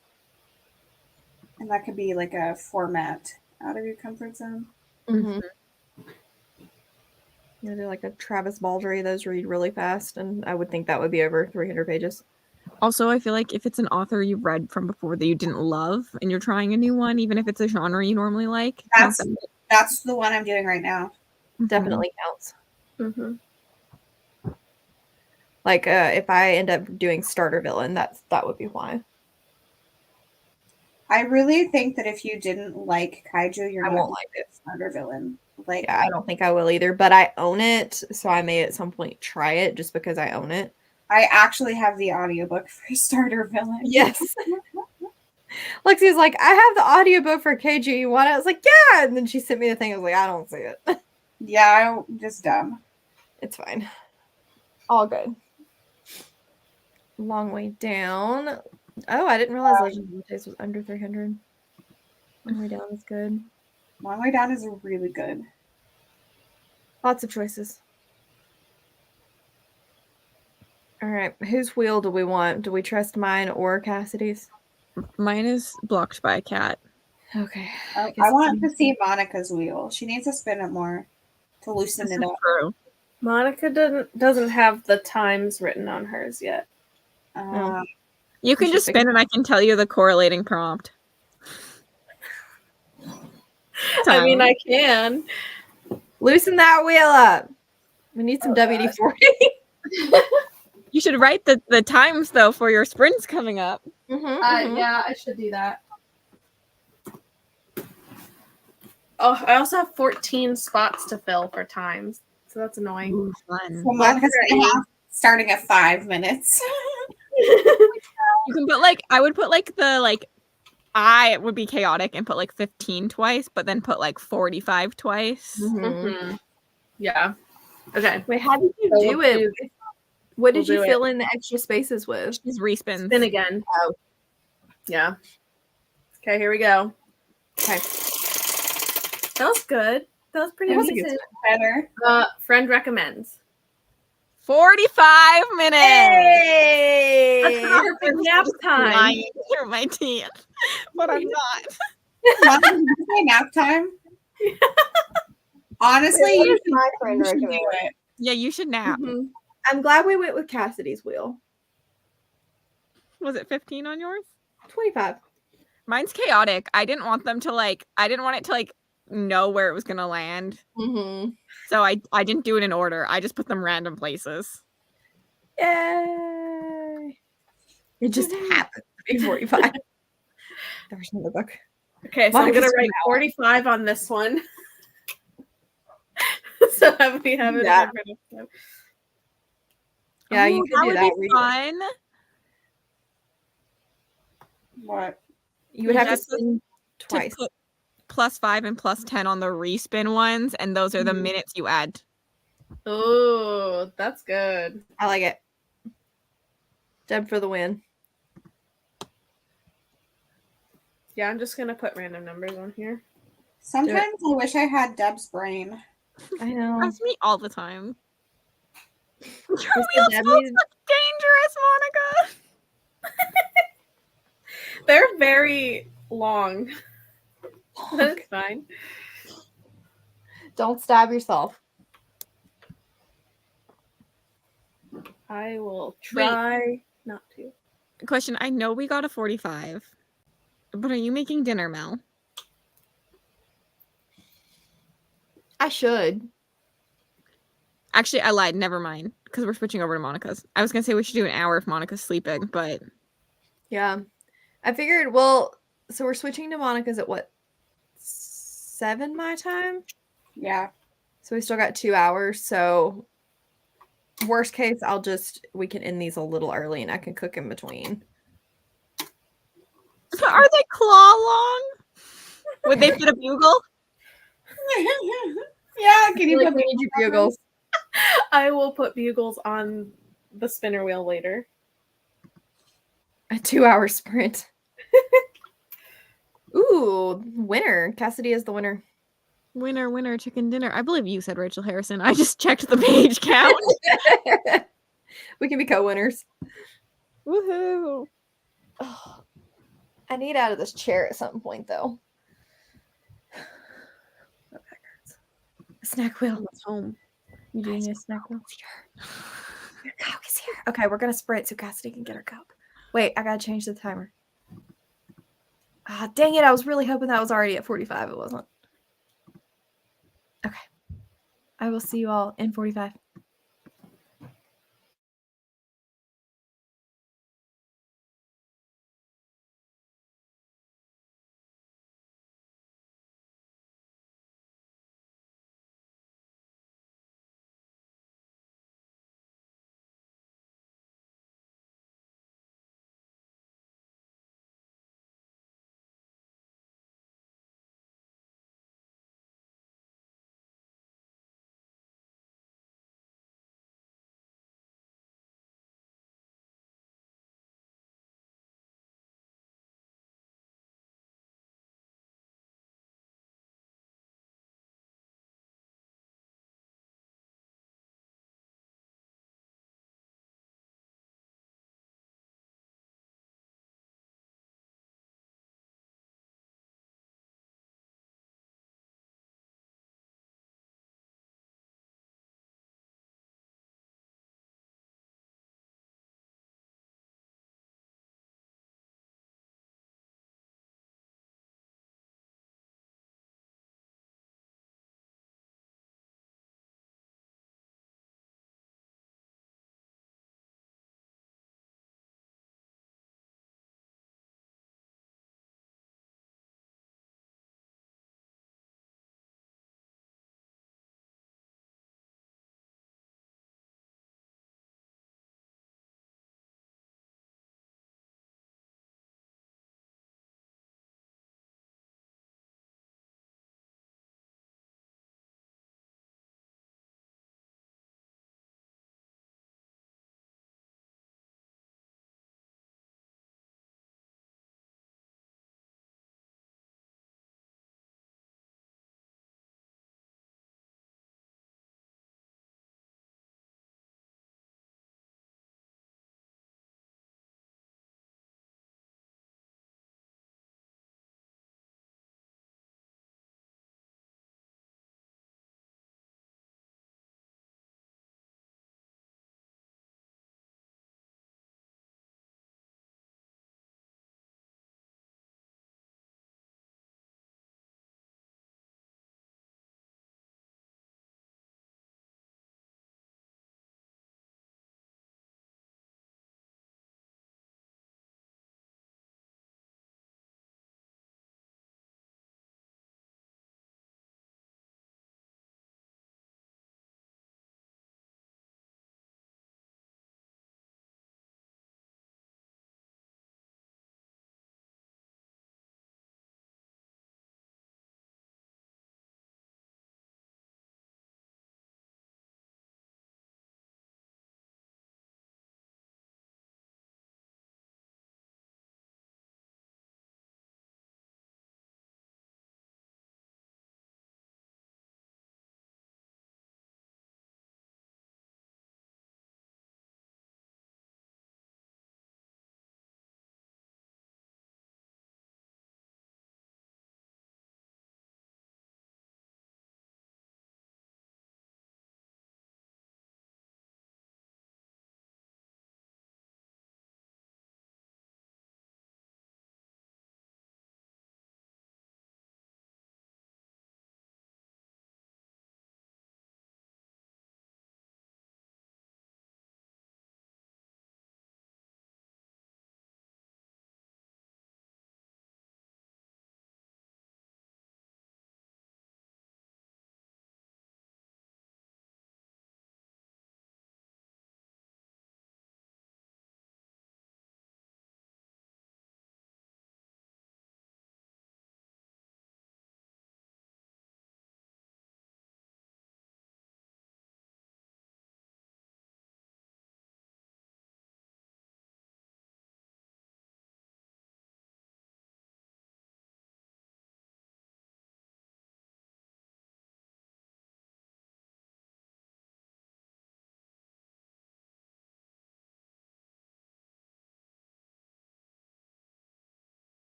And that could be like a format out of your comfort zone. You do like a Travis Baldry. Those read really fast, and I would think that would be over 300 pages. Also, I feel like if it's an author you've read from before that you didn't love and you're trying a new one, even if it's a genre you normally like, that's the one I'm doing right now. Definitely counts. Like if I end up doing starter villain, that would be why. I really think that if you didn't like kaiju, I won't like it. Starter villain. Like, yeah, I don't think I will either. But I own it, so I may at some point try it just because I own it. I actually have the audiobook for Starter Villain. Yes. Lexi's like, I have the audiobook for KG. You want it? I was like, yeah. And then she sent me the thing. I was like, I don't see it. Yeah, I'm just dumb. It's fine. All good. Long way down. Oh, I didn't realize Legend of the Taste was under 300. Long way down is good. Long Way Down is really good. Lots of choices. All right, whose wheel do we want? Do we trust mine or Cassidy's? Mine is blocked by a cat. Okay. I guess want to see Monica's wheel. She needs to spin it more to loosen This it is up. true. Monica doesn't have the times written on hers yet. You can should just spin and I can tell you the correlating prompt. I mean, I can. Loosen that wheel up. We need some WD-40. You should write the times though for your sprints coming up. Yeah, I should do that. Oh, I also have 14 spots to fill for times, so that's annoying. Ooh, fun. So Monica's gonna have starting at 5 minutes. You can put like I would put like the like I would be chaotic and put like 15 twice, but then put like 45 twice. Mm-hmm. Yeah. Okay. Wait, how did you So do we'll it? What did we'll you do fill in the extra spaces with? She's respins. Spin again. Oh. Yeah. Okay, here we go. Okay. That was good. That was pretty That was a decent. Better. Friend recommends. 45 minutes. Hey! That's perfect nap time. Lying through my teeth, but I'm not. Monica, did you say nap time? Honestly, you should, my friend you should do recommend? it. Yeah, you should nap. Mhm. I'm glad we went with Cassidy's wheel. Was it 15 on yours? 25. Mine's chaotic. I didn't want them to like. I didn't want it to like know where it was gonna land. Mm-hmm. So I didn't do it in order. I just put them random places. Yay! It just happened to be 45. There's no book. Okay, so I'm Monica's gonna write 45 on this one. So we have it. Yeah. Yeah, you Ooh, could do would that. be fun. What? You would have to Just spin To twice. put +5 and +10 on the respin ones, and those are the minutes you add. Oh, that's good. I like it. Deb for the win. Yeah, I'm just gonna put random numbers on here. Sometimes I wish I had Deb's brain. I know. That's me all the time. Your Is wheel's Deb so needs- dangerous, Monica. They're very long. That's fine. Don't stab yourself. I will try not to. Question: I know we got a 45, but are you making dinner, Mel? I should. Actually, I lied. Never mind, because we're switching over to Monica's. I was gonna say we should do an hour if Monica's sleeping, but Yeah. I figured, well, so we're switching to Monica's at what? 7 my time? Yeah. So we still got 2 hours. So worst case, we can end these a little early and I can cook in between. are they claw long? Would they fit a bugle? Yeah, can you put We need your bugles. I will put bugles on the spinner wheel later. A 2-hour sprint. Ooh, winner. Cassidy is the winner. Winner, winner, chicken dinner. I believe you said Rachel Harrison. I just checked the page count. We can be co-winners. Woohoo! Oh, I need out of this chair at some point, though. My back hurts. A snack wheel. It's home. You doing a snack wheel? Your Coke is here. Okay, we're gonna sprint so Cassidy can get her Coke. Wait, I gotta change the timer. Ah, dang it! I was really hoping that was already at 45. It wasn't. Okay. I will see you all in 45.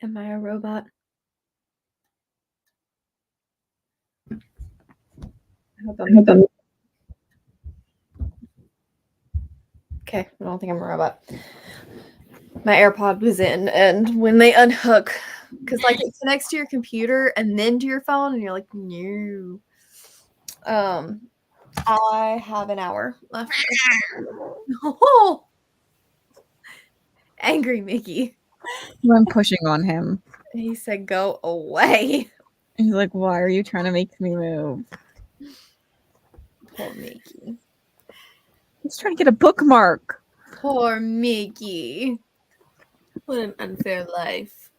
Am I a robot? I hope I'm... Okay, I don't think I'm a robot. My AirPod was in, and when they unhook, because like it connects to your computer and then to your phone, and you're like, no. I have an hour left. Oh, angry Mickey. I'm pushing on him. He said, "Go away." He's like, "Why are you trying to make me move?" Poor Mickey. He's trying to get a bookmark. Poor Mickey. What an unfair life.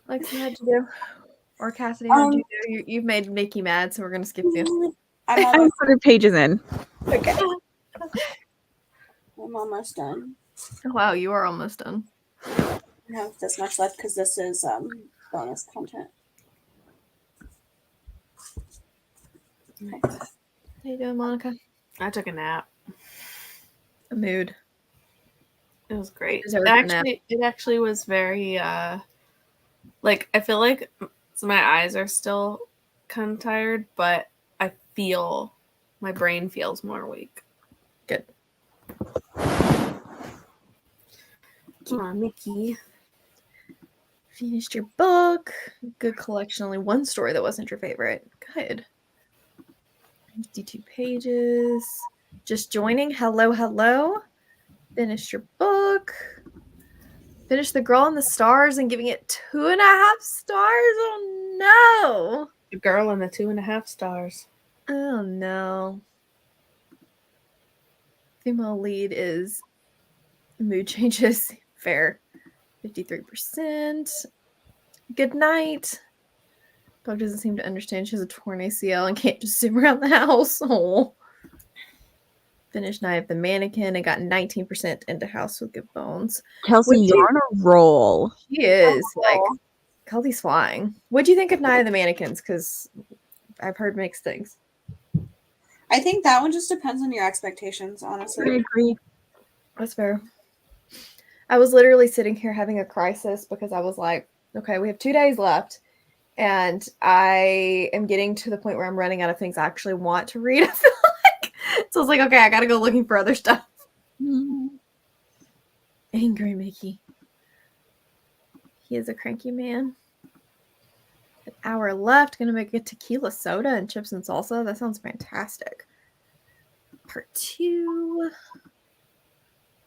Lexi, how'd you do? Or Cassidy, how'd you do? You've made Mickey mad, so we're gonna skip you. I'm I'm almost, 100 pages in. Okay. I'm almost done. Wow, you are almost done. I have this much left because this is bonus content. Okay. How you doing, Monica? I took a nap. A mood. It was great. Deserved a nap. It actually was very like I feel like my eyes are still kind of tired, but I feel my brain feels more awake. Good. Come on, Mickey. Finished your book. Good collection. Only one story that wasn't your favorite. Good. 52 pages. Just joining. Hello, hello. Finished your book. Finished The Girl in the Stars and giving it 2.5 stars. Oh no. The Girl and the 2.5 Stars. Oh no. Female lead is mood changes. Fair. 53%. Good night. Dog doesn't seem to understand she has a torn ACL and can't just zoom around the house. Oh. Finished Night of the Mannequin and got 19% into House with Good Bones. Kelsey, you're on a roll. She is. Like, Kelsey's flying. What do you think of Night of the Mannequins? Because I've heard mixed things. I think that one just depends on your expectations, I honestly. agree. That's fair. I was literally sitting here having a crisis because I was like, okay, we have 2 days left. And I am getting to the point where I'm running out of things I actually want to read. I feel like. So I was like, okay, I got to go looking for other stuff. Angry Mickey. He is a cranky man. An hour left. Gonna make a tequila soda and chips and salsa. That sounds fantastic. Part 2.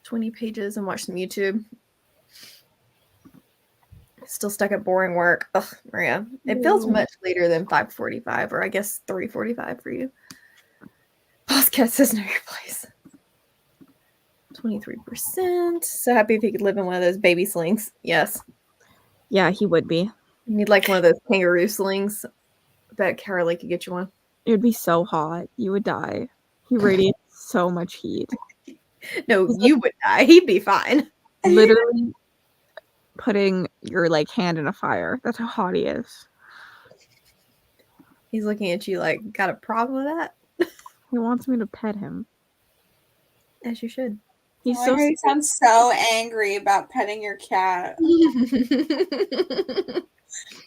20 pages and watch some YouTube. Still stuck at boring work. Ugh, Maria. It feels much later than 5:45, or I guess 3:45 for you. Boss Cat says know your place. 23%. So happy if he could live in one of those baby slings. Yes. Yeah, he would be. You need like one of those kangaroo slings. I bet Carolee could get you one. It would be so hot. You would die. He radiates so much heat. No, you would die. He'd be fine. Literally putting your like hand in a fire. That's how hot he is. He's looking at you like, got a problem with that? He wants me to pet him. As you should. He's I so heard you sound so angry about petting your cat.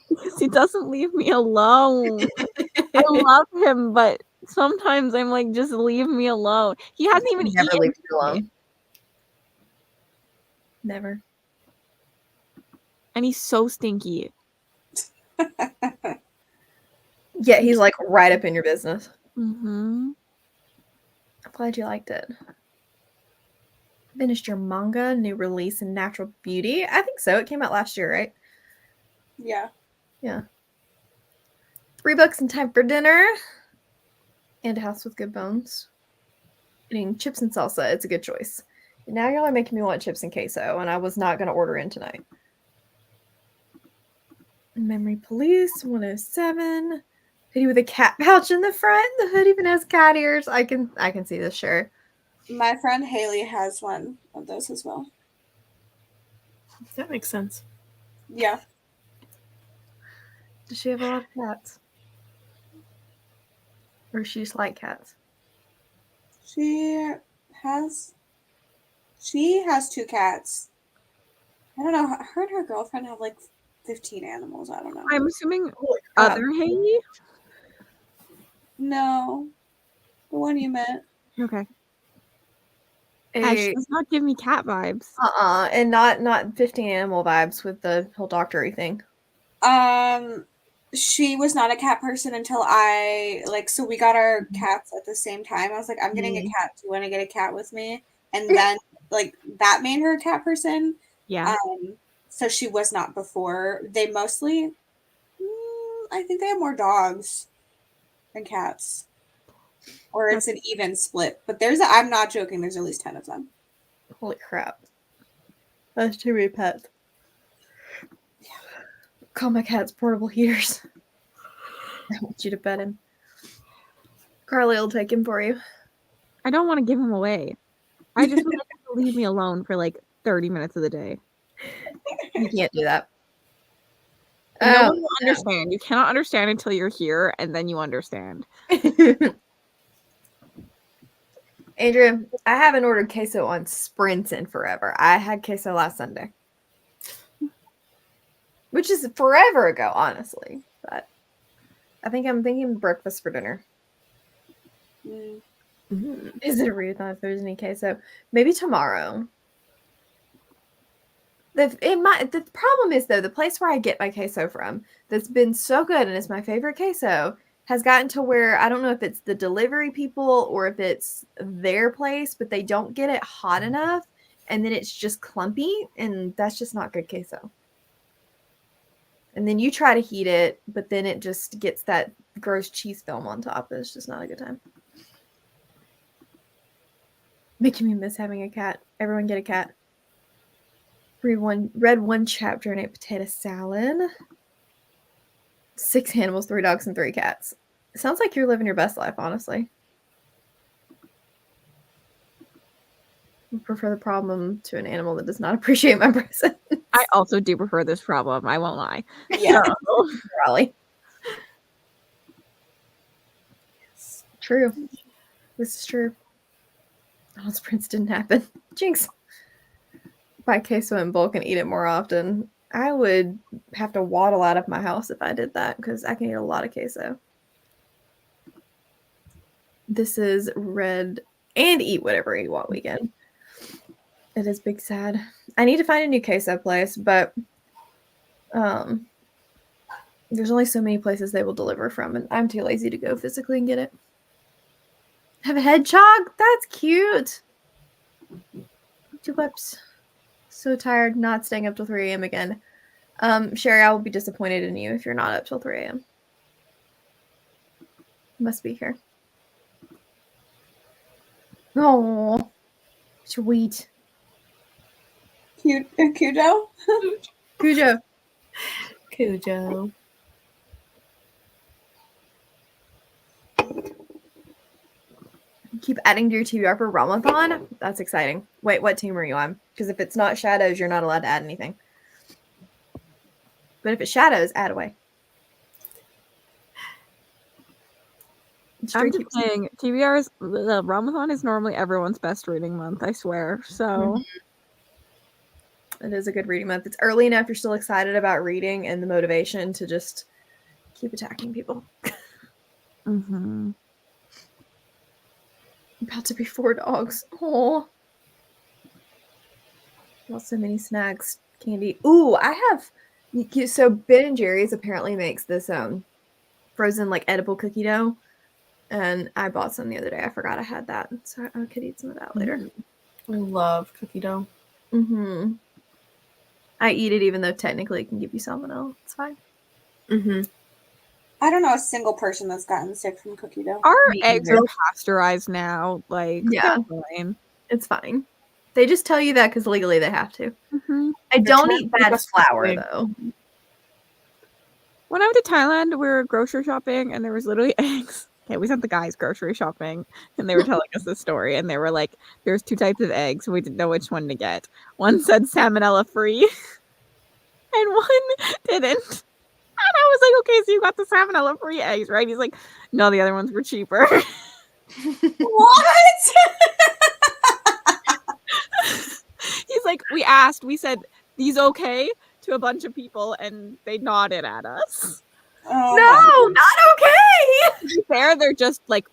because he doesn't leave me alone. I love him, but sometimes I'm like, just leave me alone. He hasn't even Never eaten leave you today. alone. Never. And he's so stinky. Yeah, he's like right up in your business. Mm-hmm. I'm glad you liked it. Finished your manga, new release in Natural Beauty. I think so. It came out last year, right? Yeah. Yeah. 3 books in time for dinner. And a House with Good Bones. Eating chips and salsa. It's a good choice. And now y'all are making me want chips and queso, and I was not going to order in tonight. Memory Police 107. Hoodie with a cat pouch in the front. The hood even has cat ears. I can see this shirt. My friend Haley has one of those as well. That makes sense. Yeah. Does she have a lot of cats? Or she just like cats? She has She has 2 cats. I don't know. Her and her girlfriend have like 15 animals. I don't know. I'm assuming Holy crap. other Haley. No, the one you met. Okay. She does not give me cat vibes. And not 15 animal vibes with the whole doctory thing. She was not a cat person until so we got our cats at the same time. I was like, I'm getting a cat. Do you want to get a cat with me? And then that made her a cat person. Yeah. So she was not before. They mostly, I think they have more dogs than cats. Or it's an even split. But I'm not joking, there's at least 10 of them. Holy crap. That's too many pets. Yeah. Call my cats portable heaters. I want you to pet him. Carly will take him for you. I don't want to give him away. I just want him to leave me alone for like 30 minutes of the day. You can't do that. No one will understand. You cannot understand until you're here, and then you understand. Andrea, I haven't ordered queso on sprints in forever. I had queso last Sunday. Which is forever ago, honestly. But I think I'm thinking breakfast for dinner. Is it a readathon if there's any queso? Maybe tomorrow. The problem is, though, the place where I get my queso from that's been so good and is my favorite queso has gotten to where I don't know if it's the delivery people or if it's their place, but they don't get it hot enough, and then it's just clumpy, and that's just not good queso. And then you try to heat it, but then it just gets that gross cheese film on top. It's just not a good time. Making me miss having a cat. Everyone get a cat. Read one chapter and ate potato salad. 6 animals, 3 dogs, and 3 cats. It sounds like you're living your best life, honestly. I prefer the problem to an animal that does not appreciate my presence. I also do prefer this problem. I won't lie. Yeah, Raleigh. True. This is true. Oh, sprints didn't happen. Jinx. Buy queso in bulk and eat it more often. I would have to waddle out of my house if I did that because I can eat a lot of queso. This is Red and Eat Whatever You Want weekend. It is big sad. I need to find a new queso place, but there's only so many places they will deliver from, and I'm too lazy to go physically and get it. Have a hedgehog? That's cute. 2 pups. So tired, not staying up till 3 a.m. again. Sherry, I will be disappointed in you if you're not up till 3 a.m. Must be here. Oh, sweet. Cujo? Cujo. Cujo. Keep adding to your TBR for Ramathon? That's exciting. Wait, what team are you on? Because if it's not Shadows, you're not allowed to add anything. But if it's Shadows, add away. I'm just saying, TBR's the Ramathon is normally everyone's best reading month, I swear. So it is a good reading month. It's early enough, you're still excited about reading and the motivation to just keep attacking people. About to be 4 dogs. Oh, so many snacks, candy. Ooh, I have. So Ben and Jerry's apparently makes this frozen like edible cookie dough, and I bought some the other day. I forgot I had that, so I could eat some of that later. I love cookie dough. I eat it even though technically it can give you salmonella. It's fine. I don't know a single person that's gotten sick from cookie dough. Our eggs are pasteurized now. Like, yeah, fine. It's fine. They just tell you that because legally they have to. I don't eat bad flour though. When I went to Thailand, we were grocery shopping and there was literally eggs. Okay, we sent the guys grocery shopping and they were telling us this story and they were like, there's 2 types of eggs and we didn't know which one to get. One said salmonella free and one didn't. And I was like, okay, so you got the salmonella free eggs, right? He's like, no, the other ones were cheaper. What? like, we said, these okay to a bunch of people, and they nodded at us. Oh, No, not okay. To be fair, they're just like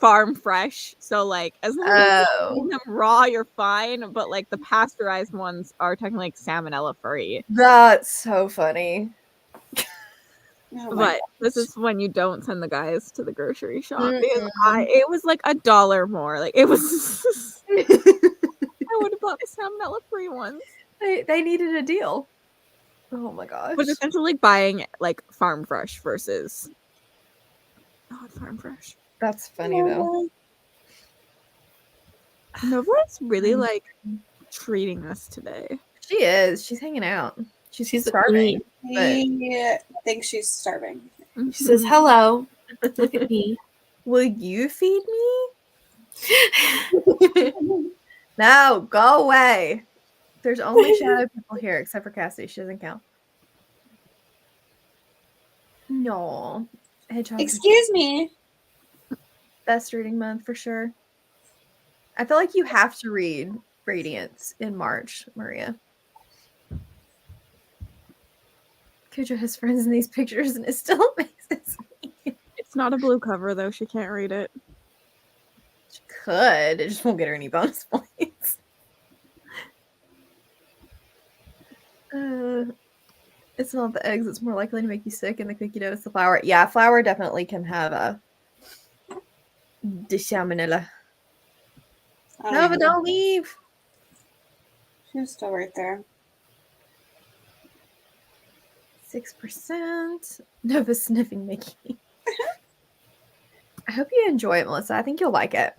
farm fresh, so like as long as you eat them raw, you're fine. But like the pasteurized ones are technically like salmonella free. That's so funny. oh my But this is when you don't send the guys to the grocery shop. Because Mm-mm. it was like $1 more. Like it was. I would have bought the salmonella free ones. They needed a deal. Oh my gosh. But essentially like buying like farm fresh versus not farm fresh. That's funny though. Nova's really like treating us today. She is. She's hanging out. She's the starving. He thinks she's starving. She says, "Hello, look at me." Will you feed me? No, go away. There's only shadow people here, except for Cassie. She doesn't count. No. Hedgehog. Excuse me. Best reading month for sure. I feel like you have to read Radiance in March, Maria. Kuja has friends in these pictures and it still amazes me. It's not a blue cover though. She can't read it. She could. It just won't get her any bonus points. It's not the eggs. It's more likely to make you sick, and the cookie dough is the flour. Yeah, flour definitely can have a salmonella. No, but don't leave. She was still right there. 6%. Nova sniffing Mickey. I hope you enjoy it, Melissa. I think you'll like it.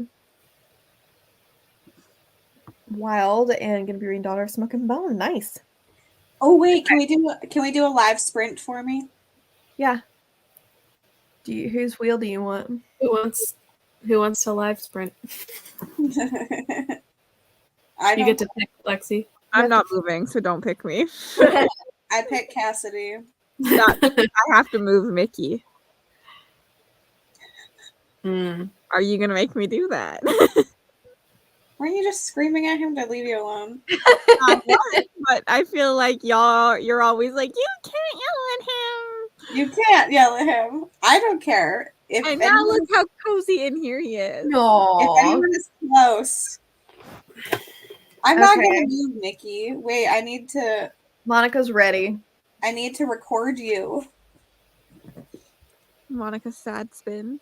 Wild and gonna be reading Daughter of Smoke and Bone. Nice. Oh wait, can we do a live sprint for me? Yeah. Whose wheel do you want? Who wants to live sprint? I You get to pick, Lexi. I'm not moving, so don't pick me. I pick Cassidy. I have to move Mickey. Mm. Are you gonna make me do that? Weren't you just screaming at him to leave you alone? But I feel like you're always like, you can't yell at him. You can't yell at him. I don't care. If And now anyone, look how cozy in here he is. No. if anyone is close, I'm not Okay. gonna move Mickey. Wait, I need to Monica's ready. record you. Monica's sad spin.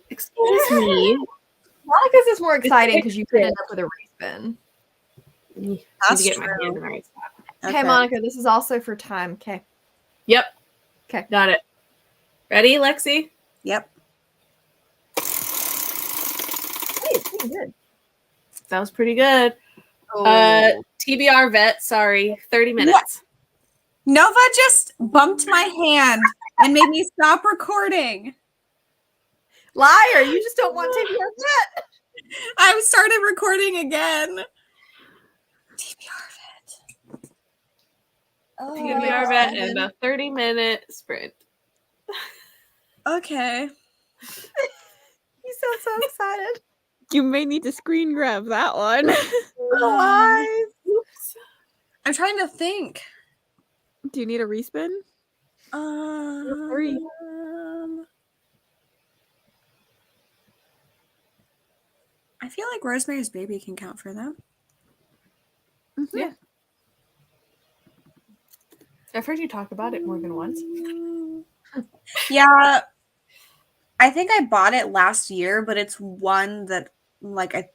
Excuse me. Monica's is more exciting because you could end up with a respin. Need to That's get my true. hand in the right spot. Okay, Monica, this is also for time. Okay. Yep. Okay. Got it. Ready, Lexi? Yep. Hey, it's pretty good. That was pretty good. Oh. TBR vet, sorry. 30 minutes. Nova just bumped my hand and made me stop recording. Liar, you just don't want to be upset. I started recording again. TBR vet. TBR vet and a 30-minute sprint. Okay. You sound so excited. You may need to screen grab that one. Lies. Oops. I'm trying to think. Do you need a respin? Free. I feel like Rosemary's Baby can count for that. Mm-hmm. Yeah. I've heard you talk about it more than once. Yeah. I think I bought it last year, but it's one that like I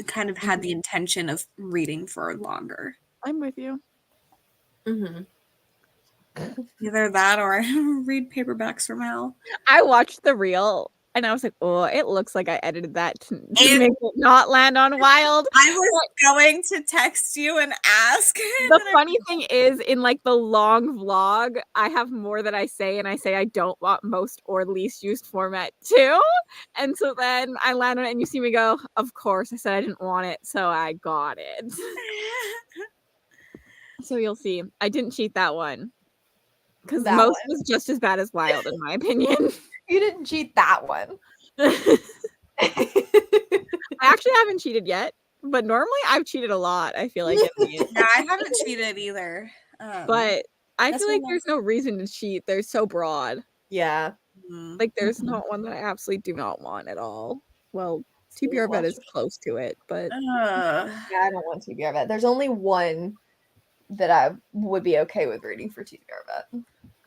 kind of had the intention of reading for longer. I'm with you. Mm-hmm. Either that or I read paperbacks from hell. I watched the reel and I was like, oh, it looks like I edited that to It- make it not land on Wild. I was going to text you and ask. The funny thing is, in like the long vlog, I have more that I say, and I say I don't want most or least used format too. And so then I land on it, and you see me go, of course, I said I didn't want it, so I got it. So you'll see. I didn't cheat that one. Because That most one. was just as bad as Wild, in my opinion. You didn't cheat that one. I actually haven't cheated yet. But normally I've cheated a lot, I feel like. Yeah, I haven't cheated either. But I that's feel like one there's no reason to cheat. They're so broad. Yeah. Like there's not one that I absolutely do not want at all. Well, TBR vet is close to it, but Yeah, I don't want TBR vet. There's only one that I would be okay with reading for TBR vet.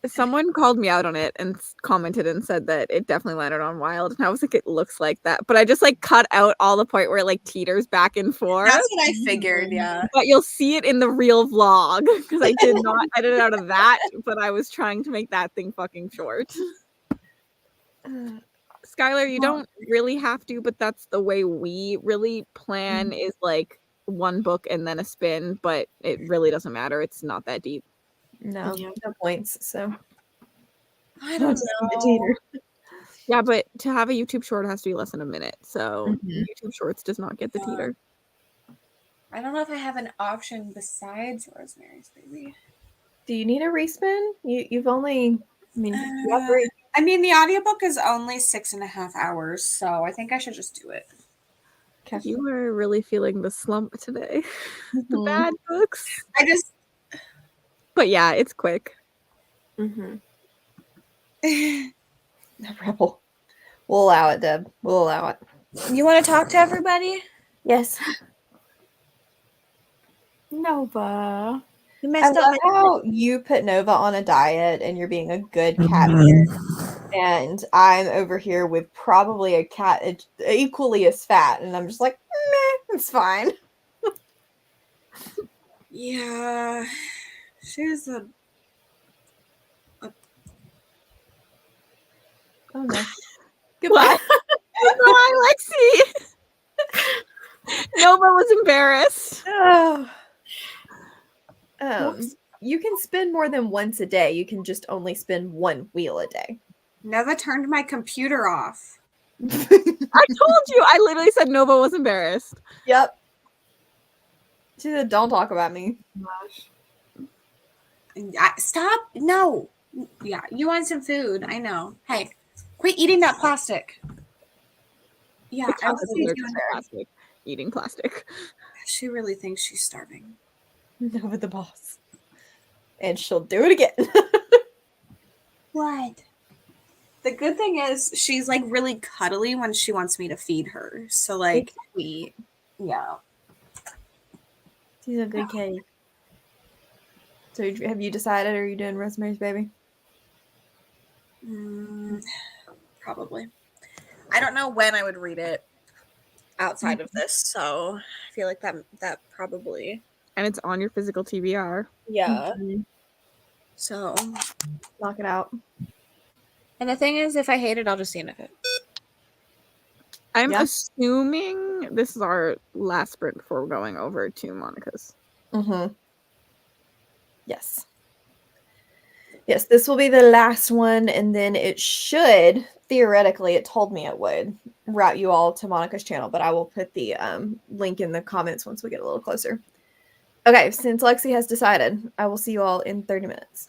someone called me out on it and commented and said that it definitely landed on Wild, and I was like, it looks like that, but I just like cut out all the point where it like teeters back and forth. That's what I figured. Yeah, But you'll see it in the real vlog because I did not edit out of that, but I was trying to make that thing fucking short. Skylar, you don't really have to, but that's the way we really plan is like one book and then a spin, but it really doesn't matter. It's not that deep. No, no points. So I don't know. Yeah, but to have a YouTube short, it has to be less than a minute. So YouTube Shorts does not get the teeter. I don't know if I have an option besides Rosemary's Baby. Do you need a respin? You've only, I mean, you have three. I mean, the audiobook is only 6.5 hours, so I think I should just do it. You are really feeling the slump today. The bad books. But yeah, it's quick. Rebel. We'll allow it, Deb. We'll allow it. You want to talk to everybody? Yes. Nova. You I messed love up. how you put Nova on a diet and you're being a good cat parent. And I'm over here with probably a cat equally as fat. And I'm just like, meh, it's fine. Yeah. She's a Oh no. Goodbye. Goodbye, Lexi. Nova was embarrassed. Oh. You can spin more than once a day. You can just only spin one wheel a day. Nova turned my computer off. I told you. I literally said Nova was embarrassed. Yep. She said, don't talk about me. Stop. No. Yeah, you want some food. I know. Hey, quit eating that plastic. Yeah, I was plastic. Eating plastic. She really thinks she's starving. Nova the boss. And she'll do it again. What? The good thing is she's like really cuddly when she wants me to feed her. So like it's sweet. Yeah. She's a good kitty. So have you decided, are you doing Rosemary's Baby? Probably. I don't know when I would read it outside of this, so I feel like that probably. And it's on your physical TBR. Yeah. So knock it out. And the thing is, if I hate it, I'll just DNF it. I'm assuming this is our last sprint before we're going over to Monica's. Yes. Yes, this will be the last one, and then it should, theoretically, it told me it would, route you all to Monica's channel, but I will put the link in the comments once we get a little closer. Okay, since Lexi has decided, I will see you all in 30 minutes.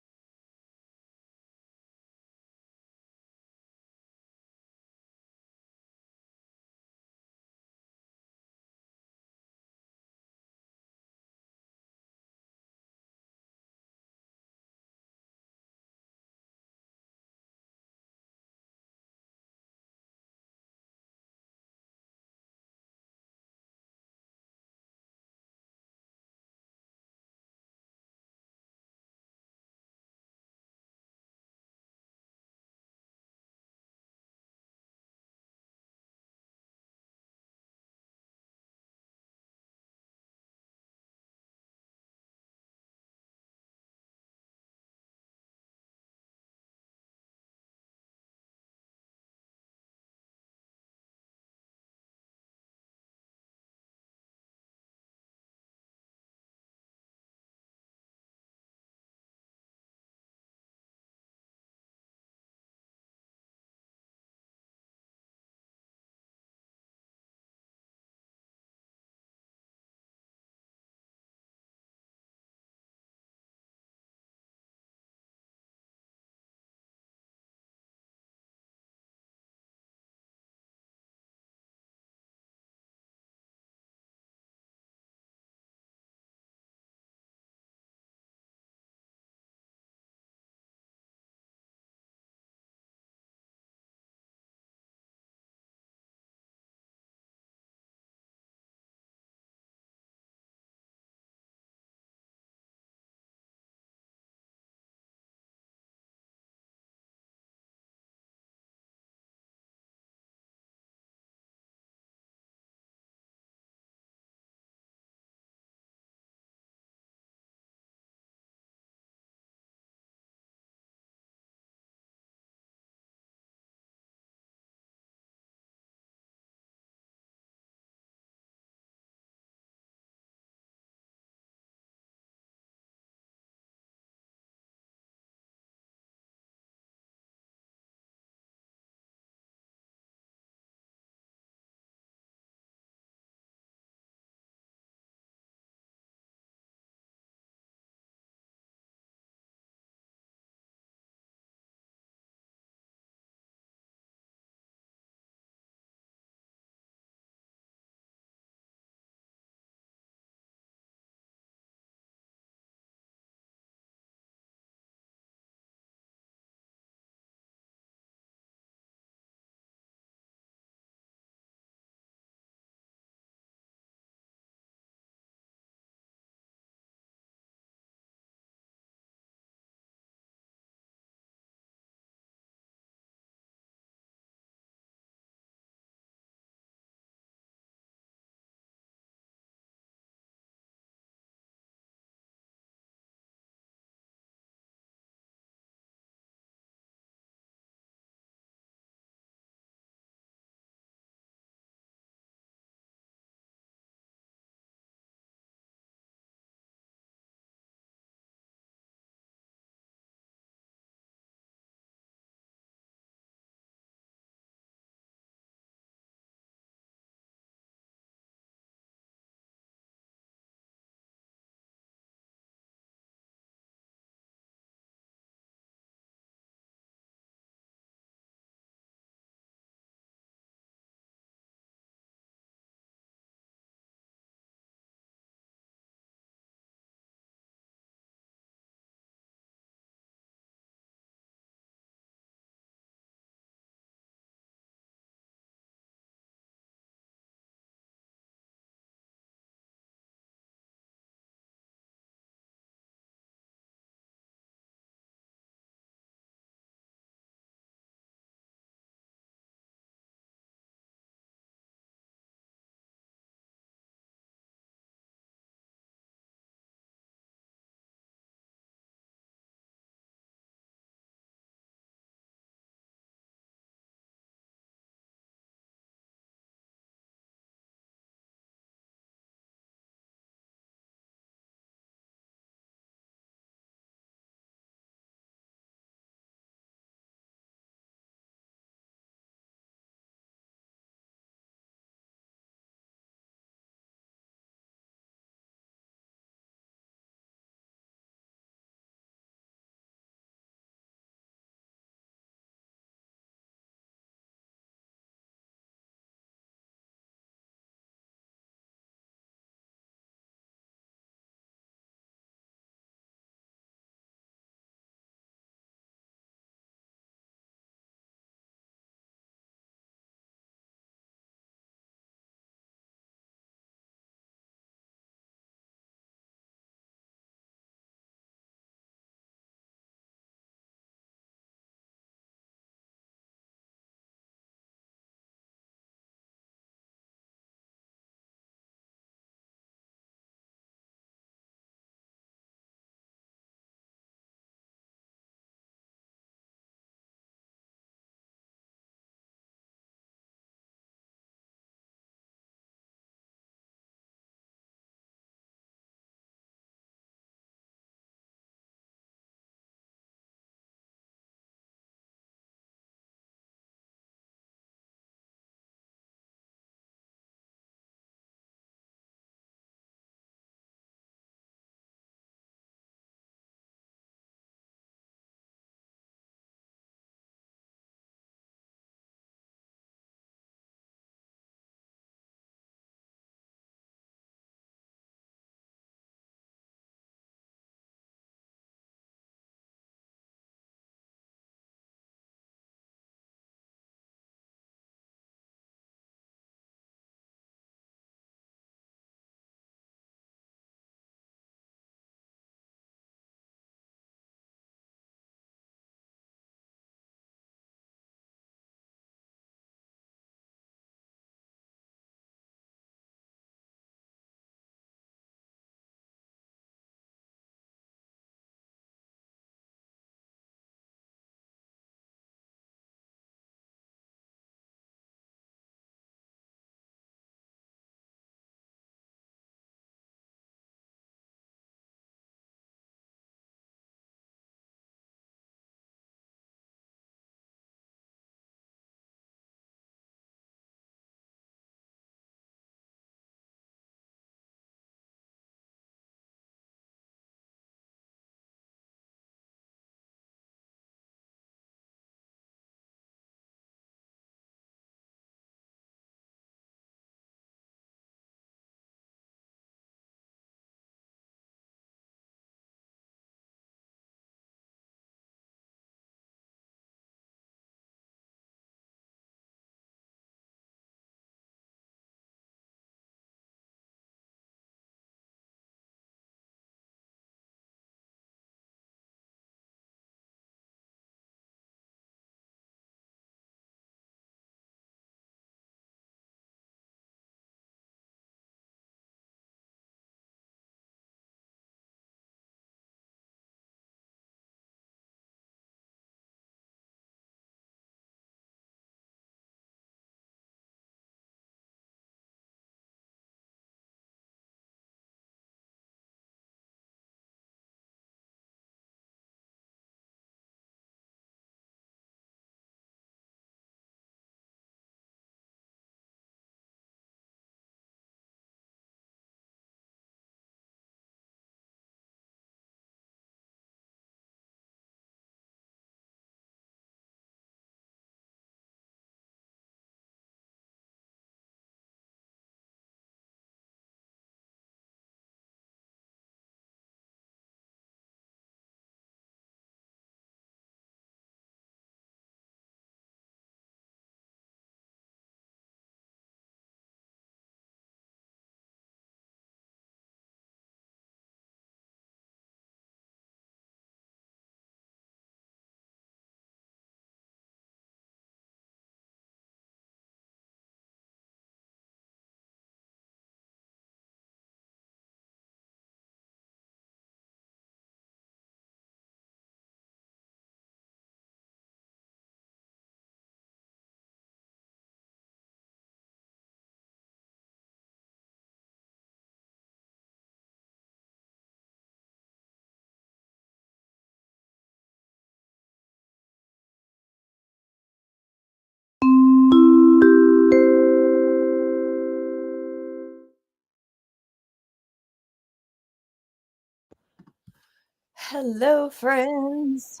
Hello, friends.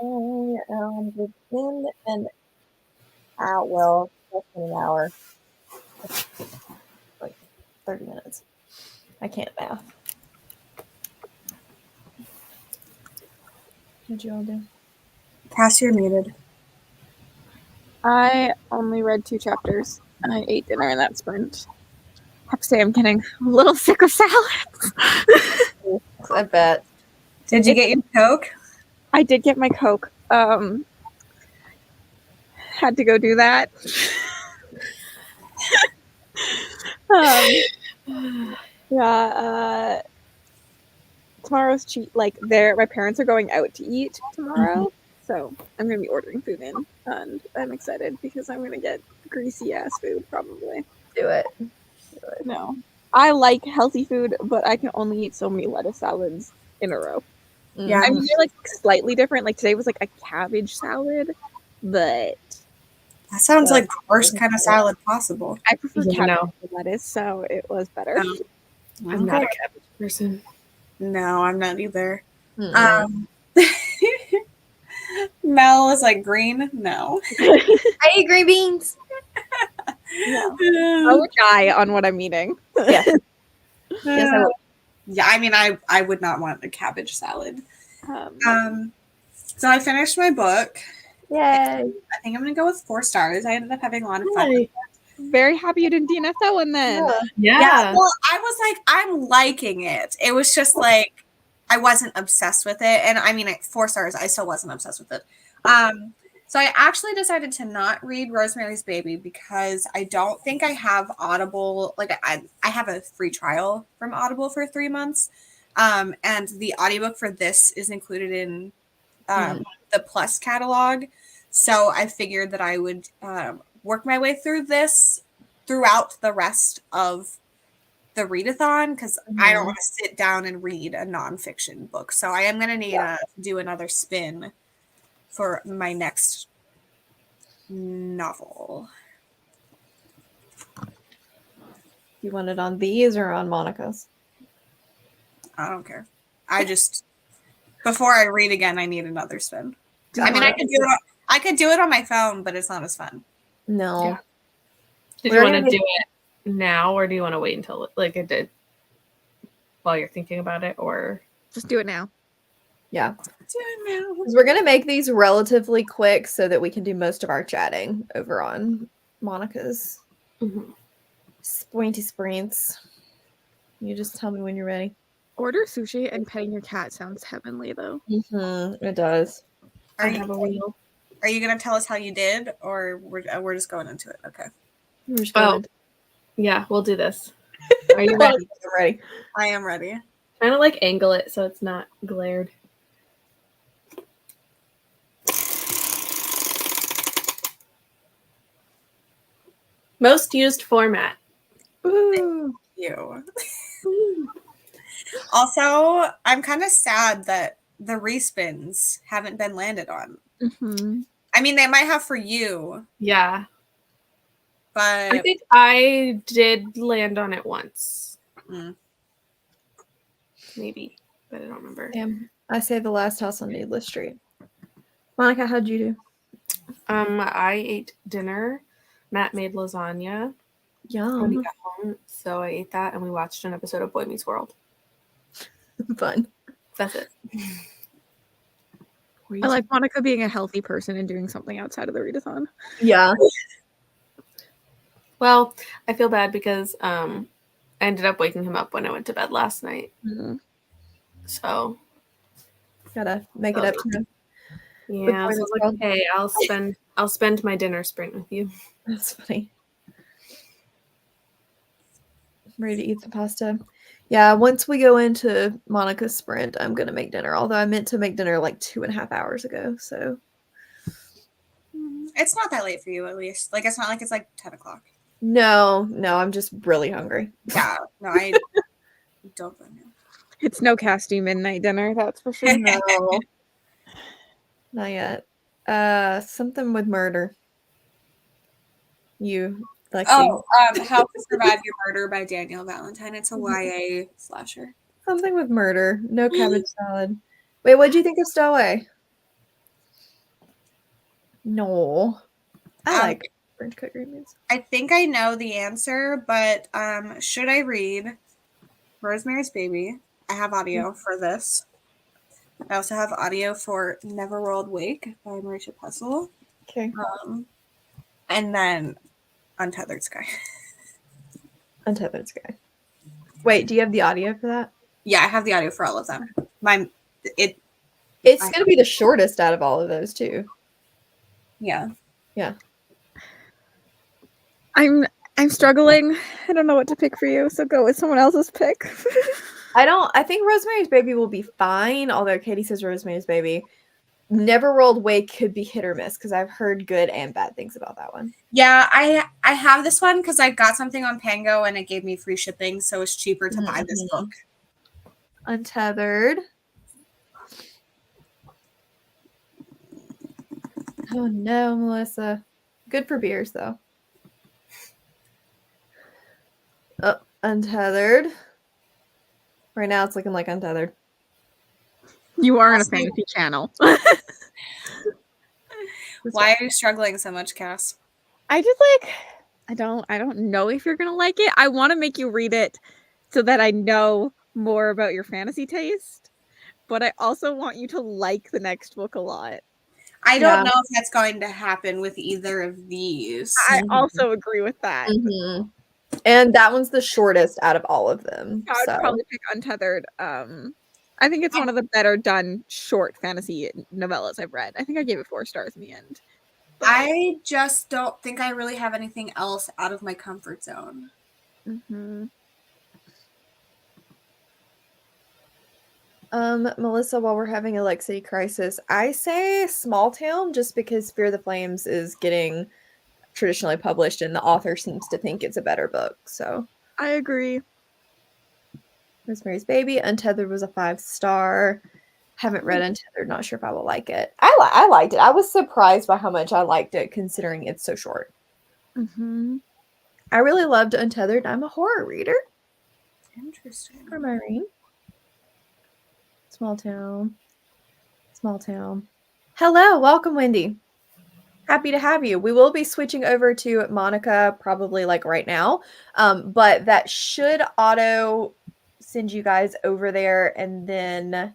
Within an hour, well, less than an hour, like 30 minutes. I can't math. What'd you all do? Cass, you're muted. I only read 2 chapters. I ate dinner in that sprint. I have to say, I'm getting a little sick of salads. I bet. Did you get your Coke? I did get my Coke. Had to go do that. Yeah. Tomorrow's cheat. Like, my parents are going out to eat tomorrow, so I'm gonna be ordering food in, and I'm excited because I'm gonna get greasy ass food probably. Do it. No, I like healthy food, but I can only eat so many lettuce salads in a row. Yeah. I mean, they're like slightly different. Like today was like a cabbage salad, but That sounds like the worst kind of salad possible. I prefer Yeah, cabbage no. to lettuce, so it was better. Oh. I'm not a cabbage person. No, I'm not either. Mm-mm. Mel is like green. No. I eat green beans. Yeah. I would die on what I'm eating. Yes. Yes, I will. Yeah, I mean, I would not want a cabbage salad. Um, So I finished my book. Yay. I think I'm gonna go with 4 stars. I ended up having a lot of fun. Hi. very happy you didn't DNF that one then. Yeah. Well, I was like, I'm liking it. It was just like I wasn't obsessed with it, and I mean, at 4 stars, I still wasn't obsessed with it. So I actually decided to not read Rosemary's Baby because I don't think I have Audible. Like I have a free trial from Audible for 3 months, and the audiobook for this is included in the Plus catalog. So I figured that I would work my way through this throughout the rest of the readathon because I don't want to sit down and read a nonfiction book. So I am going to need to do another spin for my next novel. You want it on these or on Monica's? I don't care. I just before I read again, I need another spin. I mean, I could do it on my phone, but it's not as fun. No. Yeah. Did We're you want gonna to do it now, or do you want to wait until like it did while you're thinking about it, or Just do it now. Yeah. Do it now. 'Cause we're gonna make these relatively quick so that we can do most of our chatting over on Monica's. Pointy sprints. You just tell me when you're ready. Order sushi and petting your cat sounds heavenly though. It does. Are I you have a wheel? Are you gonna tell us how you did, or we're just going into it? Okay. We're just Oh, going yeah, we'll do this. Are you ready? I'm ready. I am ready. Kind of like angle it so it's not glared. Most used format. Ooh. You. Also, I'm kind of sad that the respins haven't been landed on. Mm-hmm. I mean, they might have for you, Yeah. but I think I did land on it once. Maybe, but I don't remember. Damn. I say the last house on Needless Street. Monica, how'd you do? I ate dinner. Matt made lasagna when he Yum. got home, so I ate that, and we watched an episode of Boy Meets World. Fun. That's it. I like Monica being a healthy person and doing something outside of the readathon. Yeah. Well, I feel bad because I ended up waking him up when I went to bed last night. Mm-hmm. So Gotta make it up to him. yeah, Boy so I was Meets like, World. okay, I'll spend my dinner sprint with you. That's funny. I'm ready to eat the pasta. Yeah, once we go into Monica's sprint, I'm gonna make dinner. Although I meant to make dinner like 2.5 hours ago. So it's not that late for you, at least. Like, it's not like it's like 10 o'clock. no, I'm just really hungry. Yeah, no, I don't blame you. It's no Casty midnight dinner, that's for sure. No. Not yet. Something with murder. You, Lexi. Oh, How to Survive Your Murder by Daniel Valentine. It's a YA slasher. Something with murder. No cabbage salad. Wait, what do you think of Stowaway? No. I like French cut green beans. I think I know the answer, but should I read Rosemary's Baby? I have audio for this. I also have audio for Neverworld Wake by Marisha Puzzle. Okay. And then Untethered Sky. Untethered Sky. Wait, do you have the audio for that? Yeah, I have the audio for all of them. It's going to be the shortest out of all of those, too. Yeah. Yeah. I'm struggling. I don't know what to pick for you, so go with someone else's pick. I think Rosemary's Baby will be fine, although Katie says Rosemary's Baby. Neverworld Wake could be hit or miss because I've heard good and bad things about that one. Yeah, I have this one because I got something on Pango and it gave me free shipping, so it's cheaper to buy this book. Untethered. Oh no, Melissa. Good for beers though. Oh, Untethered. Right now it's looking like Untethered. You are in a fantasy channel. Why are you struggling so much, Cass? I don't know if you're gonna like it. I want to make you read it so that I know more about your fantasy taste, but I also want you to like the next book a lot. I don't know if that's going to happen with either of these. I also agree with that. Mm-hmm. And that one's the shortest out of all of them. I would probably pick Untethered. I think it's one of the better done short fantasy novellas I've read. I think I gave it 4 stars in the end. But I just don't think I really have anything else out of my comfort zone. Mm-hmm. Melissa, while we're having a Lake City crisis, I say Small Town just because Fear the Flames is getting traditionally published and the author seems to think it's a better book. So I agree. Rosemary's Baby, Untethered was a 5-star. Haven't read Untethered, not sure if I will like it. I liked it. I was surprised by how much I liked it considering it's so short. Mm-hmm. I really loved Untethered. I'm a horror reader. Interesting. From Irene. Small Town. Small Town. Hello, welcome, Wendy. Happy to have you. We will be switching over to Monica probably like right now, but that should auto send you guys over there, and then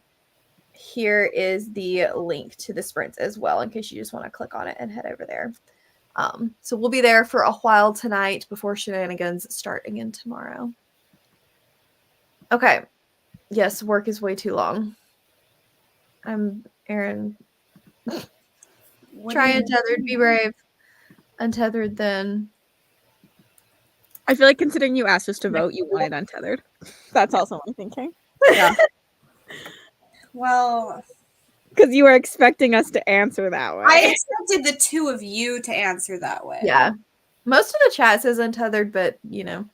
here is the link to the sprints as well in case you just want to click on it and head over there. So we'll be there for a while tonight before shenanigans start again tomorrow. Okay. Yes, work is way too long. I'm Aaron. Try Untethered, be brave. Untethered, then. I feel like considering you asked us to vote, you wanted Untethered. That's also my thinking. Yeah. Well, because you were expecting us to answer that way. I expected the two of you to answer that way. Yeah. Most of the chat says Untethered, but you know.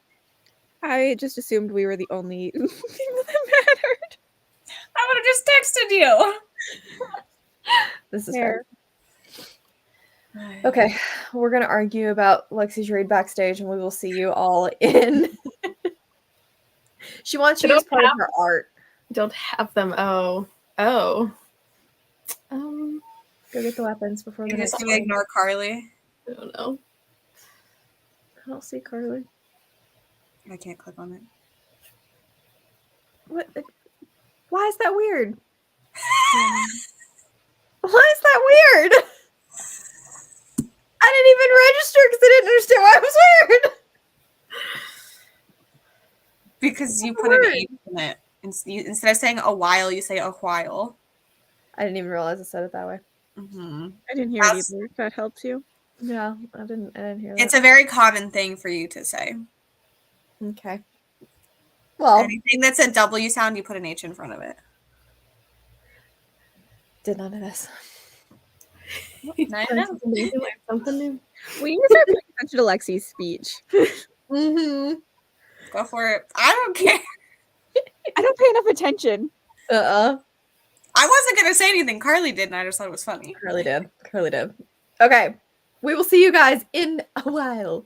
I just assumed we were the only people that mattered. I would have just texted you. This is fair. Okay, we're going to argue about Lexi's raid backstage, and we will see you all in. She wants you as part of her art. Don't have them. Oh. Go get the weapons before the next one. Ignore Carly. I don't know. I don't see Carly. I can't click on it. What? Why is that weird? Why is that weird? I didn't even register because I didn't understand why it was weird. Because you put an H in it. Instead of saying a while, you say a while. I didn't even realize I said it that way. Mm-hmm. I didn't hear it either. If that helps you. Yeah, I didn't hear that. It's a very common thing for you to say. Okay. Well, anything that's a W sound, you put an H in front of it. Did none of this. Something new. We need to start paying attention to Lexi's speech. Mm-hmm. Go for it. I don't care. I don't pay enough attention. I wasn't going to say anything. Carly did, and I just thought it was funny. Carly did. Okay. We will see you guys in a while.